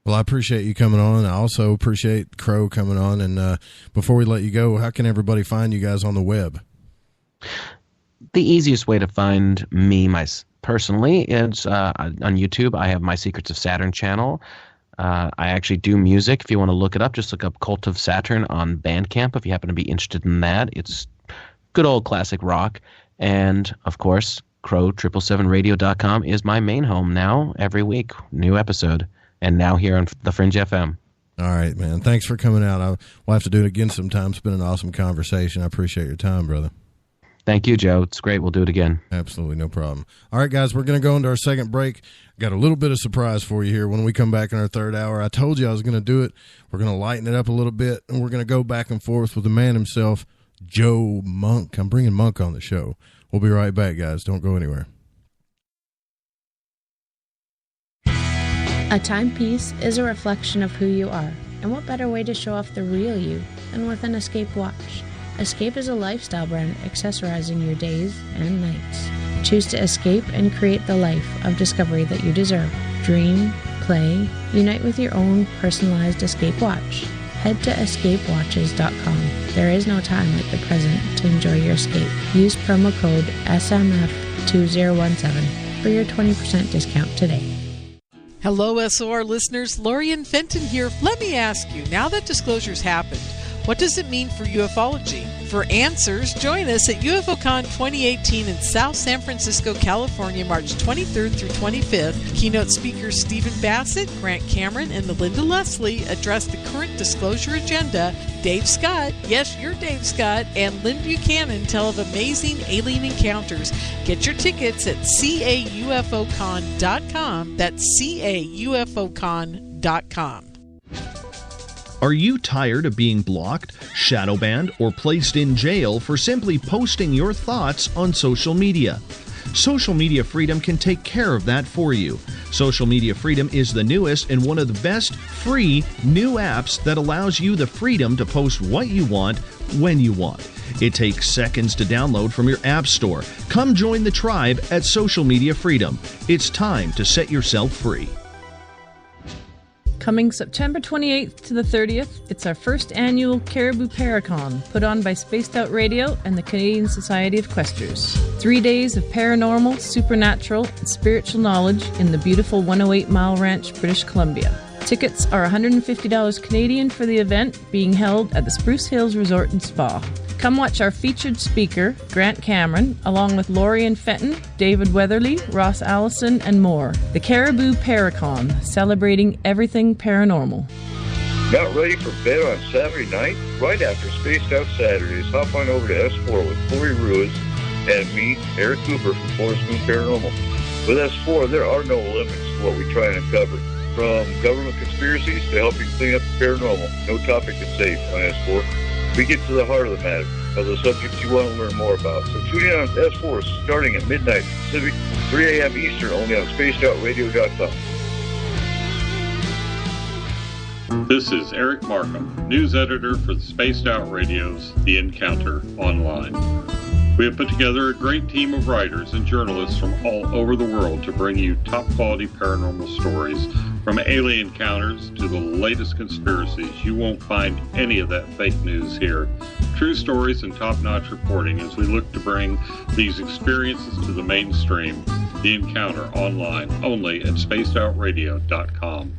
Well, I appreciate you coming on. I also appreciate Crrow coming on. And before we let you go, how can everybody find you guys on the web? The easiest way to find me personally is on YouTube. I have my Secrets of Saturn channel. I actually do music. If you want to look it up, just look up Cult of Saturn on Bandcamp if you happen to be interested in that. It's good old classic rock. And, of course, Crrow777radio.com is my main home now. Every week, new episode. And now here on the Fringe FM. All right, man. Thanks for coming out. We'll have to do it again sometime. It's been an awesome conversation. I appreciate your time, brother. Thank you, Joe. It's great. We'll do it again. Absolutely, no problem. All right, guys, we're going to go into our second break. Got a little bit of surprise for you here when we come back in our third hour. I told you I was going to do it. We're going to lighten it up a little bit, and we're going to go back and forth with the man himself, Joe Monk. I'm bringing Monk on the show. We'll be right back, guys. Don't go anywhere. A timepiece is a reflection of who you are, and what better way to show off the real you than with an Escape watch? Escape is a lifestyle brand accessorizing your days and nights. Choose to escape and create the life of discovery that you deserve. Dream, play, unite with your own personalized Escape watch. Head to escapewatches.com. There is no time like the present to enjoy your escape. Use promo code SMF2017 for your 20% discount today. Hello, SOR listeners. Lori and Fenton here. Let me ask you, now that disclosure's happened, what does it mean for ufology? For answers, join us at UFOCon 2018 in South San Francisco, California, March 23rd through 25th. Keynote speakers Stephen Bassett, Grant Cameron, and Melinda Leslie address the current disclosure agenda. Dave Scott, yes, you're Dave Scott, and Lynn Buchanan tell of amazing alien encounters. Get your tickets at caufocon.com. That's caufocon.com. Are you tired of being blocked, shadow banned, or placed in jail for simply posting your thoughts on social media? Social Media Freedom can take care of that for you. Social Media Freedom is the newest and one of the best free new apps that allows you the freedom to post what you want when you want. It takes seconds to download from your app store. Come join the tribe at Social Media Freedom. It's time to set yourself free. Coming September 28th to the 30th, it's our first annual Caribou Paracon, put on by Spaced Out Radio and the Canadian Society of Questers. 3 days of paranormal, supernatural, and spiritual knowledge in the beautiful 108 Mile Ranch, British Columbia. Tickets are $150 Canadian for the event, being held at the Spruce Hills Resort and Spa. Come watch our featured speaker, Grant Cameron, along with Lori and Fenton, David Weatherly, Ross Allison, and more. The Caribou Paracon, celebrating everything paranormal. Not ready for bed on Saturday night? Right after Spaced Out Saturdays, hop on over to S4 with Corey Ruiz and me, Eric Cooper from Forest Moon Paranormal. With S4, there are no limits to what we try and uncover. From government conspiracies to helping clean up the paranormal, no topic is safe on S4. We get to the heart of the matter, of the subjects you want to learn more about. So tune in on S4 starting at midnight Pacific, 3 a.m. Eastern, only on spacedoutradio.com. This is Eric Markham, news editor for the Spaced Out Radio's The Encounter Online. We have put together a great team of writers and journalists from all over the world to bring you top-quality paranormal stories, from alien encounters to the latest conspiracies. You won't find any of that fake news here. True stories and top-notch reporting as we look to bring these experiences to the mainstream. The Encounter Online, only at spacedoutradio.com.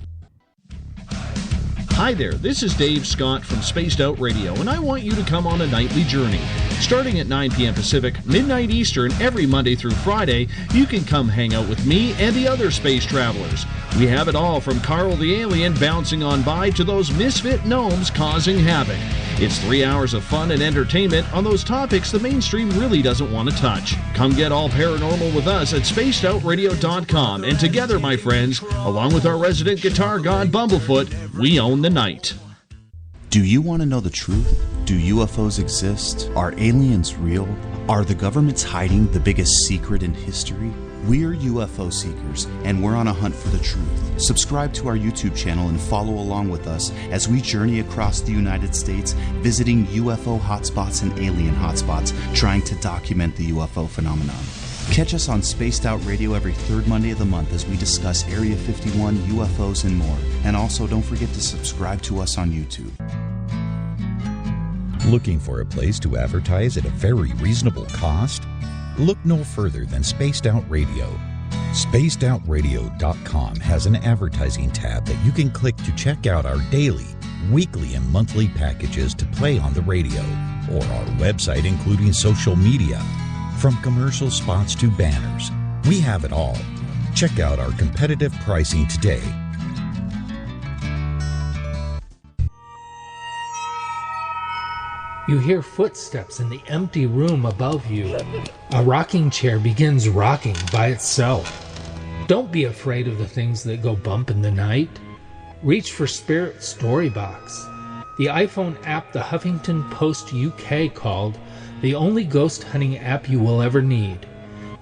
Hi there, this is Dave Scott from Spaced Out Radio, and I want you to come on a nightly journey. Starting at 9 p.m. Pacific, midnight Eastern, every Monday through Friday, you can come hang out with me and the other space travelers. We have it all from Carl the Alien bouncing on by to those misfit gnomes causing havoc. It's 3 hours of fun and entertainment on those topics the mainstream really doesn't want to touch. Come get all paranormal with us at spacedoutradio.com, and together, my friends, along with our resident guitar god Bumblefoot, we own the night. Do you want to know the truth? Do UFOs exist? Are aliens real? Are the governments hiding the biggest secret in history? We're UFO seekers, and we're on a hunt for the truth. Subscribe to our YouTube channel and follow along with us as we journey across the United States, visiting UFO hotspots and alien hotspots, trying to document the UFO phenomenon. Catch us on Spaced Out Radio every third Monday of the month as we discuss Area 51, UFOs, and more. And also, don't forget to subscribe to us on YouTube. Looking for a place to advertise at a very reasonable cost? Look no further than Spaced Out Radio. SpacedOutRadio.com has an advertising tab that you can click to check out our daily, weekly, and monthly packages to play on the radio, or our website including social media. From commercial spots to banners, we have it all. Check out our competitive pricing today. You hear footsteps in the empty room above you. A rocking chair begins rocking by itself. Don't be afraid of the things that go bump in the night. Reach for Spirit Storybox, the iPhone app the Huffington Post UK called the only ghost hunting app you will ever need.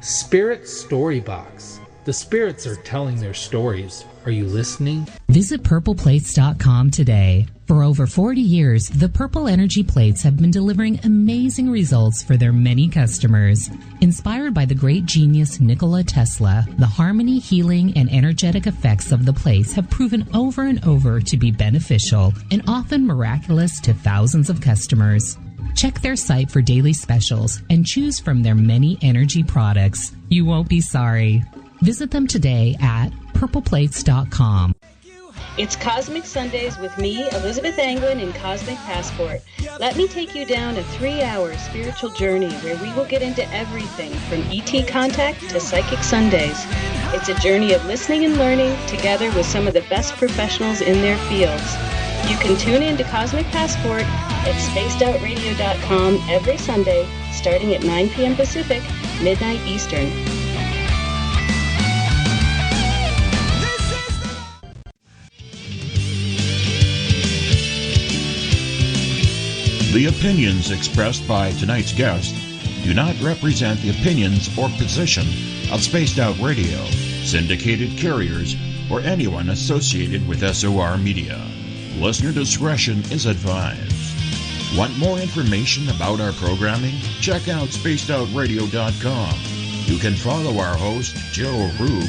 Spirit Storybox. The spirits are telling their stories. Are you listening? Visit purpleplates.com today. For over 40 years, the Purple Energy Plates have been delivering amazing results for their many customers. Inspired by the great genius Nikola Tesla, the harmony, healing, and energetic effects of the plates have proven over and over to be beneficial and often miraculous to thousands of customers. Check their site for daily specials and choose from their many energy products. You won't be sorry. Visit them today at purpleplates.com. It's Cosmic Sundays with me, Elizabeth Anglin, in Cosmic Passport. Let me take you down a 3-hour spiritual journey where we will get into everything from ET contact to Psychic Sundays. It's a journey of listening and learning together with some of the best professionals in their fields. You can tune in to Cosmic Passport at spacedoutradio.com every Sunday, starting at 9 p.m. Pacific, midnight Eastern. The opinions expressed by tonight's guest do not represent the opinions or position of Spaced Out Radio, syndicated carriers, or anyone associated with SOR Media. Listener discretion is advised. Want more information about our programming? Check out spacedoutradio.com. You can follow our host, Joe Rube,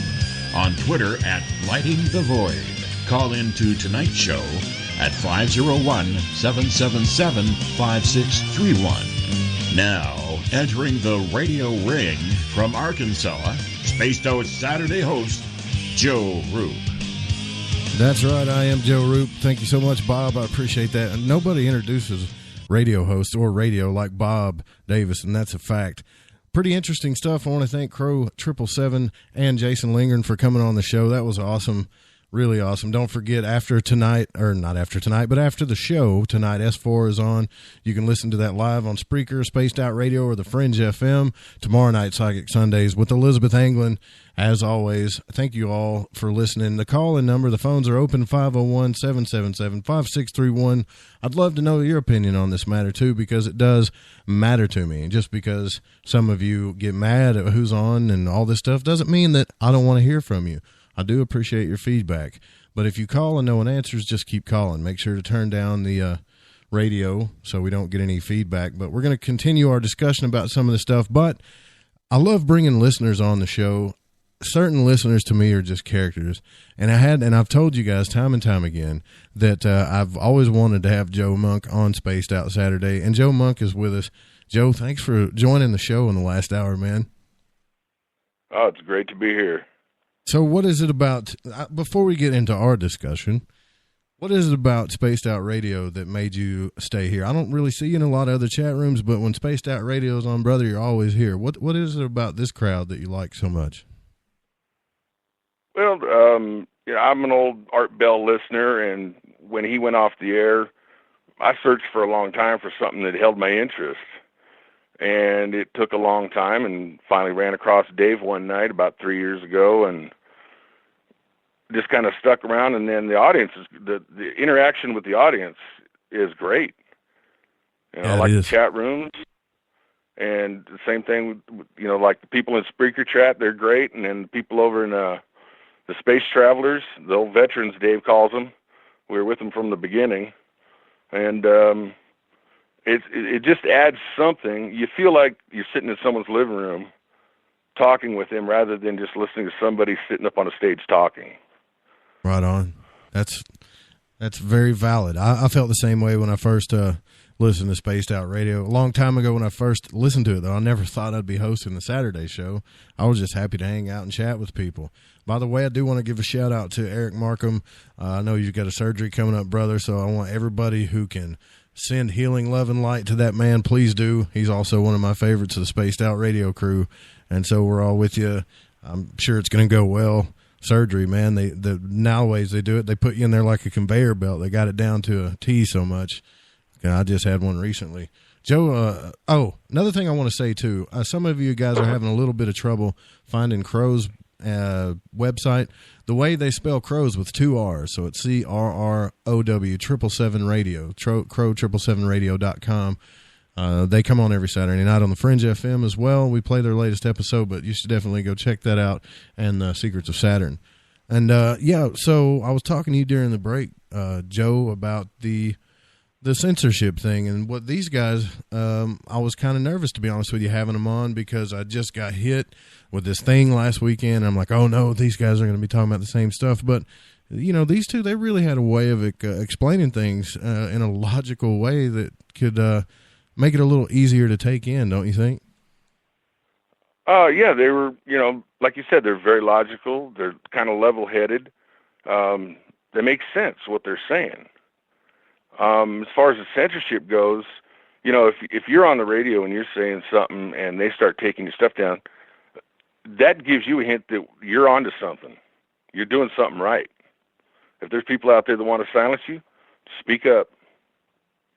on Twitter at Lighting the Void. Call in to tonight's show at 501-777-5631. Now, entering the radio ring from Arkansas, Spaced Out Saturday host, Joe Roop. That's right, I am Joe Roop. Thank you so much, Bob. I appreciate that. And nobody introduces radio hosts or radio like Bob Davis, and that's a fact. Pretty interesting stuff. I want to thank Crrow777 and Jason Lindgren for coming on the show. That was awesome. Really awesome. Don't forget, after tonight, or not after tonight, but after the show tonight, S4 is on. You can listen to that live on Spreaker, Spaced Out Radio, or the Fringe FM. Tomorrow night, Psychic Sundays with Elizabeth Anglin. As always, thank you all for listening. The call-in number, the phones are open, 501-777-5631. I'd love to know your opinion on this matter, too, because it does matter to me. Just because some of you get mad at who's on and all this stuff doesn't mean that I don't want to hear from you. I do appreciate your feedback, but if you call and no one answers, just keep calling. Make sure to turn down the radio so we don't get any feedback, but we're going to continue our discussion about some of the stuff, but I love bringing listeners on the show. Certain listeners to me are just characters, and I've told you guys time and time again that I've always wanted to have Joe Monk on Spaced Out Saturday, and Joe Monk is with us. Joe, thanks for joining the show in the last hour, man. Oh, it's great to be here. So what is it about, before we get into our discussion, what is it about Spaced Out Radio that made you stay here? I don't really see you in a lot of other chat rooms, but when Spaced Out Radio is on, brother, you're always here. What is it about this crowd that you like so much? Well, I'm an old Art Bell listener, and when he went off the air, I searched for a long time for something that held my interest. And it took a long time, and finally ran across Dave one night about 3 years ago, and just kind of stuck around. And then the audience, the interaction with the audience is great. You know, yeah, like the chat rooms, and the same thing, like the people in Spreaker chat, they're great. And then the people over in the Space Travelers, the old veterans, Dave calls them. We were with them from the beginning. And it just adds something. You feel like you're sitting in someone's living room talking with them rather than just listening to somebody sitting up on a stage talking. Right on. That's very valid. I felt the same way when I first listened to Spaced Out Radio. A long time ago when I first listened to it, though, I never thought I'd be hosting the Saturday show. I was just happy to hang out and chat with people. By the way, I do want to give a shout-out to Eric Markham. I know you've got a surgery coming up, brother, so I want everybody who can send healing, love, and light to that man, please do. He's also one of my favorites of the Spaced Out Radio crew, and so we're all with you. I'm sure it's going to go well. Surgery, man, nowadays they do it. They put you in there like a conveyor belt. They got it down to a T so much. I just had one recently. Joe, another thing I want to say, too. Some of you guys are having a little bit of trouble finding Crrow's website. The way they spell Crrow's with 2 R's, so it's CRROW 777 Radio, Crrow777radio.com. They come on every Saturday night on the Fringe FM as well. We play their latest episode, but you should definitely go check that out, and Secrets of Saturn. And, so I was talking to you during the break, Joe, about the censorship thing and what these guys, I was kind of nervous, to be honest with you, having them on, because I just got hit with this thing last weekend. I'm like, oh no, these guys are going to be talking about the same stuff. But, these two, they really had a way of explaining things in a logical way that could make it a little easier to take in, don't you think? Yeah, they were, like you said, they're very logical. They're kind of level-headed. They make sense, what they're saying. As far as the censorship goes, if you're on the radio and you're saying something and they start taking your stuff down, that gives you a hint that you're onto something. You're doing something right. If there's people out there that want to silence you, speak up.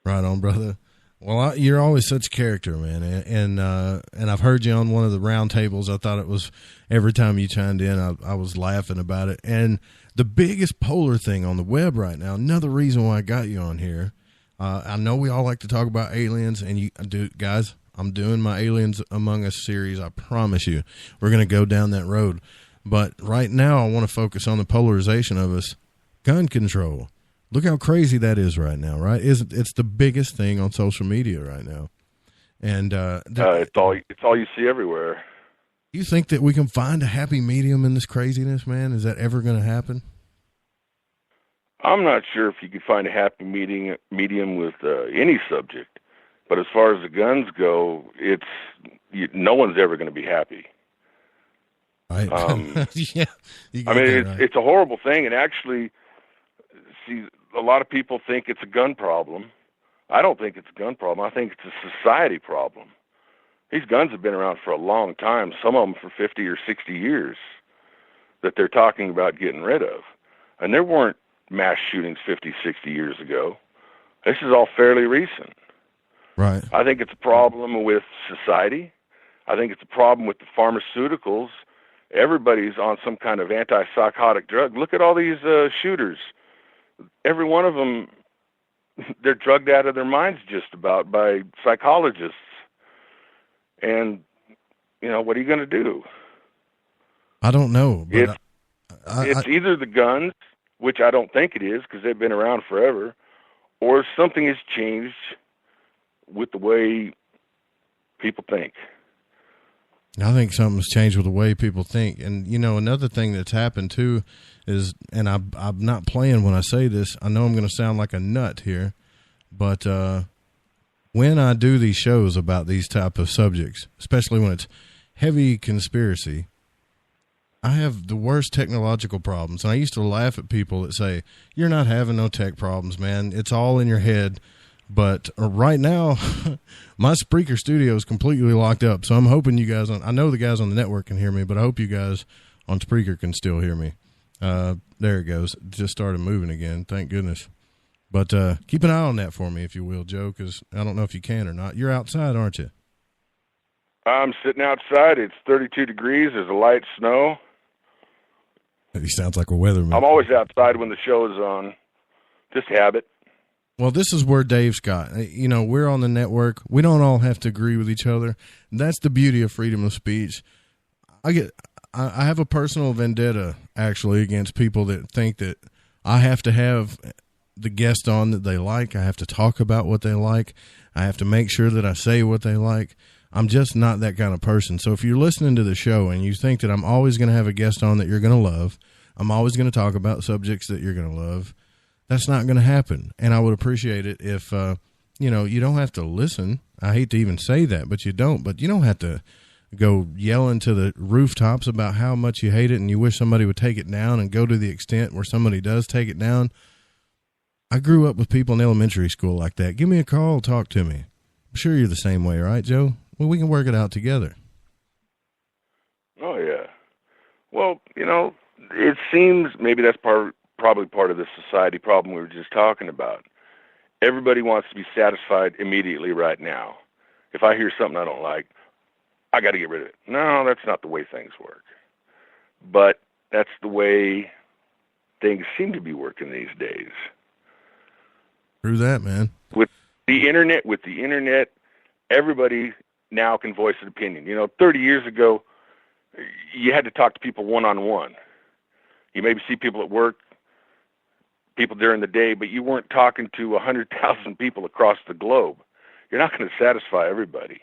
Right on, brother. Well, you're always such a character, man, and I've heard you on one of the round tables. I thought it was every time you chimed in, I was laughing about it. And the biggest polar thing on the web right now, another reason why I got you on here, I know we all like to talk about aliens, and guys, I'm doing my Aliens Among Us series. I promise you, we're going to go down that road. But right now, I want to focus on the polarization of us. Gun control. Look how crazy that is right now, right? It's the biggest thing on social media right now, and it's all you see everywhere. You think that we can find a happy medium in this craziness, man? Is that ever going to happen? I'm not sure if you could find a happy medium with any subject, but as far as the guns go, no one's ever going to be happy. Right. Yeah. It's a horrible thing, and actually, see, a lot of people think it's a gun problem. I don't think it's a gun problem. I think it's a society problem. These guns have been around for a long time, some of them for 50 or 60 years, that they're talking about getting rid of. And there weren't mass shootings 50, 60 years ago. This is all fairly recent. Right. I think it's a problem with society. I think it's a problem with the pharmaceuticals. Everybody's on some kind of antipsychotic drug. Look at all these shooters. Every one of them, they're drugged out of their minds just about by psychologists. And, what are you going to do? I don't know. But it's either the guns, which I don't think it is because they've been around forever, or something has changed with the way people think. I think something's changed with the way people think. And, another thing that's happened, too, is, and I'm not playing when I say this, I know I'm going to sound like a nut here, but when I do these shows about these type of subjects, especially when it's heavy conspiracy, I have the worst technological problems. And I used to laugh at people that say, you're not having no tech problems, man. It's all in your head. But right now, my Spreaker studio is completely locked up. So I'm hoping you guys, I know the guys on the network can hear me, but I hope you guys on Spreaker can still hear me. There it goes. It just started moving again. Thank goodness. But keep an eye on that for me, if you will, Joe, because I don't know if you can or not. You're outside, aren't you? I'm sitting outside. It's 32 degrees. There's a light snow. He sounds like a weatherman. I'm always outside when the show is on. Just habit. Well, this is where Dave's got. We're on the network. We don't all have to agree with each other. That's the beauty of freedom of speech. I have a personal vendetta, actually, against people that think that I have to have the guest on that they like. I have to talk about what they like. I have to make sure that I say what they like. I'm just not that kind of person. So if you're listening to the show and you think that I'm always going to have a guest on that you're going to love, I'm always going to talk about subjects that you're going to love, that's not going to happen. And I would appreciate it if, you don't have to listen. I hate to even say that, but you don't. But you don't have to go yelling to the rooftops about how much you hate it and you wish somebody would take it down and go to the extent where somebody does take it down. I grew up with people in elementary school like that. Give me a call, talk to me. I'm sure you're the same way, right, Joe? Well, we can work it out together. Oh, yeah. Well, it seems maybe that's probably part of the society problem we were just talking about. everybody wants to be satisfied immediately right now. If I hear something I don't like, I got to get rid of it. No, that's not the way things work. But that's the way things seem to be working these days. True that, man. With the internet, everybody now can voice an opinion. 30 years ago, you had to talk to people one-on-one. You maybe see people at work, people during the day, but you weren't talking to 100,000 people across the globe. You're not going to satisfy everybody.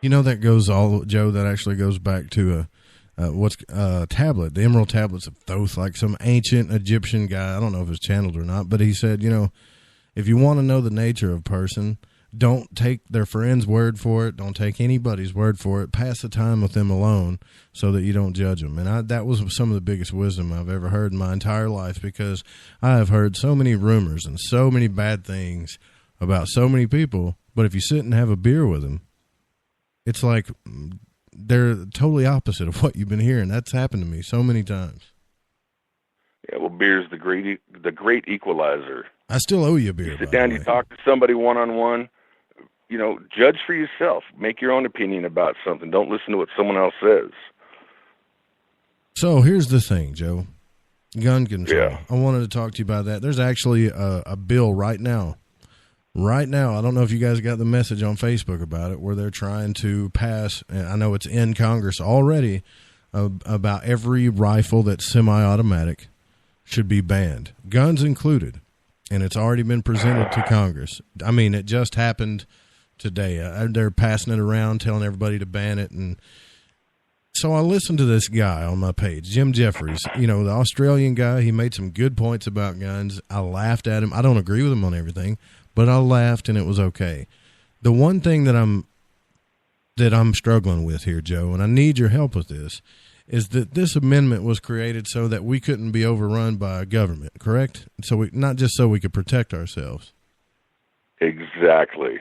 That goes Joe, that actually goes back to a tablet, the Emerald Tablets of Thoth, like some ancient Egyptian guy. I don't know if it's channeled or not, but he said, if you want to know the nature of a person, don't take their friend's word for it. Don't take anybody's word for it. Pass the time with them alone so that you don't judge them. And that was some of the biggest wisdom I've ever heard in my entire life, because I have heard so many rumors and so many bad things about so many people. But if you sit and have a beer with them, it's like they're totally opposite of what you've been hearing. That's happened to me so many times. Yeah, well, beer's the great equalizer. I still owe you a beer. You sit down, you talk to somebody one-on-one, judge for yourself. Make your own opinion about something. Don't listen to what someone else says. So here's the thing, Joe. Gun control. Yeah. I wanted to talk to you about that. There's actually a bill right now. Right now, I don't know if you guys got the message on Facebook about it, where they're trying to pass, and I know it's in Congress already, about every rifle that's semi-automatic should be banned, guns included. And it's already been presented to Congress. I mean, it just happened today. They're passing it around, telling everybody to ban it. And so I listened to this guy on my page, Jim Jeffries, the Australian guy. He made some good points about guns. I laughed at him. I don't agree with him on everything, but I laughed and it was okay. The one thing that I'm struggling with here, Joe, and I need your help with this, is that this amendment was created so that we couldn't be overrun by a government, correct? So not just so we could protect ourselves. Exactly.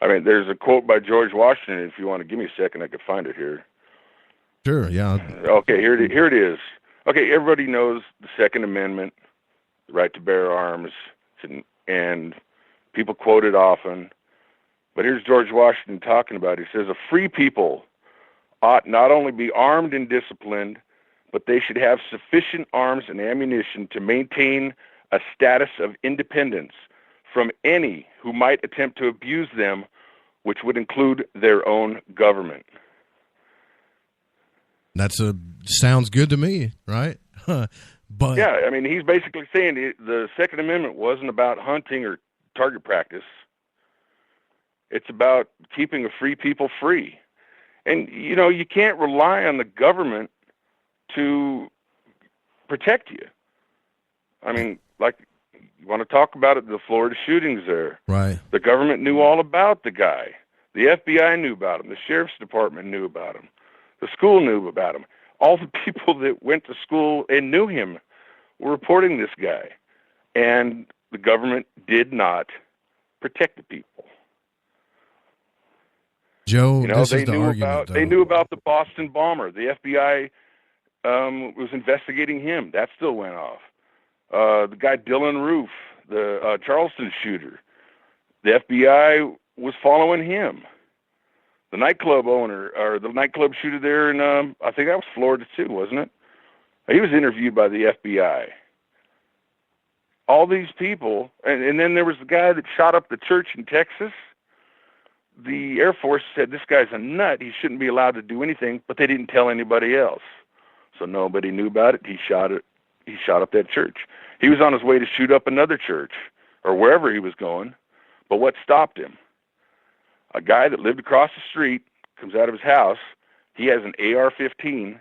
I mean, there's a quote by George Washington. If you want to give me a second, I could find it here. Sure, yeah. Okay, here it is. Okay, everybody knows the Second Amendment, the right to bear arms, and people quote it often. But here's George Washington talking about it. He says, a free people ought not only be armed and disciplined, but they should have sufficient arms and ammunition to maintain a status of independence from any who might attempt to abuse them, which would include their own government. Sounds good to me, right? But yeah, I mean, he's basically saying the Second Amendment wasn't about hunting or target practice. It's about keeping a free people free. And, you can't rely on the government to protect you. I mean, like, you want to talk about it, the Florida shootings there. Right. The government knew all about the guy. The FBI knew about him. The sheriff's department knew about him. The school knew about him. All the people that went to school and knew him were reporting this guy. And the government did not protect the people. Joe, this is the argument, they knew about the Boston bomber. The FBI was investigating him. That still went off. The guy Dylan Roof, the Charleston shooter, the FBI was following him. The nightclub owner, or the nightclub shooter there in, I think that was Florida too, wasn't it? He was interviewed by the FBI. All these people, and then there was the guy that shot up the church in Texas. The Air Force said, this guy's a nut. He shouldn't be allowed to do anything, but they didn't tell anybody else. So nobody knew about it. He shot up that church. He was on his way to shoot up another church or wherever he was going. But what stopped him? A guy that lived across the street comes out of his house. He has an AR-15,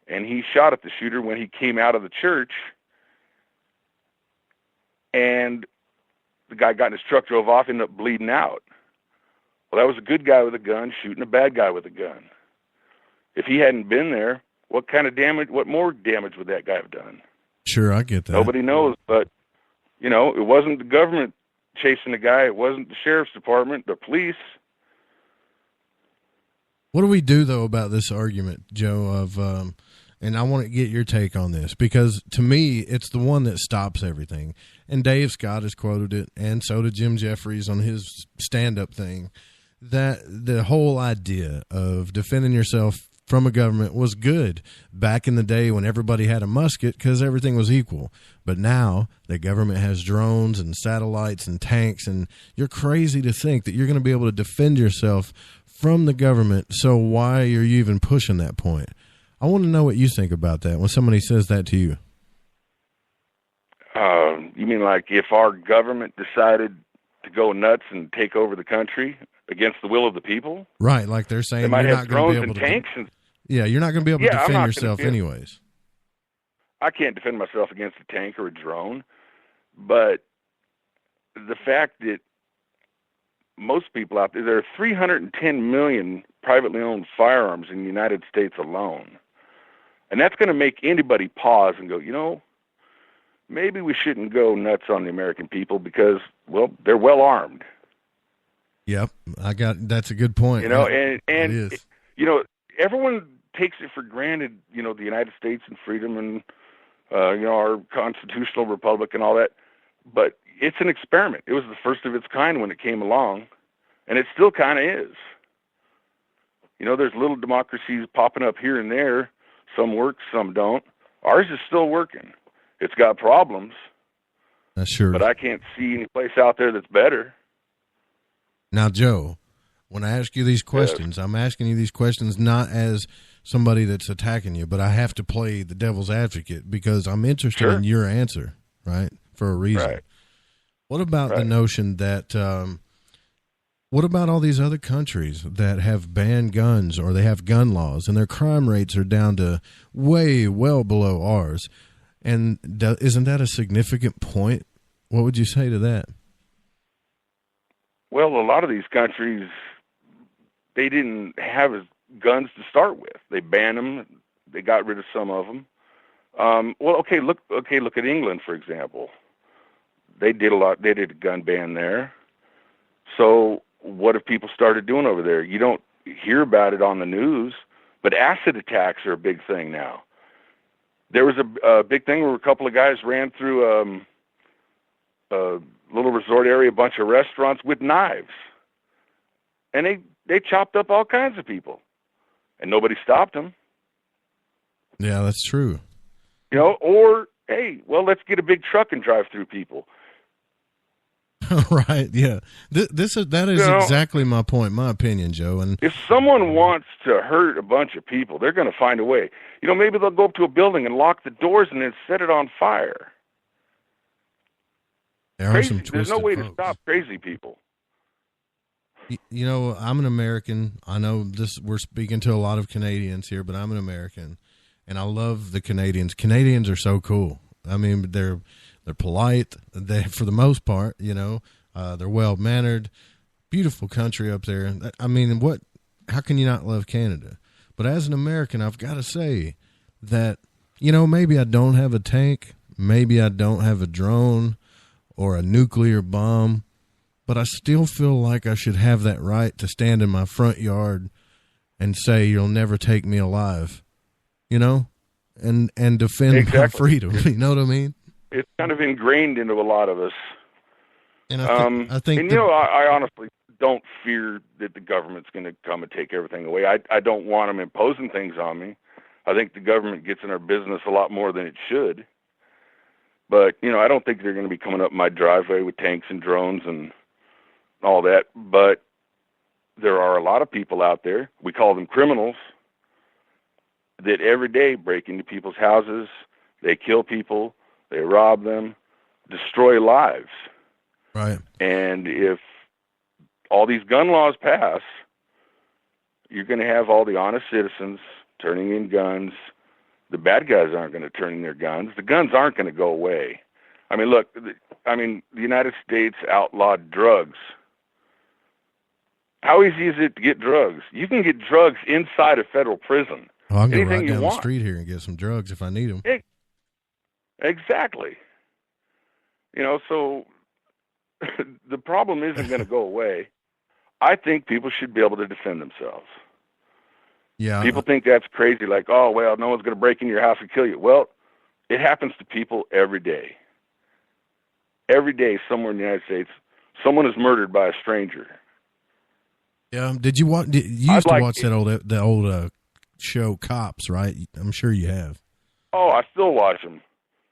and he shot at the shooter when he came out of the church. And the guy got in his truck, drove off, ended up bleeding out. Well, that was a good guy with a gun shooting a bad guy with a gun. If he hadn't been there, what more damage would that guy have done? Sure, I get that. Nobody knows, but, it wasn't the government chasing the guy. It wasn't the sheriff's department, the police. What do we do, though, about this argument, Joe, of, and I want to get your take on this, because to me, it's the one that stops everything. And Dave Scott has quoted it, and so did Jim Jeffries on his stand-up thing, that the whole idea of defending yourself from a government was good back in the day when everybody had a musket because everything was equal. But now the government has drones and satellites and tanks, and you're crazy to think that you're going to be able to defend yourself from the government. So why are you even pushing that point? I want to know what you think about that when somebody says that to you. You mean like if our government decided to go nuts and take over the country against the will of the people? Right, like they're saying they might you're have not going to be drones able and to. Tanks and, yeah, you're not going to be able to defend yourself anyways. I can't defend myself against a tank or a drone, but the fact that most people out there are 310 million privately owned firearms in the United States alone. And that's going to make anybody pause and go, you know, maybe we shouldn't go nuts on the American people because, well, they're well armed. Yep, that's a good point. You know, yeah, and you know, everyone takes it for granted, you know, the United States and freedom and you know, our constitutional republic and all that. But it's an experiment. It was the first of its kind when it came along, and it still kind of is. You know, there's little democracies popping up here and there. Some work, some don't. Ours is still working. It's got problems. That's sure. But I can't see any place out there that's better. Now, Joe, when I ask you these questions, I'm asking you these questions not as somebody that's attacking you, but I have to play the devil's advocate because I'm interested in your answer, right, for a reason. Right. What about the notion that what about all these other countries that have banned guns or they have gun laws and their crime rates are down to well below ours? And isn't that a significant point? What would you say to that? Well, a lot of these countries, they didn't have guns to start with. They banned them. They got rid of some of them. Look at England, for example. They did a lot. They did a gun ban there. So what have people started doing over there? You don't hear about it on the news, but acid attacks are a big thing now. There was a big thing where a couple of guys ran through a little resort area, a bunch of restaurants with knives. And they chopped up all kinds of people. And nobody stopped them. Yeah, that's true. You know, or, hey, well, let's get a big truck and drive through people. Right, yeah. That is exactly my point, my opinion, Joe. And if someone wants to hurt a bunch of people, they're going to find a way. You know, maybe they'll go up to a building and lock the doors and then set it on fire. There's no way to stop crazy people. You know, I'm an American. I know we're speaking to a lot of Canadians here, but I'm an American, and I love the Canadians. Canadians are so cool. I mean, they're polite. For the most part, you know, they're well mannered. Beautiful country up there. I mean, how can you not love Canada? But as an American, I've got to say that, you know, maybe I don't have a tank, maybe I don't have a drone or a nuclear bomb, but I still feel like I should have that right to stand in my front yard and say, you'll never take me alive, you know, and defend my freedom. You know what I mean? It's kind of ingrained into a lot of us. And I think and, you know, I honestly don't fear that the government's going to come and take everything away. I don't want them imposing things on me. I think the government gets in our business a lot more than it should. But, you know, I don't think they're going to be coming up my driveway with tanks and drones and all that. But there are a lot of people out there, we call them criminals, that every day break into people's houses, they kill people, they rob them, destroy lives. Right. And if all these gun laws pass, you're going to have all the honest citizens turning in guns. The bad guys aren't going to turn in their guns. The guns aren't going to go away. I mean, look, the United States outlawed drugs. How easy is it to get drugs? You can get drugs inside a federal prison. Oh, I can go right down the street here and get some drugs if I need them. Exactly. You know, so the problem isn't going to go away. I think people should be able to defend themselves. Yeah. People think that's crazy, like, oh, well, no one's going to break into your house and kill you. Well, it happens to people every day. Every day somewhere in the United States, someone is murdered by a stranger. Yeah. Did you watch? You used to watch the old show Cops, right? I'm sure you have. Oh, I still watch them.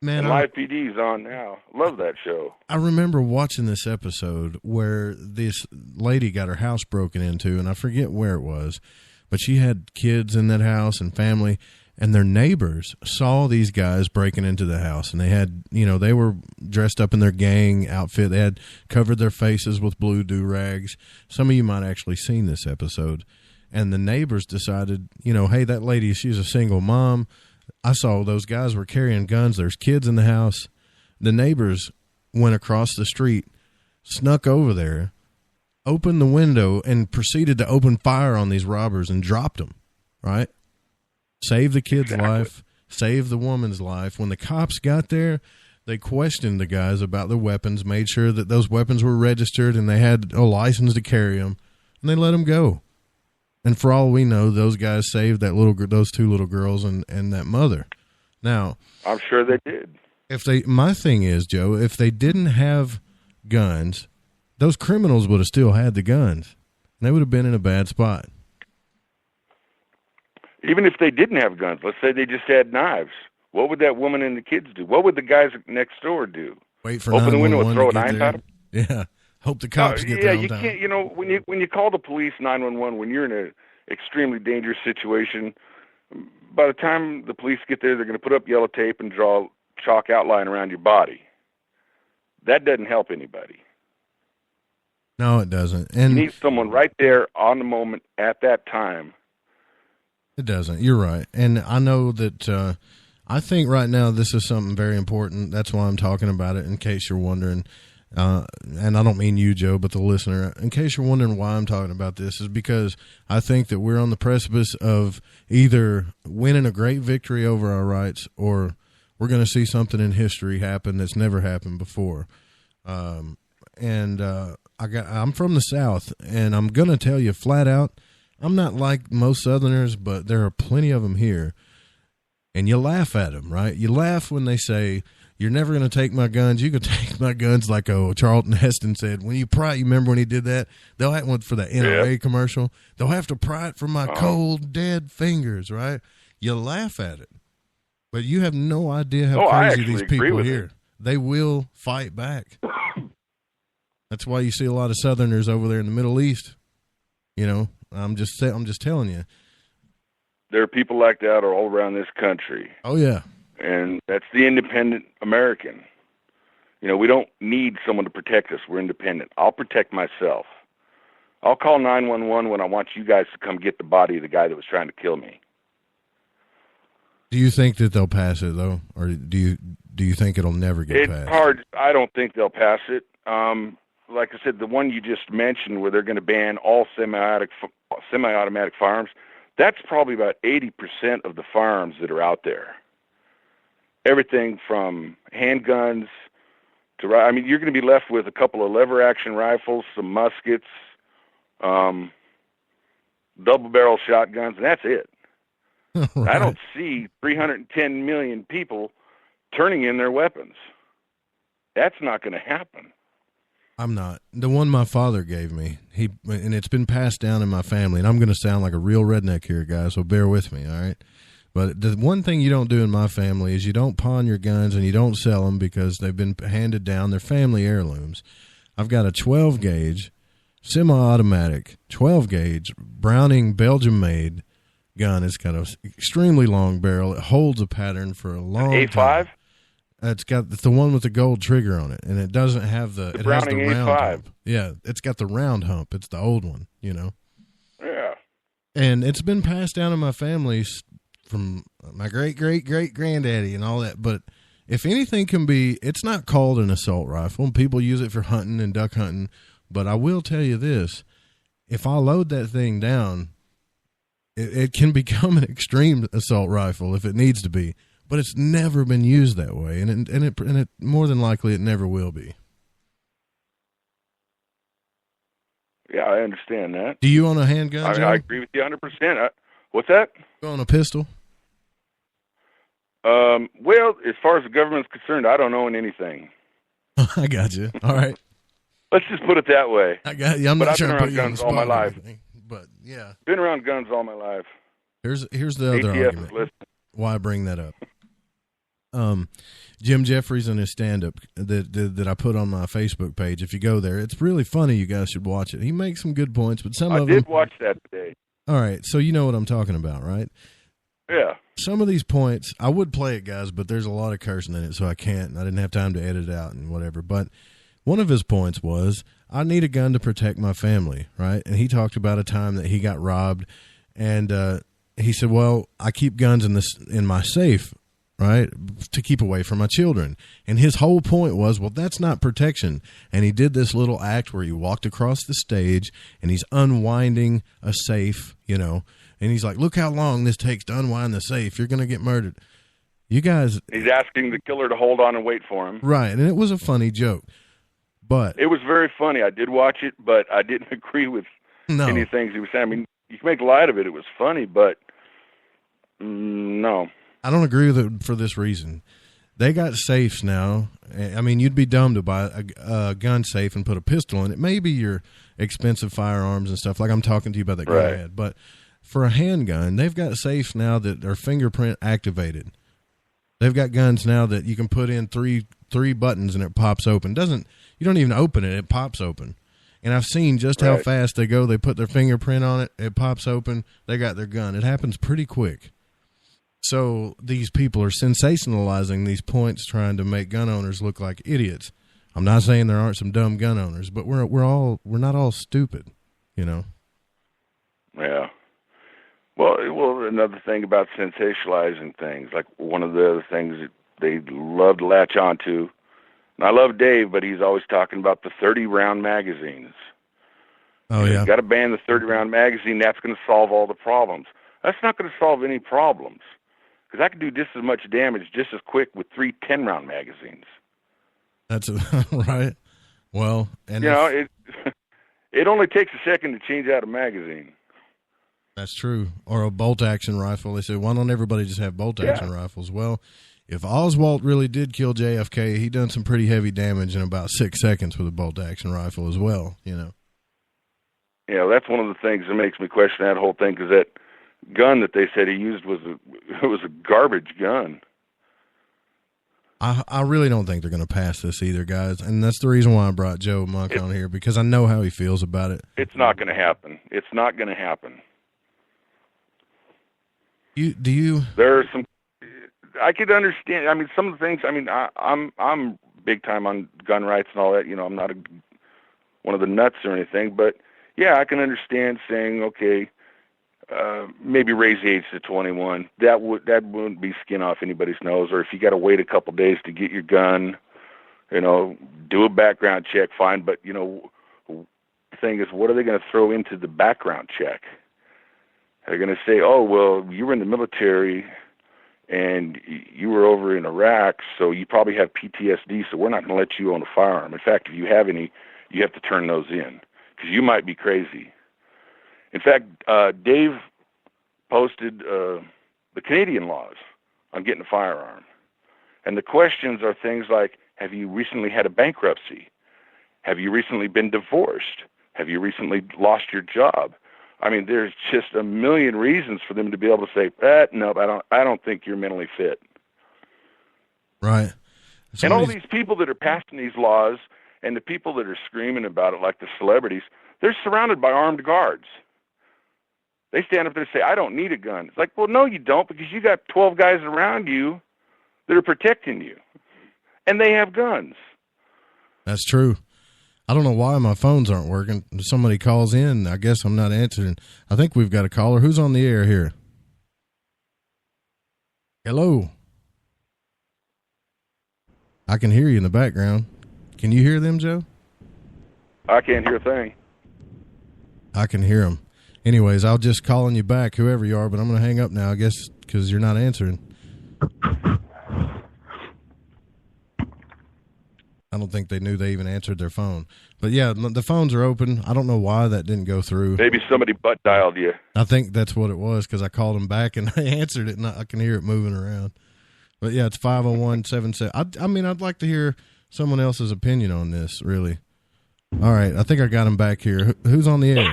Man, and Live PD's on now. Love that show. I remember watching this episode where this lady got her house broken into, and I forget where it was, but she had kids in that house and family, and their neighbors saw these guys breaking into the house, and they had, they were dressed up in their gang outfit. They had covered their faces with blue do-rags. Some of you might actually seen this episode. And the neighbors decided, hey, that lady, she's a single mom. I saw those guys were carrying guns. There's kids in the house. The neighbors went across the street, snuck over there, opened the window, and proceeded to open fire on these robbers and dropped them, right? Saved the kid's life, saved the woman's life. When the cops got there, they questioned the guys about their weapons, made sure that those weapons were registered and they had a license to carry them, and they let them go. And for all we know, those guys saved those two little girls and that mother. Now, I'm sure they did. My thing is, Joe, if they didn't have guns, those criminals would have still had the guns. They would have been in a bad spot. Even if they didn't have guns, let's say they just had knives. What would that woman and the kids do? What would the guys next door do? Wait for open the window and throw a knife at them? Yeah. Hope the cops get there on time. Yeah, you can't. When you call the police 911, when you're in an extremely dangerous situation, by the time the police get there, they're going to put up yellow tape and draw a chalk outline around your body. That doesn't help anybody. No, it doesn't. And you need someone right there on the moment at that time. It doesn't. You're right. And I know that I think right now this is something very important. That's why I'm talking about it, in case you're wondering. And I don't mean you, Joe, but the listener. In case you're wondering why I'm talking about this, is because I think that we're on the precipice of either winning a great victory over our rights, or we're going to see something in history happen that's never happened before. I'm from the South, and I'm going to tell you flat out, I'm not like most Southerners, but there are plenty of them here. And you laugh at them, right? You laugh when they say, you're never going to take my guns. You can take my guns, like Charlton Heston said. When you remember when he did that? They'll have one for the NRA commercial. They'll have to pry it from my cold, dead fingers, right? You laugh at it. But you have no idea how crazy these people here. They will fight back. That's why you see a lot of Southerners over there in the Middle East. I'm just telling you. There are people like that all around this country. Oh, yeah. And that's the independent American. We don't need someone to protect us. We're independent. I'll protect myself. I'll call 911 when I want you guys to come get the body of the guy that was trying to kill me. Do you think that they'll pass it, though? Or do you think it'll never get passed? It's hard. I don't think they'll pass it. Like I said, the one you just mentioned where they're going to ban all semi-automatic firearms, that's probably about 80% of the firearms that are out there. Everything from handguns to, you're going to be left with a couple of lever-action rifles, some muskets, double-barrel shotguns, and that's it. Right. I don't see 310 million people turning in their weapons. That's not going to happen. I'm not. The one my father gave me, and it's been passed down in my family, and I'm going to sound like a real redneck here, guys, so bear with me, all right? But the one thing you don't do in my family is you don't pawn your guns and you don't sell them because they've been handed down. They're family heirlooms. I've got a 12-gauge, semi-automatic, 12-gauge, Browning Belgium-made gun. It's got an extremely long barrel. It holds a pattern for a long time. A5? It's the one with the gold trigger on it, and it doesn't have the it Browning has the round A5. hump. Yeah, it's got the round hump. It's the old one, Yeah. And it's been passed down in my family from my great-great-great-granddaddy and all that. But if anything can be, it's not called an assault rifle. People use it for hunting and duck hunting. But I will tell you this. If I load that thing down, it can become an extreme assault rifle if it needs to be. But it's never been used that way. And it more than likely it never will be. Yeah, I understand that. Do you own a handgun, Joe? I agree with you 100%. What's that? On a pistol? Well, as far as the government's concerned, I don't own anything. I got you. All right. Let's just put it that way. I got you. I'm but not I've trying been to around put you on the guns spot all my or life. anything, but yeah. Been around guns all my life. Here's the other ATF argument. is listening. Why I bring that up. Jim Jeffries and his stand-up that I put on my Facebook page. If you go there, it's really funny. You guys should watch it. He makes some good points, but some I of them. did watch that today. All right, so you know what I'm talking about, right? Yeah. Some of these points, I would play it, guys, but there's a lot of cursing in it, so I can't. And I didn't have time to edit it out and whatever. But one of his points was, I need a gun to protect my family, right? And he talked about a time that he got robbed, and he said, well, I keep guns in my safe, right, to keep away from my children. And his whole point was, well, that's not protection. And he did this little act where he walked across the stage, and he's unwinding a safe, you know, and he's like, look how long this takes to unwind the safe. You're going to get murdered. You guys. He's asking the killer to hold on and wait for him. Right, and it was a funny joke. But it was very funny. I did watch it, but I didn't agree with any things he was saying. I mean, you can make light of it. It was funny, but no. I don't agree with it for this reason. They got safes now. I mean, you'd be dumb to buy a gun safe and put a pistol in it. Maybe your expensive firearms and stuff, like I'm talking to you about that guy had. But for a handgun, they've got safes now that are fingerprint activated. They've got guns now that you can put in three buttons and it pops open. You don't even open it, it pops open. And I've seen just how fast they go. They put their fingerprint on it, it pops open, they got their gun. It happens pretty quick. So these people are sensationalizing these points, trying to make gun owners look like idiots. I'm not saying there aren't some dumb gun owners, but we're not all stupid, you know. Yeah. Well, another thing about sensationalizing things, like one of the other things that they love to latch onto, and I love Dave, but he's always talking about the 30-round magazines. Oh, yeah. You've got to ban the 30-round magazine. That's going to solve all the problems. That's not going to solve any problems, because I can do just as much damage just as quick with 3 10-round magazines. That's right. Well, and it only takes a second to change out a magazine. That's true. Or a bolt-action rifle. They said, why don't everybody just have bolt-action rifles? Well, if Oswald really did kill JFK, he done some pretty heavy damage in about 6 seconds with a bolt-action rifle as well, you know. Yeah, that's one of the things that makes me question that whole thing, because that gun that they said he used was a garbage gun. I really don't think they're going to pass this either, guys. And that's the reason why I brought Joe Monk on here, because I know how he feels about it. It's not going to happen. It's not going to happen. There are some. I could understand. I mean, some of the things. I mean, I'm big time on gun rights and all that. You know, I'm not one of the nuts or anything, but yeah, I can understand saying, okay, maybe raise the age to 21. That wouldn't be skin off anybody's nose. Or if you got to wait a couple days to get your gun, you know, do a background check, fine. But you know, the thing is, what are they going to throw into the background check? They're going to say, oh, well, you were in the military and you were over in Iraq, so you probably have PTSD, so we're not going to let you own a firearm. In fact, if you have any, you have to turn those in because you might be crazy. In fact, Dave posted the Canadian laws on getting a firearm. And the questions are things like, have you recently had a bankruptcy? Have you recently been divorced? Have you recently lost your job? I mean, there's just a million reasons for them to be able to say, no, I don't think you're mentally fit. Right. And all these people that are passing these laws and the people that are screaming about it, like the celebrities, they're surrounded by armed guards. They stand up there and say, I don't need a gun. It's like, well, no, you don't, because you got 12 guys around you that are protecting you, and they have guns. That's true. I don't know why my phones aren't working. If somebody calls in, I guess I'm not answering. I think we've got a caller. Who's on the air here? Hello. I can hear you in the background. Can you hear them, Joe? I can't hear a thing. I can hear them. Anyways, I'll just calling you back, whoever you are, but I'm going to hang up now, I guess, because you're not answering. I don't think they knew they even answered their phone. But yeah, the phones are open. I don't know why that didn't go through. Maybe somebody butt dialed you. I think that's what it was, because I called them back and they answered it, and I can hear it moving around. But yeah, it's 501-77. I mean, I'd like to hear someone else's opinion on this, really. All right, I think I got him back here. Who's on the air?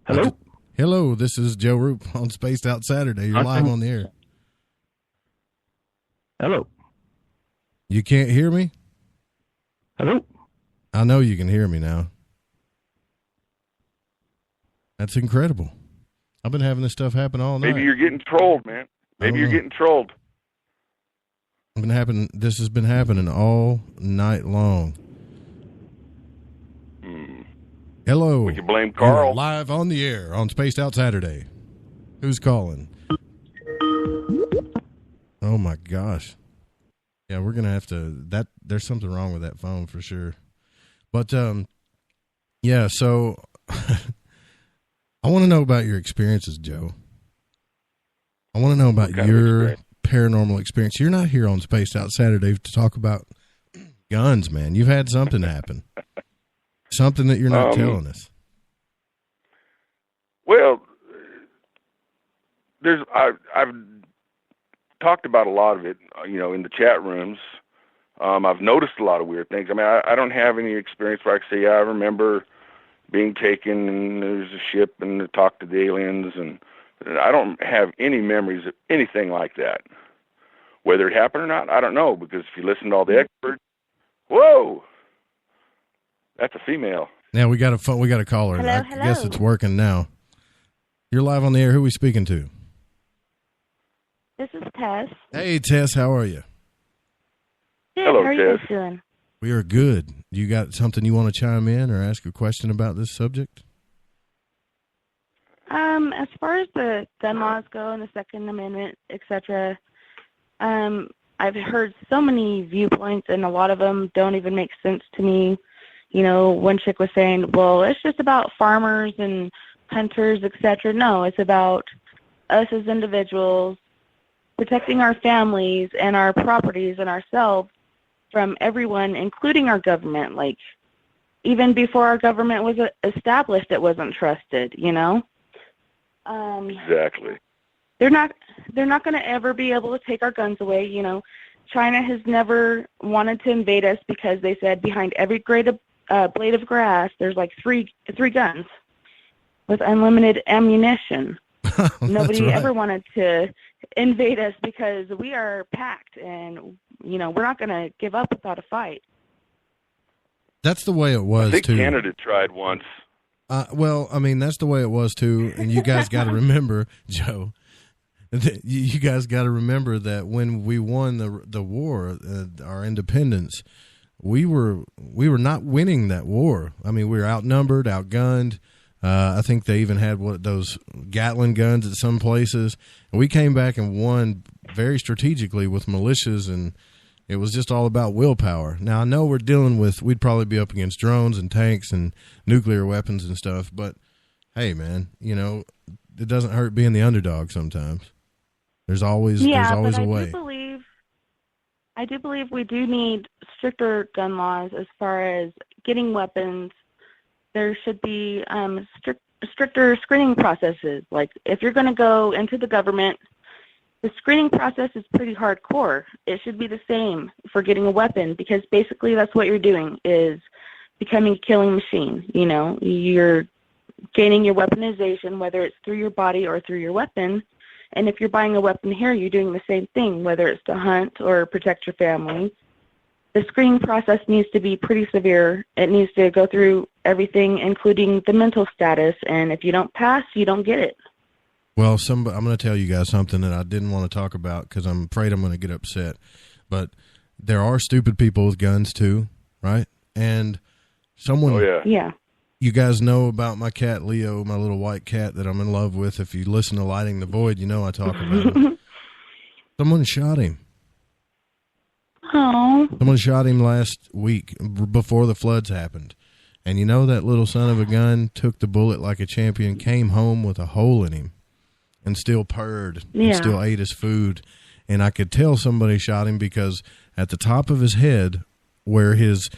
Hello? Hello, this is Joe Roop on Spaced Out Saturday. You're live on the air. Hello. You can't hear me? Hello? I know you can hear me now. That's incredible. I've been having this stuff happen all night. Maybe you're getting trolled, man. Maybe you're getting trolled. This has been happening all night long. Hello. We can blame Carl. You're live on the air on Spaced Out Saturday. Who's calling? Oh my gosh. Yeah, we're gonna have to. There's something wrong with that phone for sure. But yeah. So I want to know about your experiences, Joe. I want to know about your paranormal experience. You're not here on Spaced Out Saturday to talk about guns, man. You've had something happen. Something that you're not telling us. Well, I've talked about a lot of it, in the chat rooms. I've noticed a lot of weird things. I mean, I don't have any experience where I can say, yeah, I remember being taken and there's a ship and talk to the aliens, and I don't have any memories of anything like that. Whether it happened or not, I don't know, because if you listen to all the experts, whoa, that's a female. Yeah, we got a caller. Hello, I guess it's working now. You're live on the air. Who are we speaking to? This is Tess. Hey, Tess, how are you? Good. Hello, how are you Tess. guys doing? We are good. You got something you want to chime in or ask a question about this subject? As far as the gun laws go and the Second Amendment, etc., I've heard so many viewpoints, and a lot of them don't even make sense to me. One chick was saying, well, it's just about farmers and hunters, etc. No, it's about us as individuals protecting our families and our properties and ourselves from everyone, including our government. Like, even before our government was established, it wasn't trusted, Exactly. They're not going to ever be able to take our guns away. China has never wanted to invade us because they said behind every blade of grass there's like three guns with unlimited ammunition. Nobody ever wanted to invade us because we are packed, and we're not going to give up without a fight. That's the way it was, I think too. Canada tried once. Well, I mean, that's the way it was, too. And you guys got to remember, Joe, you guys got to remember that when we won the war, our independence, we were not winning that war. I mean, we were outnumbered, outgunned. I think they even had those Gatling guns at some places. And we came back and won very strategically with militias, and it was just all about willpower. Now, I know we'd probably be up against drones and tanks and nuclear weapons and stuff, but hey, man, it doesn't hurt being the underdog sometimes. There's always a way. I do believe we do need stricter gun laws as far as getting weapons. There should be stricter screening processes. Like, if you're going to go into the government, the screening process is pretty hardcore. It should be the same for getting a weapon, because basically that's what you're doing, is becoming a killing machine. You're gaining your weaponization, whether it's through your body or through your weapon. And if you're buying a weapon here, you're doing the same thing, whether it's to hunt or protect your family. The screening process needs to be pretty severe. It needs to go through everything, including the mental status. And if you don't pass, you don't get it. Well, I'm going to tell you guys something that I didn't want to talk about because I'm afraid I'm going to get upset. But there are stupid people with guns too, right? And someone... Oh, yeah. Yeah. You guys know about my cat, Leo, my little white cat that I'm in love with. If you listen to Lighting the Void, I talk about him. Someone shot him. Oh. Someone shot him last week before the floods happened. And that little son of a gun took the bullet like a champion, came home with a hole in him, and still purred, and still ate his food. and I could tell somebody shot him because at the top of his head, where his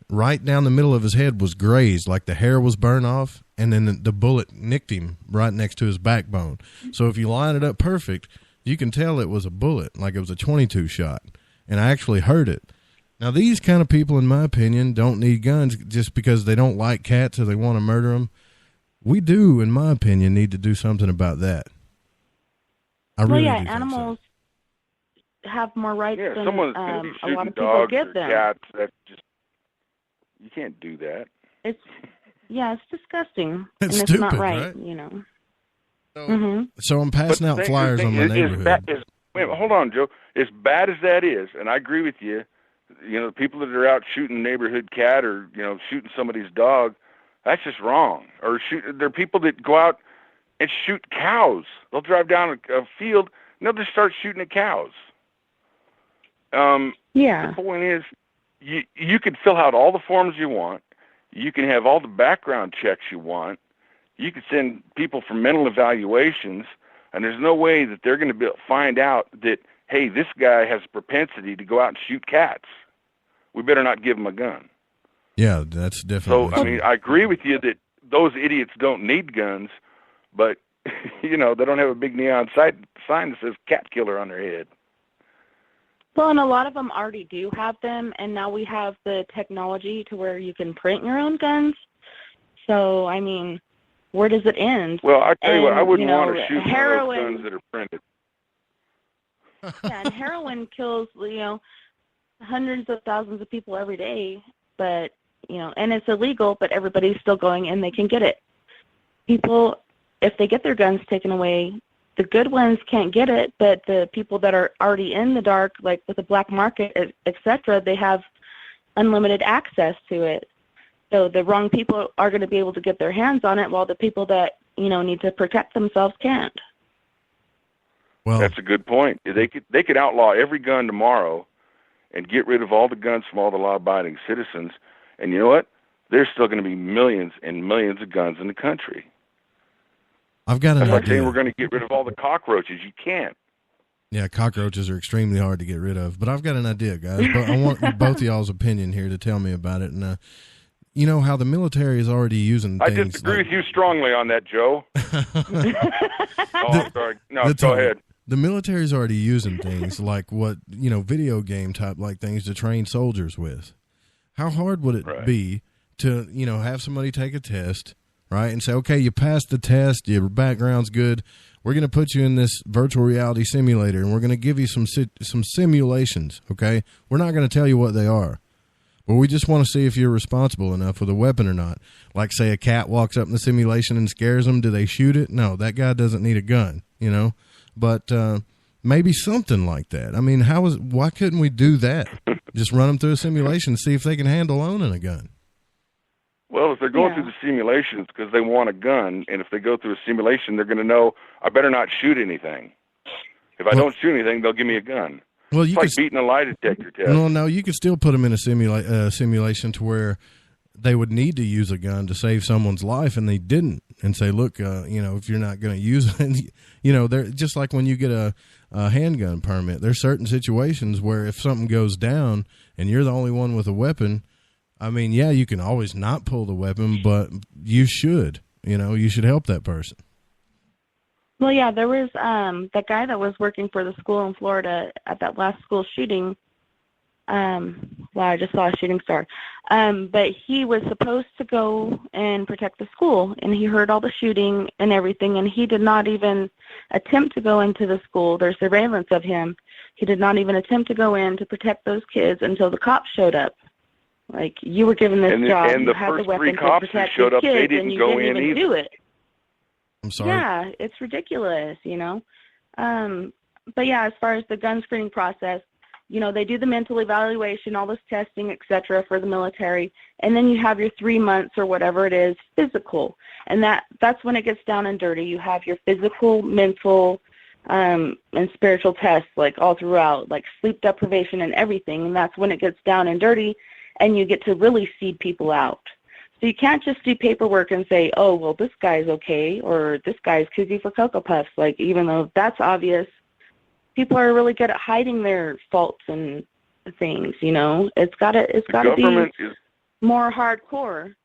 right down the middle of his head was grazed, like the hair was burned off, and then the bullet nicked him right next to his backbone. So if you line it up perfect, you can tell it was a bullet, like it was a 22 shot, and I actually heard it. Now, these kind of people, in my opinion, don't need guns just because they don't like cats or they want to murder them. We do, in my opinion, need to do something about that. Animals have more rights than someone's going to be a lot shooting of people dogs give or them. cats. That's just, you can't do that. It's disgusting. It's and it's stupid, not right, right? you know. So I'm passing out flyers on my neighborhood. Wait, hold on, Joe. As bad as that is, and I agree with you, you know, the people that are out shooting neighborhood cat or, you know, shooting somebody's dog, that's just wrong. Or there are people that go out and shoot cows. They'll drive down a field and they'll just start shooting at cows. The point is, you can fill out all the forms you want. You can have all the background checks you want. You can send people for mental evaluations, and there's no way that they're going to find out that, hey, this guy has a propensity to go out and shoot cats. We better not give him a gun. Yeah, that's definitely. So, I mean, I agree with you that those idiots don't need guns, but, you know, they don't have a big neon sign that says cat killer on their head. Well, and a lot of them already do have them, and now we have the technology to where you can print your own guns. So, I mean, where does it end? Well, I tell you what, I wouldn't want to shoot heroin, one of those guns that are printed. Yeah, and heroin kills, you know, hundreds of thousands of people every day, but, you know, and it's illegal, but everybody's still going and they can get it. People, if they get their guns taken away, the good ones can't get it, but the people that are already in the dark, like with the black market, etc., they have unlimited access to it. So the wrong people are going to be able to get their hands on it, while the people that, you know, need to protect themselves can't. Well, that's a good point. They could outlaw every gun tomorrow and get rid of all the guns from all the law-abiding citizens, and you know what? There's still going to be millions and millions of guns in the country. I've got an idea. That's like saying we're going to get rid of all the cockroaches. You can't. Yeah, cockroaches are extremely hard to get rid of. But I've got an idea, guys. But I want both of y'all's opinion here to tell me about it. And you know how the military is already using things. I disagree with you strongly on that, Joe. I'm sorry. No, go ahead. The military's already using things like what, you know, video game type like things to train soldiers with. How hard would it be to, you know, have somebody take a test, right, and say, okay, you passed the test, your background's good, we're going to put you in this virtual reality simulator, and we're going to give you some simulations, okay? We're not going to tell you what they are, but we just want to see if you're responsible enough with a weapon or not. Like, say, a cat walks up in the simulation and scares them, do they shoot it? No, that guy doesn't need a gun, you know? But maybe something like that. I mean, why couldn't we do that? Just run them through a simulation, see if they can handle owning a gun. Well, if they're going through the simulations because they want a gun, and if they go through a simulation, they're going to know, I better not shoot anything. If I don't shoot anything, they'll give me a gun. Well, it's like beating a lie detector test. No, you could still put them in a simulation to where they would need to use a gun to save someone's life, and they didn't. And say, look, you know, if you're not going to use it, you know, they're just like when you get a handgun permit. There's certain situations where if something goes down and you're the only one with a weapon, I mean, yeah, you can always not pull the weapon, but you should, you know, you should help that person. Well, yeah, there was that guy that was working for the school in Florida at that last school shooting. Well, I just saw a shooting star. But he was supposed to go and protect the school, and he heard all the shooting and everything, and he did not even attempt to go into the school. There's surveillance of him. He did not even attempt to go in to protect those kids until the cops showed up. Like, you were given this job, and you the had the first weapon three to cops who protect showed these up, they kids, didn't and you go didn't in even either. do it. I'm sorry. Yeah, it's ridiculous, you know. But yeah, as far as the gun screening process, you know, they do the mental evaluation, all this testing, etc., for the military, and then you have your 3 months or whatever it is, physical, and that's when it gets down and dirty. You have your physical, mental, and spiritual tests, like all throughout, like sleep deprivation and everything, and that's when it gets down and dirty, and you get to really seed people out. So you can't just do paperwork and say, oh, well, this guy's okay, or this guy's kooky for Cocoa Puffs, like, even though that's obvious. people are really good at hiding their faults and things. It's got to be more hardcore.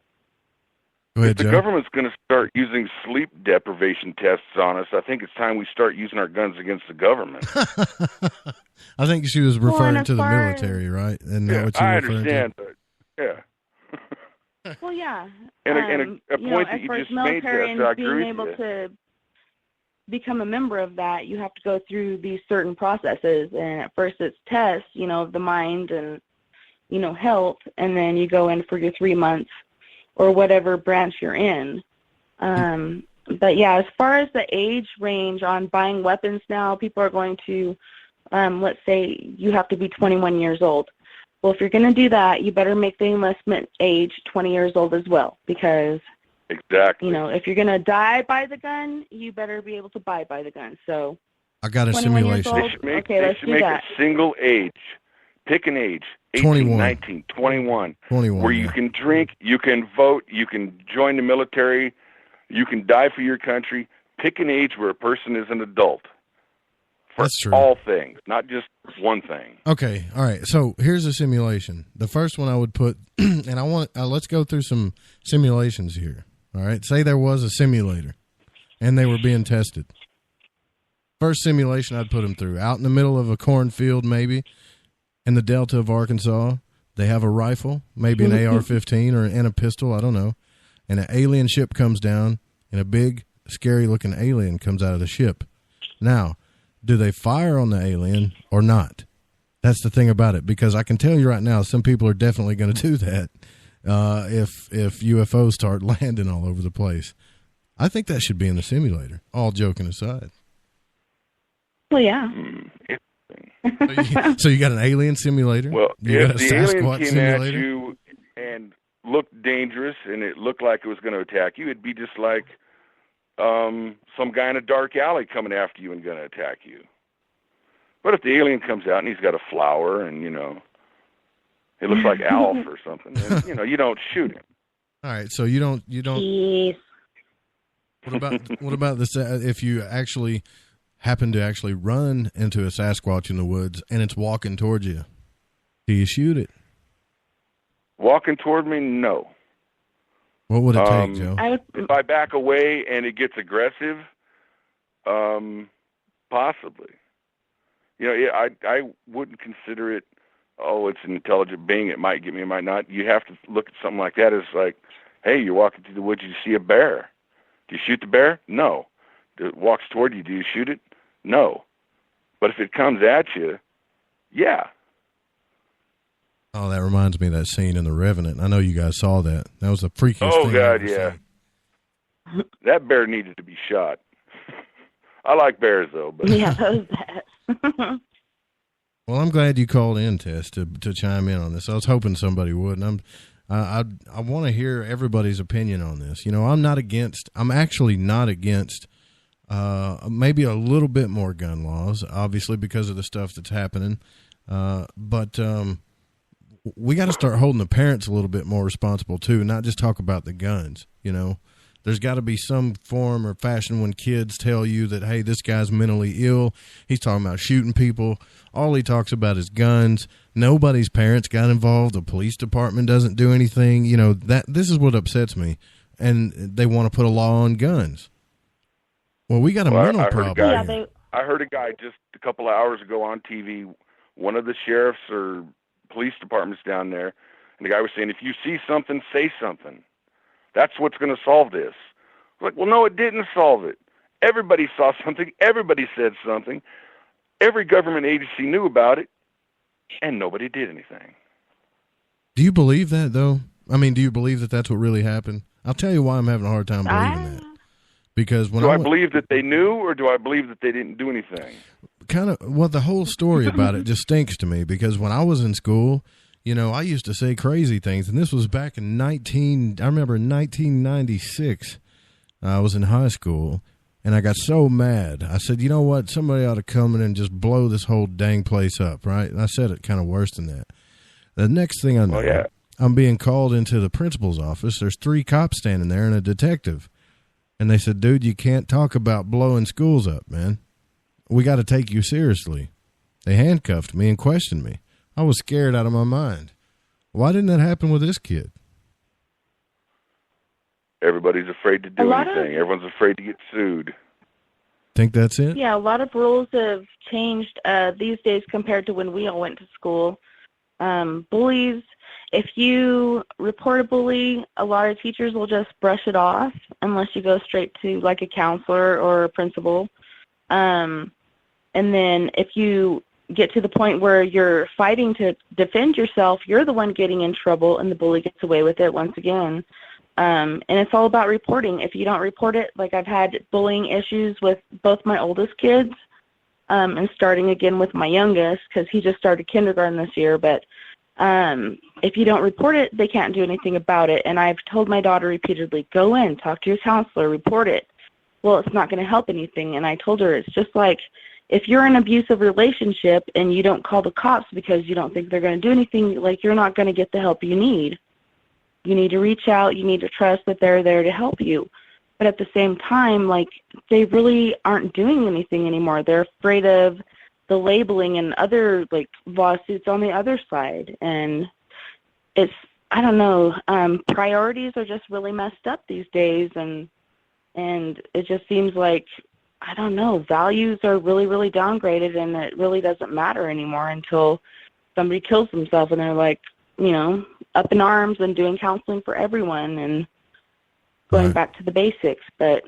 Go ahead, If the Joe. government's going to start using sleep deprivation tests on us, I think it's time we start using our guns against the government. I think she was referring to the military, right? And Yeah, what you I referring understand, but yeah. Well, yeah. And a point that as you far as just made, military Jess, and I agree being with able you. to become a member of that, you have to go through these certain processes. And at first it's tests, of the mind and, health, and then you go in for your 3 months or whatever branch you're in. But yeah, as far as the age range on buying weapons now, people are going to, let's say you have to be 21 years old. Well, if you're going to do that, you better make the enlistment age 20 years old as well, because exactly, if you're going to die by the gun, you better be able to buy by the gun. So I got a 21 years simulation. old? They Okay, should make a single age. Pick an age, 18, 21. 19, 21, 21, where you can drink, you can vote, you can join the military, you can die for your country. Pick an age where a person is an adult. For That's true. all things, not just one thing. Okay, all right. So here's a simulation. The first one I would put, and I want let's go through some simulations here. All right, say there was a simulator, and they were being tested. First simulation I'd put them through, out in the middle of a cornfield, maybe in the Delta of Arkansas. They have a rifle, maybe an AR-15 and a pistol. I don't know. And an alien ship comes down, and a big, scary-looking alien comes out of the ship. Now, do they fire on the alien or not? That's the thing about it, because I can tell you right now, some people are definitely going to do that if UFOs start landing all over the place. I think that should be in the simulator, all joking aside. Well, yeah. So you got an alien simulator? Well, you if got a the alien Sasquatch came simulator? at you and looked dangerous and it looked like it was going to attack you, it'd be just like some guy in a dark alley coming after you and going to attack you. But if the alien comes out and he's got a flower and, it looks like Alf or something, and, you don't shoot him. All right, so you don't. Yes. What about this? If you actually happen to actually run into a Sasquatch in the woods and it's walking towards you, do you shoot it? Walking toward me, no. What would it take, Joe? If I back away and it gets aggressive, possibly. I wouldn't consider it, it's an intelligent being. It might get me, it might not. You have to look at something like that as like, hey, you're walking through the woods, you see a bear. Do you shoot the bear? No. It walks toward you, do you shoot it? No. But if it comes at you, yeah. Oh, that reminds me of that scene in The Revenant. I know you guys saw that. That was the freakiest thing. Oh, God, I've ever yeah. seen. That bear needed to be shot. I like bears, though. But Yeah, that was bad. Well, I'm glad you called in, Tess, to chime in on this. I was hoping somebody would, and I want to hear everybody's opinion on this. I'm actually not against maybe a little bit more gun laws, obviously because of the stuff that's happening. But we got to start holding the parents a little bit more responsible too, not just talk about the guns. There's got to be some form or fashion when kids tell you that, hey, this guy's mentally ill. He's talking about shooting people. All he talks about is guns. Nobody's parents got involved. The police department doesn't do anything. This is what upsets me. And they want to put a law on guns. Well, we got a mental problem. I heard a guy just a couple of hours ago on TV, one of the sheriffs or police departments down there, and the guy was saying, if you see something, say something. That's what's going to solve this. Like, well, no, it didn't solve it. Everybody saw something. Everybody said something. Every government agency knew about it, and nobody did anything. Do you believe that, though? I mean, do you believe that that's what really happened? I'll tell you why I'm having a hard time believing that. Because when I believe that they knew, or do I believe that they didn't do anything? The whole story about it just stinks to me, because when I was in school, I used to say crazy things, and this was back in 1996. I was in high school, and I got so mad. I said, you know what? Somebody ought to come in and just blow this whole dang place up, right? And I said it kind of worse than that. The next thing I know, I'm being called into the principal's office. There's 3 cops standing there and a detective. And they said, dude, you can't talk about blowing schools up, man. we got to take you seriously. They handcuffed me and questioned me. I was scared out of my mind. Why didn't that happen with this kid? Everybody's afraid to do anything. Everyone's afraid to get sued. Think that's it? Yeah, a lot of rules have changed these days compared to when we all went to school. Bullies, if you report a bully, a lot of teachers will just brush it off unless you go straight to like a counselor or a principal. And then if you get to the point where you're fighting to defend yourself, you're the one getting in trouble and the bully gets away with it once again. And it's all about reporting. If you don't report it, like I've had bullying issues with both my oldest kids and starting again with my youngest because he just started kindergarten this year. But if you don't report it, they can't do anything about it. And I've told my daughter repeatedly, go in, talk to your counselor, report it. Well, it's not going to help anything. And I told her it's just like if you're in an abusive relationship and you don't call the cops because you don't think they're going to do anything, like you're not going to get the help you need. You need to reach out. You need to trust that they're there to help you. But at the same time, like, they really aren't doing anything anymore. They're afraid of the labeling and other, like, lawsuits on the other side. And it's, I don't know, priorities are just really messed up these days. And it just seems like, I don't know, values are really, really downgraded, and it really doesn't matter anymore until somebody kills themselves and they're like, you know, up in arms and doing counseling for everyone and going back to the basics. But,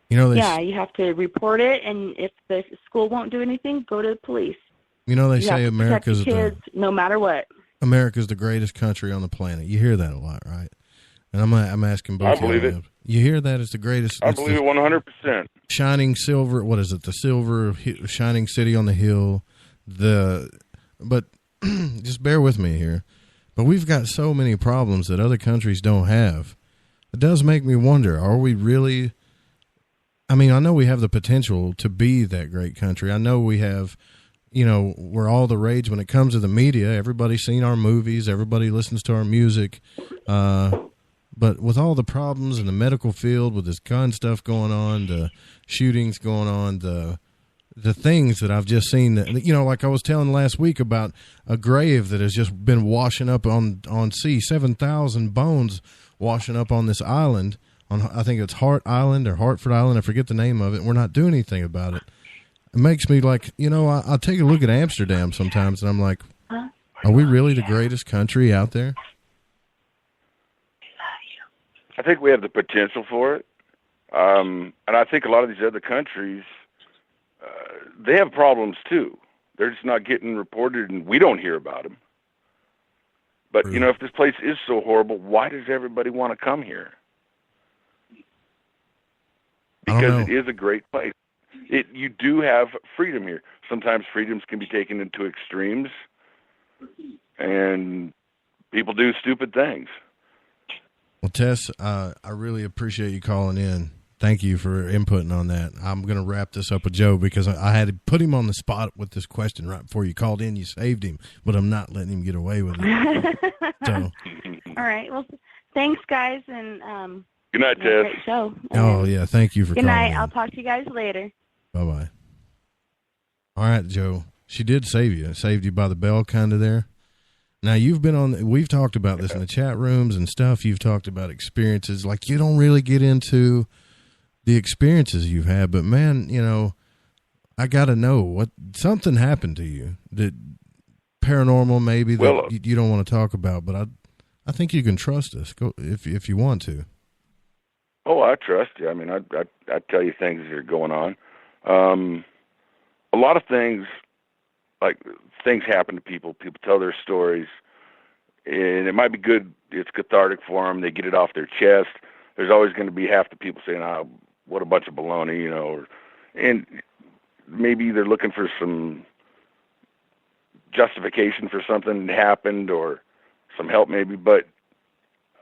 you know, you have to report it, and if the school won't do anything, go to the police. You know, they say America's kids, no matter what. America's the greatest country on the planet. You hear that a lot, right? And I'm asking both. I believe it. You hear that it's the greatest. I believe it 100%. Shining silver. What is it? The silver shining city on the hill. But just bear with me here. But we've got so many problems that other countries don't have. It does make me wonder, are we really, I mean, I know we have the potential to be that great country. I know we have, you know, we're all the rage when it comes to the media. Everybody's seen our movies. Everybody listens to our music. But with all the problems in the medical field, with this gun stuff going on, the shootings going on, the things that I've just seen, that, you know, like I was telling last week about a grave that has just been washing up on sea, 7,000 bones washing up on this island, on I think it's Hart Island or Hartford Island, I forget the name of it, and we're not doing anything about it. It makes me like, you know, I take a look at Amsterdam sometimes, and I'm like, are we really the greatest country out there? I think we have the potential for it. And I think a lot of these other countries, they have problems too. They're just not getting reported, and we don't hear about them. But, you know, if this place is so horrible, why does everybody want to come here? Because it is a great place. You do have freedom here. Sometimes freedoms can be taken into extremes, and people do stupid things. Well, Tess, I really appreciate you calling in. Thank you for inputting on that. I'm going to wrap this up with Joe because I had to put him on the spot with this question right before you called in. You saved him, but I'm not letting him get away with it. So. All right. Well, thanks, guys, and good night, Tess. Great show. Oh, yeah. Thank you for calling. Good night. In. I'll talk to you guys later. Bye-bye. All right, Joe. She did save you. Saved you by the bell kind of there. Now, we've talked about this in the chat rooms and stuff. You've talked about experiences. Like, you don't really get into the experiences you've had, but man, you know, I got to know what something happened to you that paranormal maybe that you don't want to talk about, but I think you can trust us. Go if you want to. Oh, I trust you. I mean, I tell you things that are going on. A lot of things, like things happen to people. People tell their stories, and it might be good. It's cathartic for them. They get it off their chest. There's always going to be half the people saying, "Oh, what a bunch of baloney," you know, and maybe they're looking for some justification for something that happened or some help maybe. But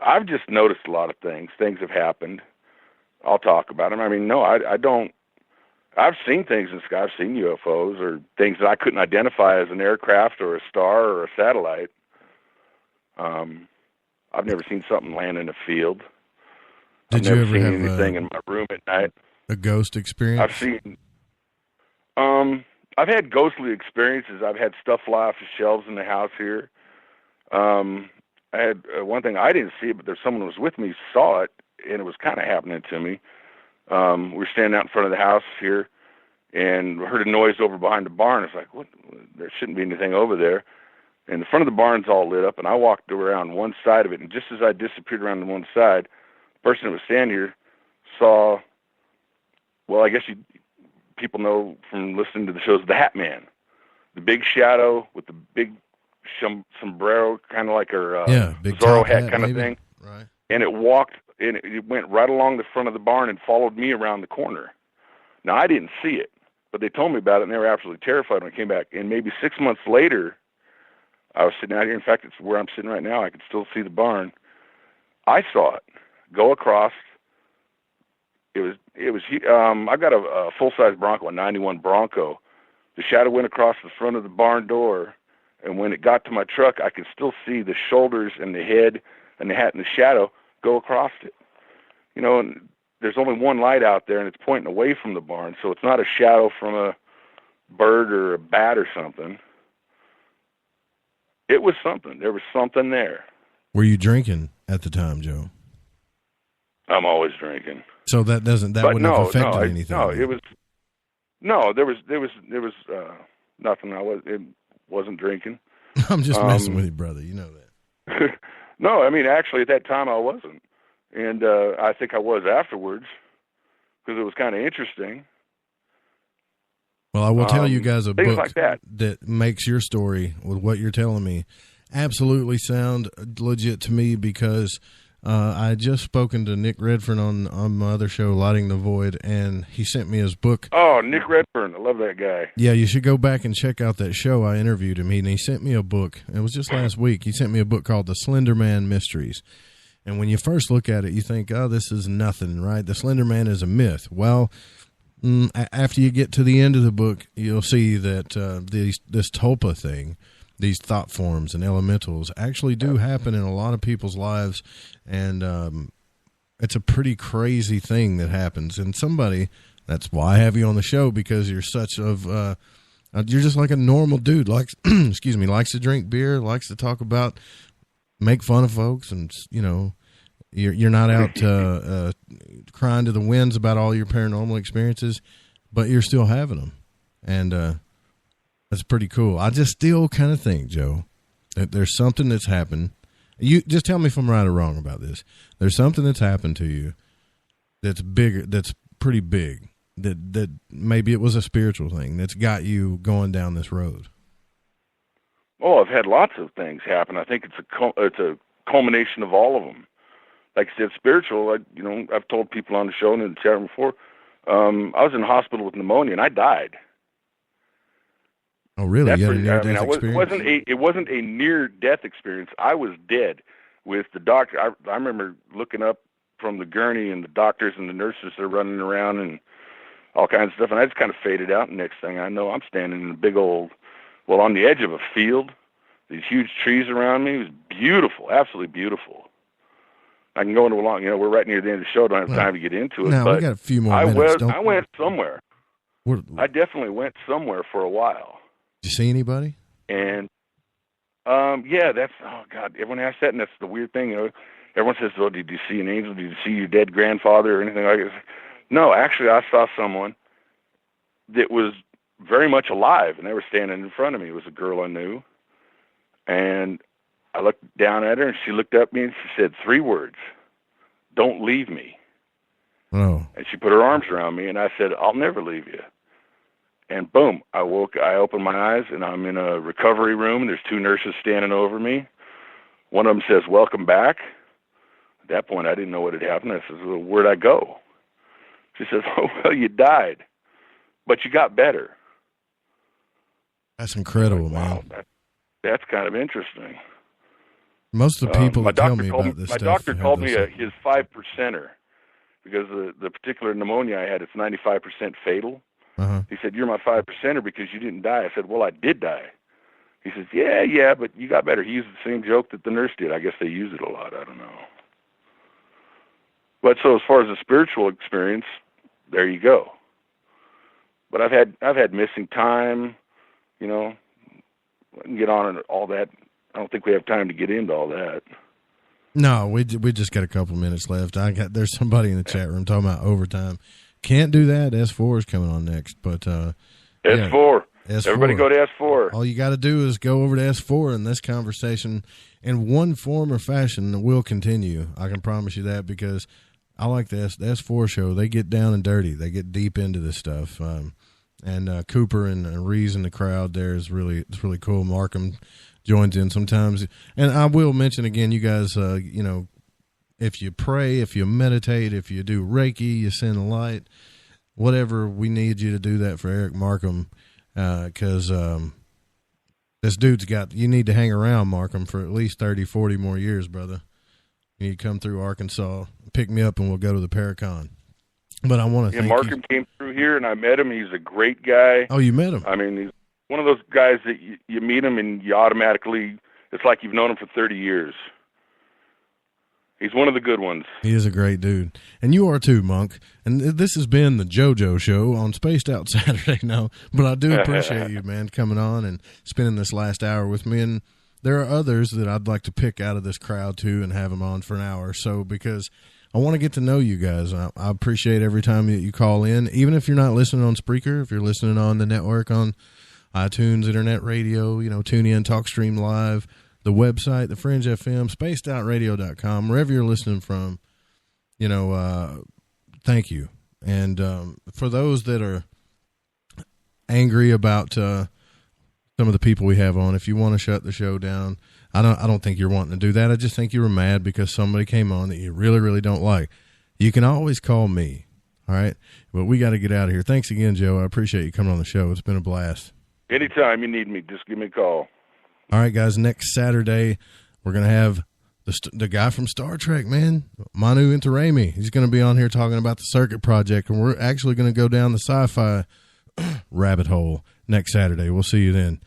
I've just noticed a lot of things. Things have happened. I'll talk about them. I mean, no, I don't. I've seen things in the sky. I've seen UFOs or things that I couldn't identify as an aircraft or a star or a satellite. I've never seen something land in a field. Did you ever seen have anything in my room at night. A ghost experience? I've seen. I've had ghostly experiences. I've had stuff fly off the shelves in the house here. I had one thing, I didn't see it, but there's someone who was with me, saw it, and it was kind of happening to me. We were standing out in front of the house here, and heard a noise over behind the barn. It's like, what? There shouldn't be anything over there. And the front of the barn's all lit up, and I walked around one side of it, and just as I disappeared around to one side, the person that was standing here saw, well, I guess people know from listening to the shows, the Hat Man. The big shadow with the big sombrero, kind of like her big Zorro top hat kind of maybe. thing. Right. And it walked, and it went right along the front of the barn and followed me around the corner. Now, I didn't see it, but they told me about it, and they were absolutely terrified when I came back. And maybe 6 months later, I was sitting out here. In fact, it's where I'm sitting right now. I could still see the barn. I saw it go across. I've got a full-size Bronco, a 91 Bronco. The shadow went across the front of the barn door, and when it got to my truck, I could still see the shoulders and the head and the hat and the shadow go across it. You know, and there's only one light out there, and it's pointing away from the barn, so it's not a shadow from a bird or a bat or something. It was something. There was something there. Were you drinking at the time, Joe? I'm always drinking. So that wouldn't have affected anything. There was nothing. It wasn't drinking. I'm just messing with you, brother. You know that. No, I mean, actually, at that time, I wasn't. And I think I was afterwards because it was kind of interesting. Well, I will tell you guys a book like that makes your story with what you're telling me absolutely sound legit to me, because I had just spoken to Nick Redfern on my other show, Lighting the Void, and he sent me his book. Oh, Nick Redfern. I love that guy. Yeah, you should go back and check out that show. I interviewed him, and he sent me a book. It was just last week. He sent me a book called The Slender Man Mysteries. And when you first look at it, you think, oh, this is nothing, right? The Slender Man is a myth. Well, after you get to the end of the book, you'll see that this tulpa thing, these thought forms and elementals, actually do happen in a lot of people's lives, and it's a pretty crazy thing that happens. And that's why I have you on the show, because you're you're just like a normal dude, likes to drink beer, likes to talk about, make fun of folks, and you're not out crying to the winds about all your paranormal experiences, but you're still having them, and that's pretty cool. I just still kind of think, Joe, that there's something that's happened. You just tell me if I'm right or wrong about this. There's something that's happened to you that's bigger, that's pretty big, that maybe it was a spiritual thing that's got you going down this road. Oh, I've had lots of things happen. I think it's a culmination of all of them. Like I said, spiritual. I've told people on the show and in the chat room before. I was in the hospital with pneumonia, and I died. Oh, really? You had a near-death experience? It wasn't a near-death experience. I was dead with the doctor. I remember looking up from the gurney and the doctors and the nurses are running around and all kinds of stuff, and I just kind of faded out. And next thing I know, I'm standing in a big old, on the edge of a field, these huge trees around me. It was beautiful, absolutely beautiful. I can go into we're right near the end of the show. Don't have time to get into it. No, but we got a few more minutes. I went somewhere. I definitely went somewhere for a while. Did you see anybody? And, that's, oh, God, everyone asks that, and that's the weird thing. Everyone says, oh, did you see an angel? Did you see your dead grandfather or anything like that? No, actually, I saw someone that was very much alive, and they were standing in front of me. It was a girl I knew. And I looked down at her, and she looked up at me, and she said 3 words, "Don't leave me." Oh. And she put her arms around me, and I said, "I'll never leave you." And boom, I opened my eyes, and I'm in a recovery room, and there's 2 nurses standing over me. One of them says, "Welcome back." At that point, I didn't know what had happened. I said, "Well, where'd I go?" She says, "Oh, well, you died, but you got better." That's incredible, wow, man. That's kind of interesting. Most of the people that tell me about this stuff. My doctor called me his 5%er because the particular pneumonia I had, it's 95% fatal. Uh-huh. He said, "You're my 5%er because you didn't die." I said, "Well, I did die." He says, yeah, but you got better. He used the same joke that the nurse did. I guess they use it a lot. I don't know. But so as far as the spiritual experience, there you go. But I've had missing time, you know. I can get on and all that. I don't think we have time to get into all that. No, we just got a couple minutes left. There's somebody in the chat room talking about overtime. Can't do that. S4 is coming on next, but S4. S4. Everybody go to S4. All you got to do is go over to S4, and this conversation, in one form or fashion, will continue. I can promise you that, because I like the S4 show. They get down and dirty. They get deep into this stuff. And Cooper and Rees in the crowd there it's really cool. Markham joins in sometimes. And I will mention again, you guys, you know, if you pray, if you meditate, if you do Reiki, you send a light, whatever, we need you to do that for Eric Markham, because this dude's you need to hang around Markham for at least 30, 40 more years, brother. You need to come through Arkansas, pick me up, and we'll go to the Paracon. But I want to thank Markham came through here, and I met him. He's a great guy. Oh, you met him? I mean, he's one of those guys that you meet him, and you automatically, it's like you've known him for 30 years. He's one of the good ones. He is a great dude. And you are too, Monk. And this has been the JoJo Show on Spaced Out Saturday now. But I do appreciate you, man, coming on and spending this last hour with me. And there are others that I'd like to pick out of this crowd, too, and have them on for an hour or so, because I want to get to know you guys. I appreciate every time that you call in, even if you're not listening on Spreaker, if you're listening on the network, on iTunes, Internet Radio, you know, TuneIn, TalkStream Live, the website, the Fringe FM, spacedoutradio.com, wherever you're listening from, you know, thank you. And for those that are angry about some of the people we have on, if you want to shut the show down, I don't think you're wanting to do that. I just think you were mad because somebody came on that you really, really don't like. You can always call me, all right? But we got to get out of here. Thanks again, Joe. I appreciate you coming on the show. It's been a blast. Anytime you need me, just give me a call. All right, guys, next Saturday, we're going to have the guy from Star Trek, man, Manu Intiraymi. He's going to be on here talking about the Circuit Project, and we're actually going to go down the sci-fi rabbit hole next Saturday. We'll see you then.